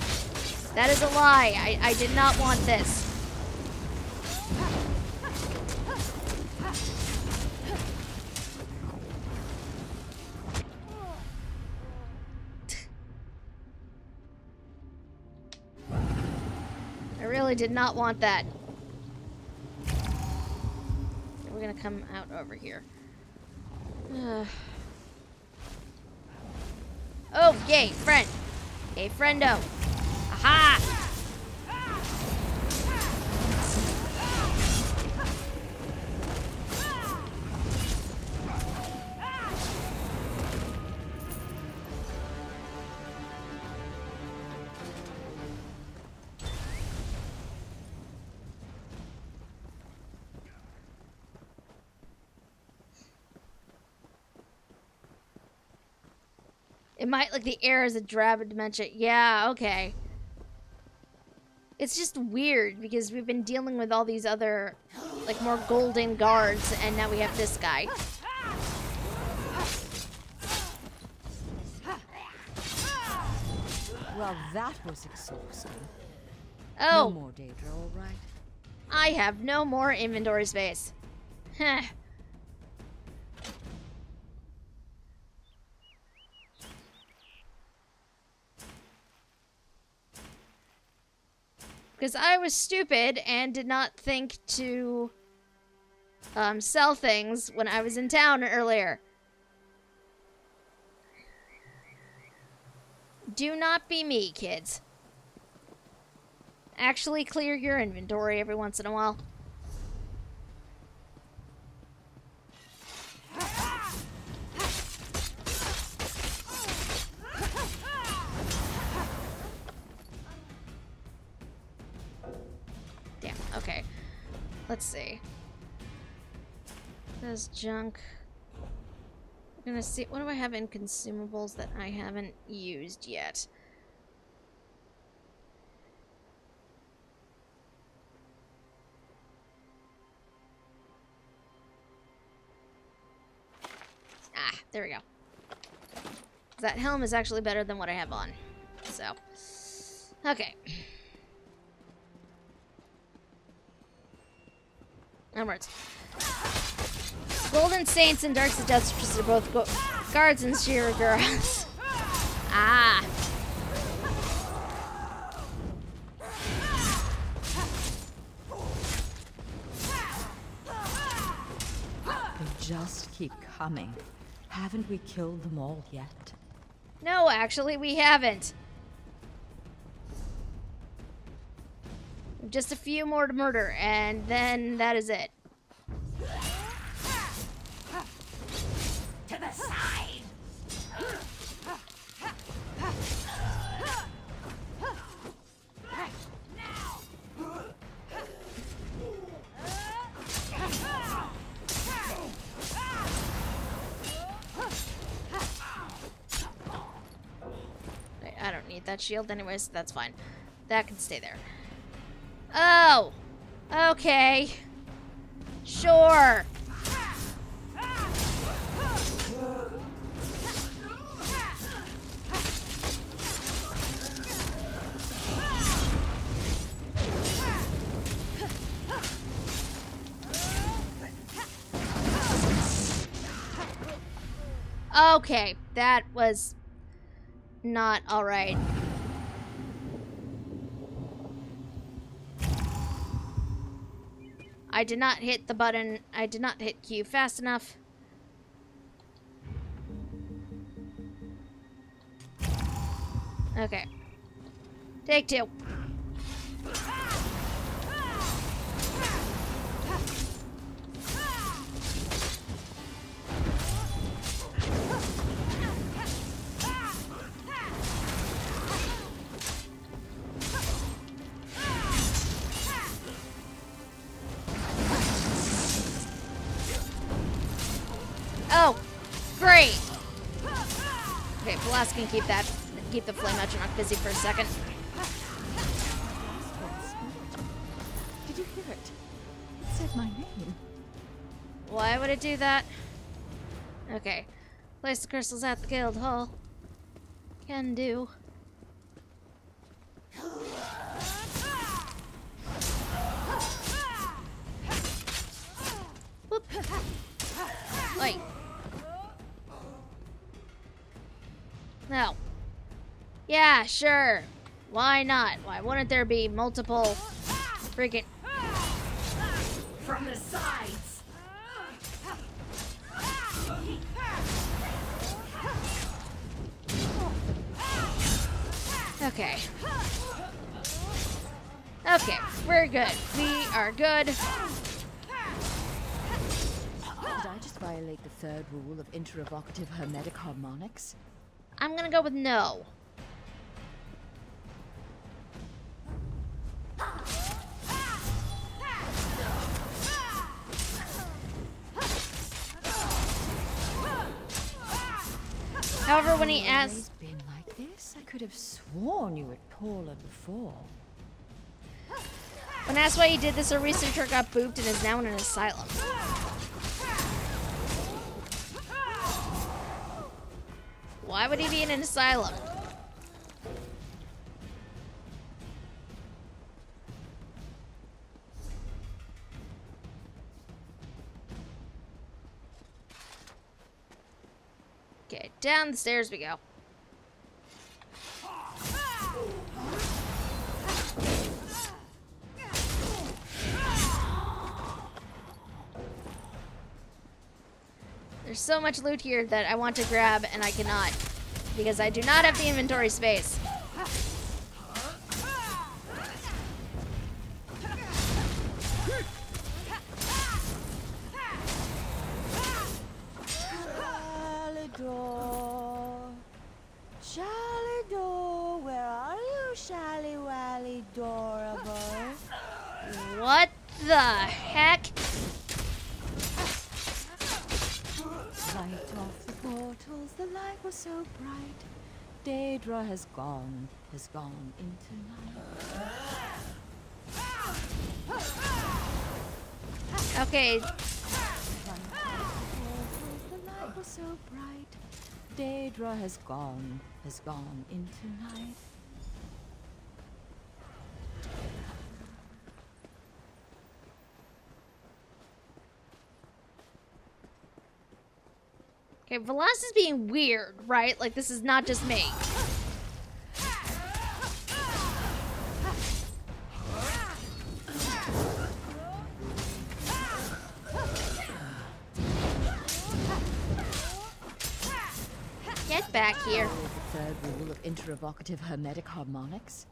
That is a lie. I did not want this. I really did not want that. We're gonna come out over here. Oh, yay, friend. Hey, friendo. Aha! It might, like, the air is a drab of dementia. Yeah, okay. It's just weird because we've been dealing with all these other, like, more golden guards, and now we have this guy. Well, that was exhausting. Oh. No more Daedra, all right? I have no more inventory space. Heh. Because I was stupid and did not think to sell things when I was in town earlier. Do not be me, kids. Actually clear your inventory every once in a while. Damn, okay. Let's see. There's junk. I'm gonna see, what do I have in consumables that I haven't used yet? Ah, there we go. That helm is actually better than what I have on. So, okay. Onwards. Golden Saints and Darks of Death are both guards and sheer girls. Ah. They just keep coming. Haven't we killed them all yet? No, actually, we haven't. Just a few more to murder, and then that is it. To the side! I don't need that shield anyways, so that's fine. That can stay there. Oh! Okay. Sure. Okay, that was not alright. I did not hit the button. I did not hit Q fast enough. Okay. Take two. Oh, great. Okay, Blast can keep the flame Metronach busy for a second. Did you hear it? It said my name. Why would it do that? Okay. Place the crystals at the guild hall. Can do. Whoop. Wait. No. Yeah, sure. Why not? Why wouldn't there be multiple freaking... From the sides! Okay. Okay, we're good. We are good. Did I just violate the third rule of interevocative hermetic harmonics? I'm gonna go with no. However, when he asks... Been like this? I could have sworn you were taller before. When asked why he did this, a researcher got booped and is now in an asylum. Why would he be in an asylum? Okay, down the stairs we go. There's so much loot here that I want to grab and I cannot because I do not have the inventory space. Shalidor, where are you, Shally Wally Dorable? What the heck? Light off the portals, the light was so bright. Daedra has gone into night. Okay. Light off the portals, the light was so bright. Daedra has gone into night. Okay, Velas is being weird, right? Like, this is not just me. Get back here. The third rule of interevocative hermetic harmonics?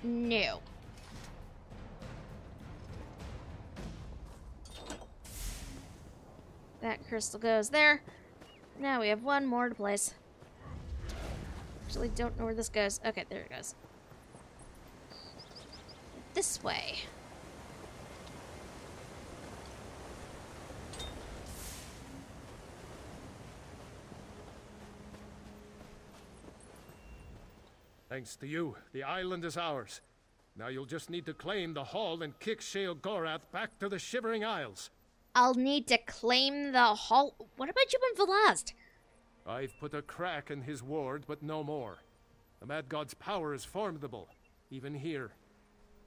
No. That crystal goes there. Now we have one more to place. Actually, don't know where this goes. Okay, there it goes. This way. Thanks to you, the island is ours. Now you'll just need to claim the hall and kick Sheogorath back to the Shivering Isles. I'll need to claim the hall. What about you and Velast? I've put a crack in his ward, but no more. The Mad God's power is formidable, even here.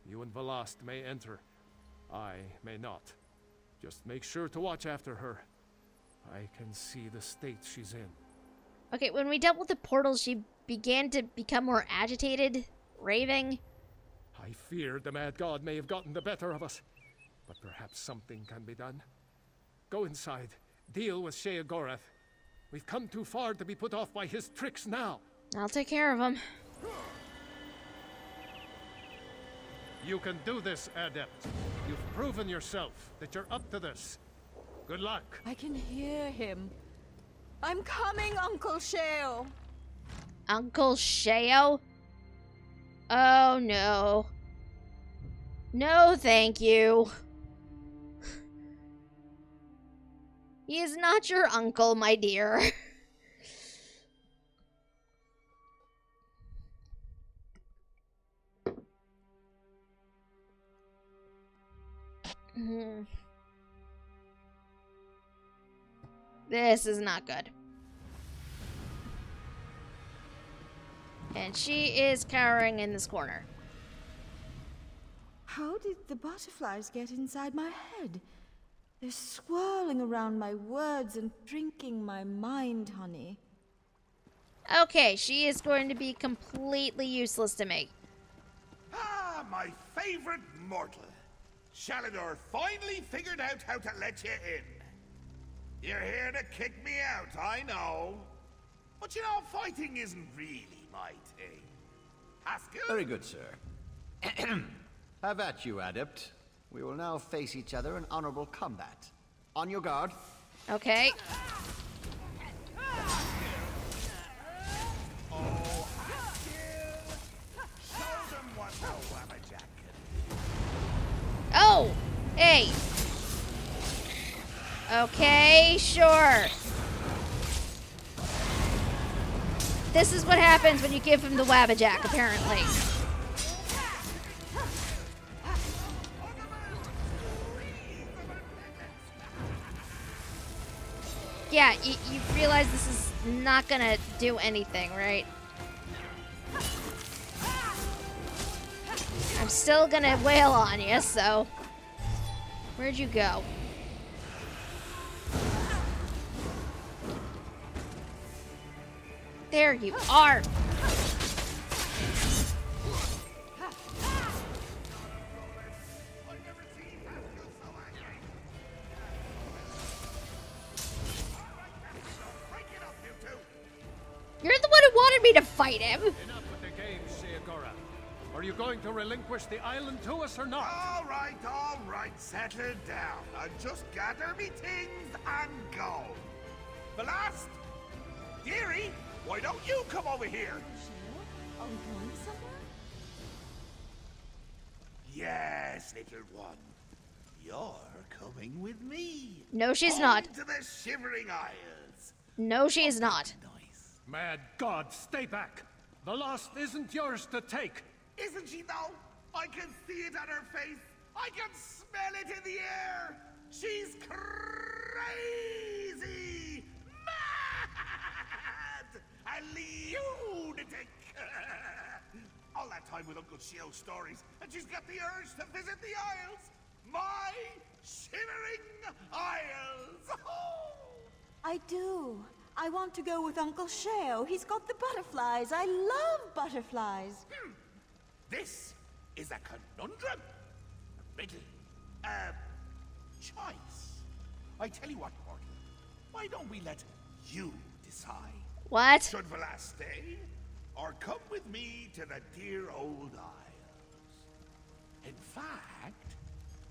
You and Velast may enter. I may not. Just make sure to watch after her. I can see the state she's in. Okay, when we dealt with the portals, she began to become more agitated, raving. I feared the Mad God may have gotten the better of us, but perhaps something can be done. Go inside. Deal with Sheogorath. We've come too far to be put off by his tricks now. I'll take care of him. You can do this, Adept. You've proven yourself that you're up to this. Good luck. I can hear him. I'm coming, Uncle Sheo. Uncle Sheo? Oh, no. No, thank you. He is not your uncle, my dear. This is not good. And she is cowering in this corner. How did the butterflies get inside my head? They're swirling around my words and drinking my mind, honey. Okay, she is going to be completely useless to me. Ah, my favorite mortal. Shalidor finally figured out how to let you in. You're here to kick me out, I know. But you know, fighting isn't really my thing. Haskell? Very good, sir. Have at you, Adept. We will now face each other in honorable combat. On your guard. Okay. Oh, Haskell! Show them what the Wabbajack can do. Oh! Hey! Okay, sure. This is what happens when you give him the Wabbajack, apparently. Yeah, you realize this is not gonna do anything, right? I'm still gonna wail on you, so... Where'd you go? There you are! me to fight him. Enough with the games, Sheogora. Are you going to relinquish the island to us or not? All right, settle down. I'll just gather me things and go. Belast! Dearie, why don't you come over here? Are we going somewhere? Yes, little one. You're coming with me. No, she's not. To the Shivering Isles. No, she is not. Mad God, stay back. The lost isn't yours to take. Isn't she though? I can see it on her face. I can smell it in the air. She's crazy. Mad. A lunatic. All that time with Uncle Shio's stories, and she's got the urge to visit the Isles. My Shivering Isles. I do. I want to go with Uncle Sheo. He's got the butterflies. I love butterflies. This is a conundrum. A riddle. A choice. I tell you what, Mortal. Why don't we let you decide? What? Should Velas stay, or come with me to the dear old Isles? In fact,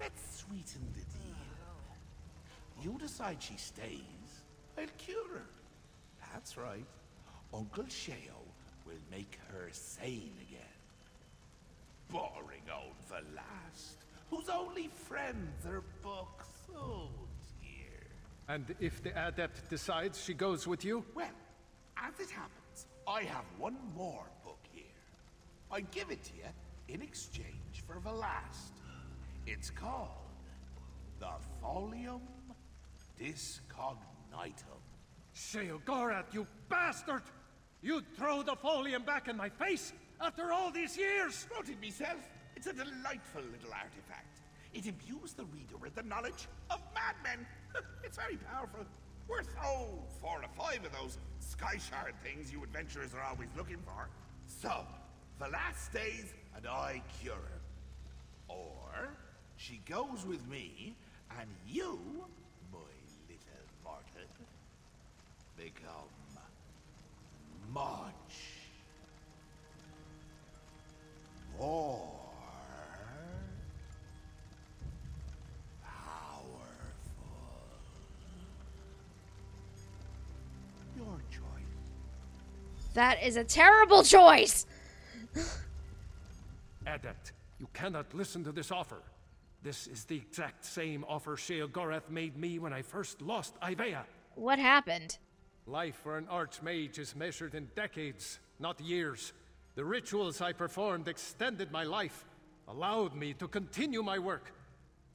let's sweeten the deal. You decide she stays, I'll cure her. That's right. Uncle Sheo will make her sane again. Boring old Velast, whose only friends are books. Oh, dear. And if the adept decides she goes with you? Well, as it happens, I have one more book here. I give it to you in exchange for Velast. It's called the Folium Discognitum. Sheogorath, you bastard! You'd throw the folium back in my face after all these years! Wrote it myself. It's a delightful little artifact. It imbues the reader with the knowledge of madmen. It's very powerful. Worth, 4 or 5 of those sky shard things you adventurers are always looking for. So, Velas stays and I cure her. Or, she goes with me and you, my little mortal, become much more powerful. Your choice. That is a terrible choice. Adept, you cannot listen to this offer. This is the exact same offer Sheogorath made me when I first lost Ivea. What happened? Life for an archmage is measured in decades, not years. The rituals I performed extended my life, allowed me to continue my work.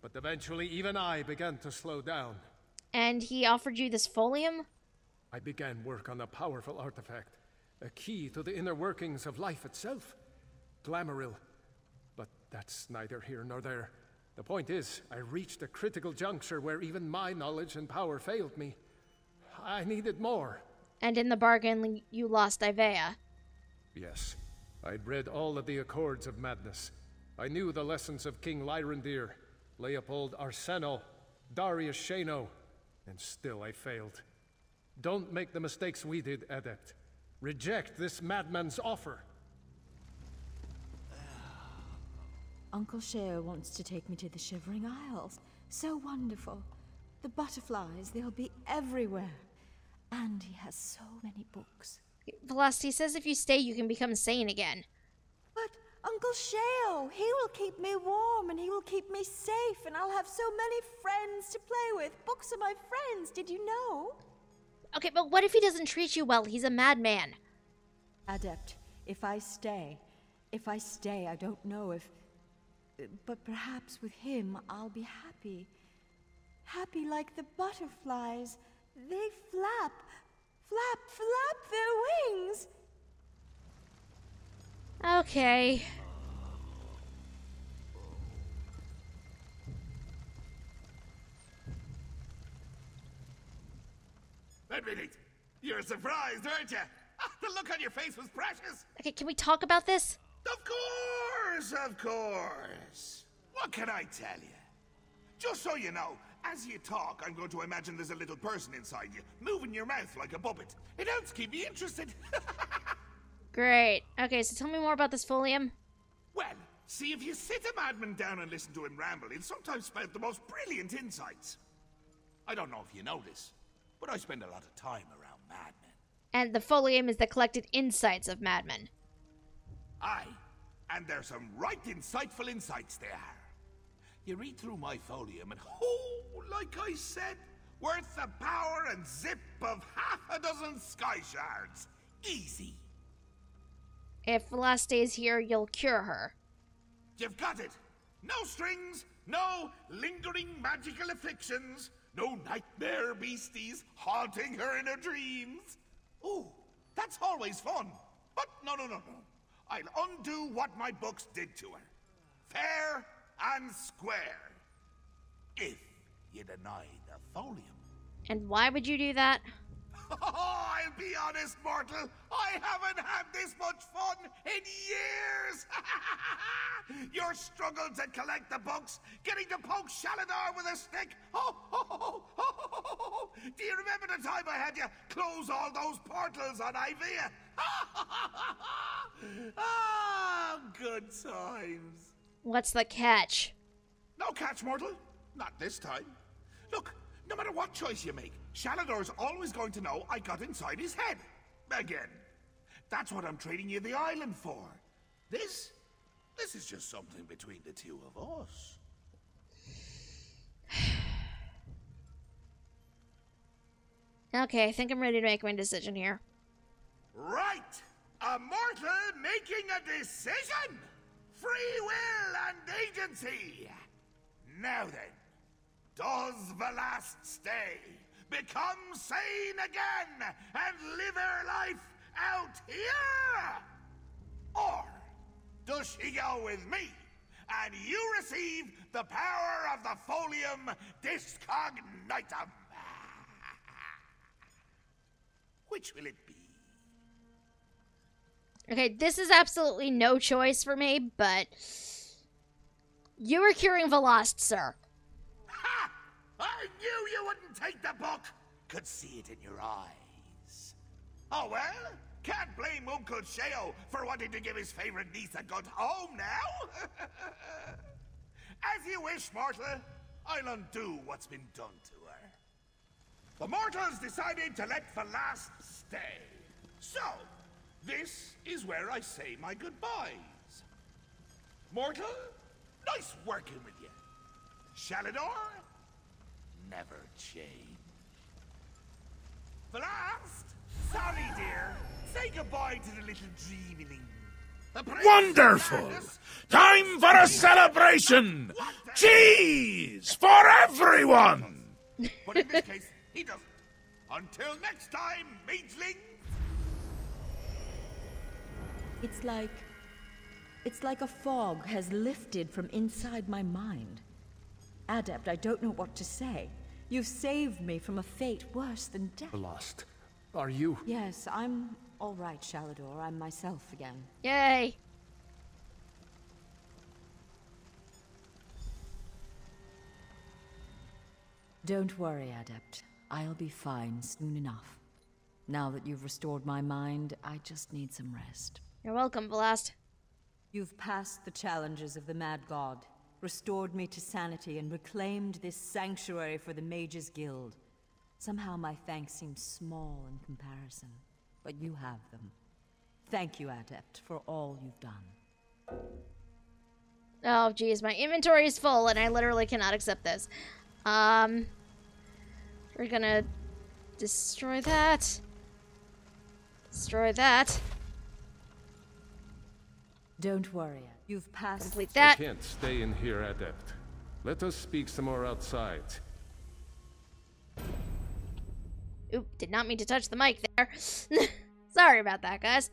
But eventually even I began to slow down. And he offered you this folium? I began work on a powerful artifact, a key to the inner workings of life itself. Glamouril. But that's neither here nor there. The point is, I reached a critical juncture where even my knowledge and power failed me. I needed more. And in the bargain, you lost Ivea. Yes. I'd read all of the Accords of Madness. I knew the lessons of King Lyrandir, Leopold Arseno, Darius Shano, and still I failed. Don't make the mistakes we did, Adept. Reject this madman's offer. Uncle Sheo wants to take me to the Shivering Isles. So wonderful. The butterflies, they'll be everywhere. And he has so many books. Velocity says if you stay, you can become sane again. But Uncle Sheo, he will keep me warm and he will keep me safe and I'll have so many friends to play with. Books are my friends, did you know? Okay, but what if he doesn't treat you well? He's a madman. Adept, if I stay, I don't know if... But perhaps with him, I'll be happy. Happy like the butterflies. They flap, flap, flap their wings. Okay. Admit, you're surprised, aren't you? The look on your face was precious. Okay, can we talk about this? Of course. What can I tell you? Just so you know, as you talk, I'm going to imagine there's a little person inside you, moving your mouth like a puppet. It helps keep me interested. Great. Okay, so tell me more about this folium. Well, see, if you sit a madman down and listen to him ramble, he'll sometimes spout the most brilliant insights. I don't know if you know this, but I spend a lot of time around madmen. And the folium is the collected insights of madmen. Aye, and there's some right insightful insights there. You read through my folium and, oh, like I said, worth the power and zip of half a dozen sky shards. Easy. If Velas stays here, you'll cure her. You've got it. No strings, no lingering magical afflictions, no nightmare beasties haunting her in her dreams. Ooh, that's always fun. But no. I'll undo what my books did to her. Fair and square. If you deny the folium. And why would you do that? Oh, I'll be honest, mortal. I haven't had this much fun in years. Your struggle to collect the books, getting to poke Shaladar with a stick. Oh. Do you remember the time I had you close all those portals on Ivea? Ah, good times. What's the catch? No catch, mortal. Not this time. Look, no matter what choice you make, Shaladar's always going to know I got inside his head. Again. That's what I'm trading you the island for. This is just something between the two of us. Okay, I think I'm ready to make my decision here. Right! A mortal making a decision! Free will and agency! Now then, does Velas stay, become sane again, and live her life out here? Or does she go with me, and you receive the power of the Folium Discognitum? Which will it be? Okay, this is absolutely no choice for me, but you are curing Velost, sir. Ha! I knew you wouldn't take the book. Could see it in your eyes. Oh well, can't blame Uncle Sheo for wanting to give his favorite niece a good home now. As you wish, mortal. I'll undo what's been done to her. The mortals decided to let Velas stay. So, this is where I say my goodbyes. Mortal, nice working with you. Shalador, never change. Velas, sorry dear. Say goodbye to the little dreaming. Wonderful! Time for a celebration! Cheese for everyone! But in this case, he doesn't. Until next time, mageling. It's like a fog has lifted from inside my mind. Adept, I don't know what to say. You've saved me from a fate worse than death. Lost. Are you? Yes, I'm all right, Shalador. I'm myself again. Yay! Don't worry, Adept. I'll be fine soon enough. Now that you've restored my mind, I just need some rest. You're welcome, Velost. You've passed the challenges of the Mad God, restored me to sanity, and reclaimed this sanctuary for the Mages Guild. Somehow my thanks seem small in comparison, but you have them. Thank you, Adept, for all you've done. Oh, geez, my inventory is full, and I literally cannot accept this. We're gonna destroy that. Destroy that. Don't worry, you've passed. Complete that. I can't stay in here, Adept. Let us speak some more outside. Oop, did not mean to touch the mic there. Sorry about that, guys.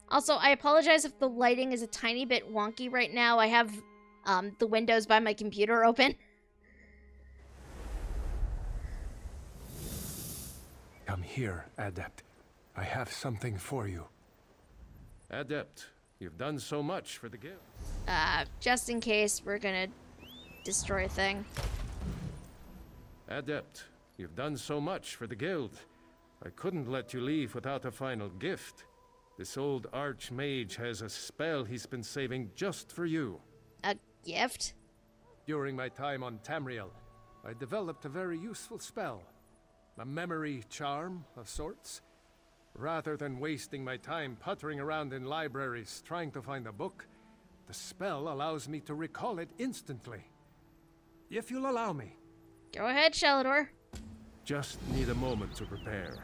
Also, I apologize if the lighting is a tiny bit wonky right now. I have the windows by my computer open. Come here, Adept. I have something for you. Adept, you've done so much for the guild. Just in case, we're gonna destroy a thing. Adept, you've done so much for the guild. I couldn't let you leave without a final gift. This old archmage has a spell he's been saving just for you. A gift? During my time on Tamriel, I developed a very useful spell. A memory charm of sorts. Rather than wasting my time puttering around in libraries trying to find a book, the spell allows me to recall it instantly. If you'll allow me. Go ahead, Shelador. Just need a moment to prepare.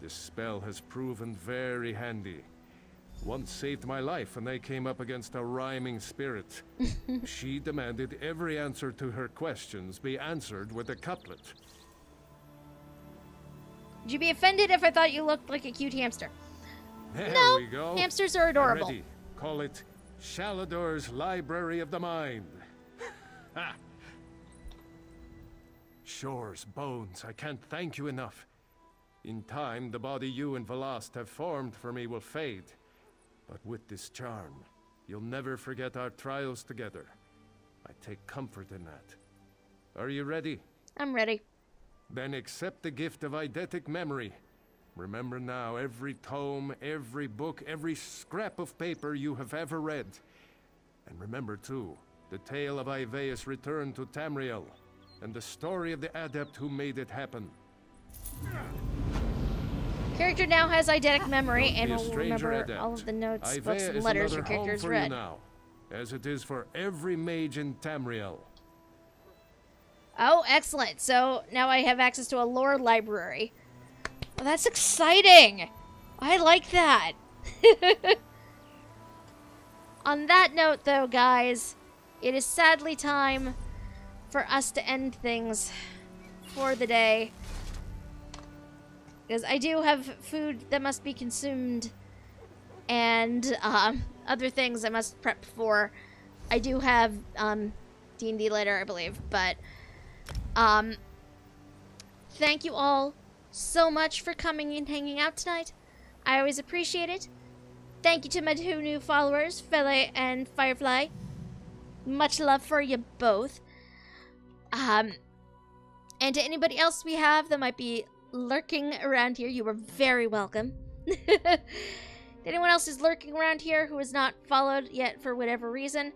This spell has proven very handy. Once saved my life when I came up against a rhyming spirit. She demanded every answer to her questions be answered with a couplet. Would you be offended if I thought you looked like a cute hamster? There No, we go. hamsters are adorable. Ready. Call it Shalador's Library of the Mind. Ha! Shores, bones, I can't thank you enough. In time, the body you and Velast have formed for me will fade. But with this charm, you'll never forget our trials together. I take comfort in that. Are you ready? I'm ready. Then accept the gift of eidetic memory. Remember now every tome, every book, every scrap of paper you have ever read. And remember too, the tale of Ivaeus' return to Tamriel, and the story of the adept who made it happen. Character now has eidetic memory and Be a will stranger remember adept. all of the notes, Ivaea books, and is letters another your home character's for read. you now, as it is for every mage in Tamriel. Oh, excellent. So now I have access to a lore library. Well, that's exciting. I like that. On that note, though, guys, it is sadly time for us to end things for the day. Because I do have food that must be consumed and other things I must prep for. I do have D&D later, I believe, but thank you all so much for coming and hanging out tonight. I always appreciate it. Thank you to my 2 new followers, Fele and Firefly. Much love for you both. And to anybody else we have that might be lurking around here, you are very welcome. Anyone else who's lurking around here who has not followed yet for whatever reason,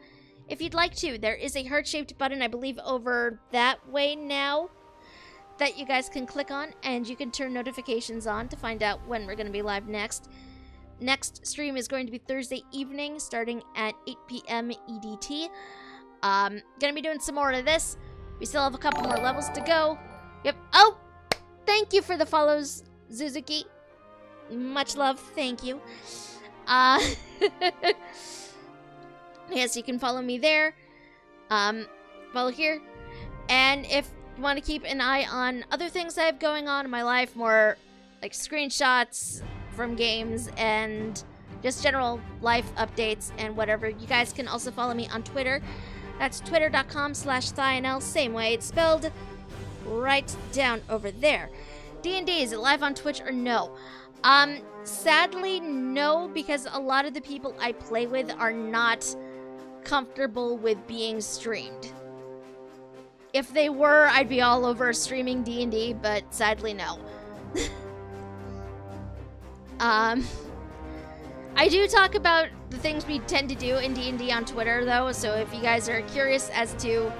if you'd like to, there is a heart-shaped button, I believe, over that way now that you guys can click on, and you can turn notifications on to find out when we're going to be live next. Next stream is going to be Thursday evening, starting at 8 p.m. EDT. Gonna be doing some more of this. We still have a couple more levels to go. Yep. Oh! Thank you for the follows, Zuzuki. Much love. Thank you. Yes, you can follow me there. Follow here. And if you want to keep an eye on other things I have going on in my life, more like screenshots from games and just general life updates and whatever, you guys can also follow me on Twitter. That's twitter.com/Thyanel, same way it's spelled, right down over there. D&D, is it live on Twitch or no? Sadly, no, because a lot of the people I play with are not comfortable with being streamed. If they were, I'd be all over streaming D&D, but sadly, no. I do talk about the things we tend to do in D&D on Twitter, though, so if you guys are curious as to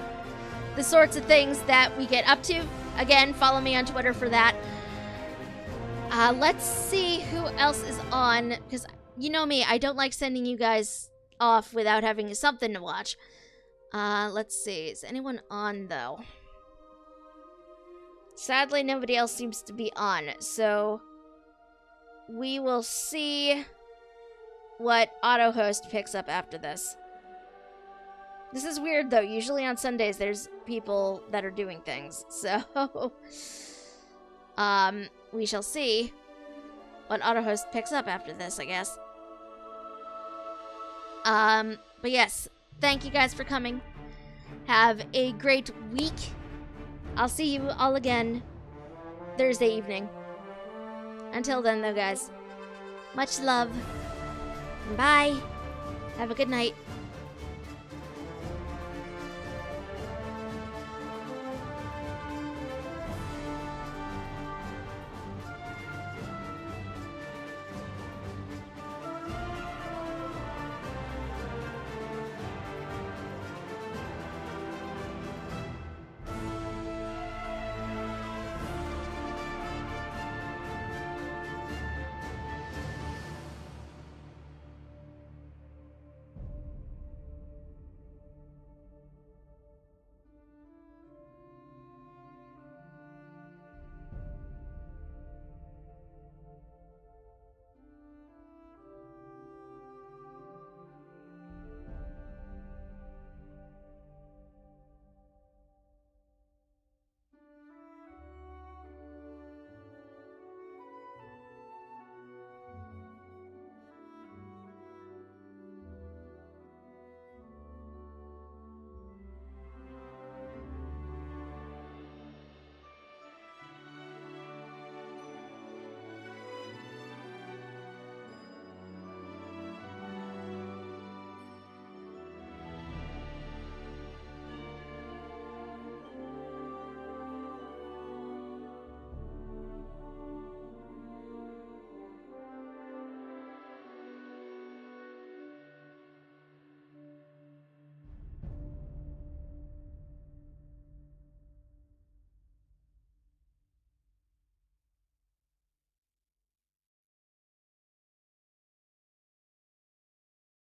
the sorts of things that we get up to, again, follow me on Twitter for that. Let's see who else is on, because you know me, I don't like sending you guys off without having something to watch. Let's see, is anyone on, though? Sadly, nobody else seems to be on, so we will see what AutoHost picks up after this. This is weird, though. Usually on Sundays, there's people that are doing things, so we shall see what AutoHost picks up after this, I guess. But yes, thank you guys for coming. Have a great week. I'll see you all again Thursday evening. Until then, though, guys, much love. Bye. Have a good night.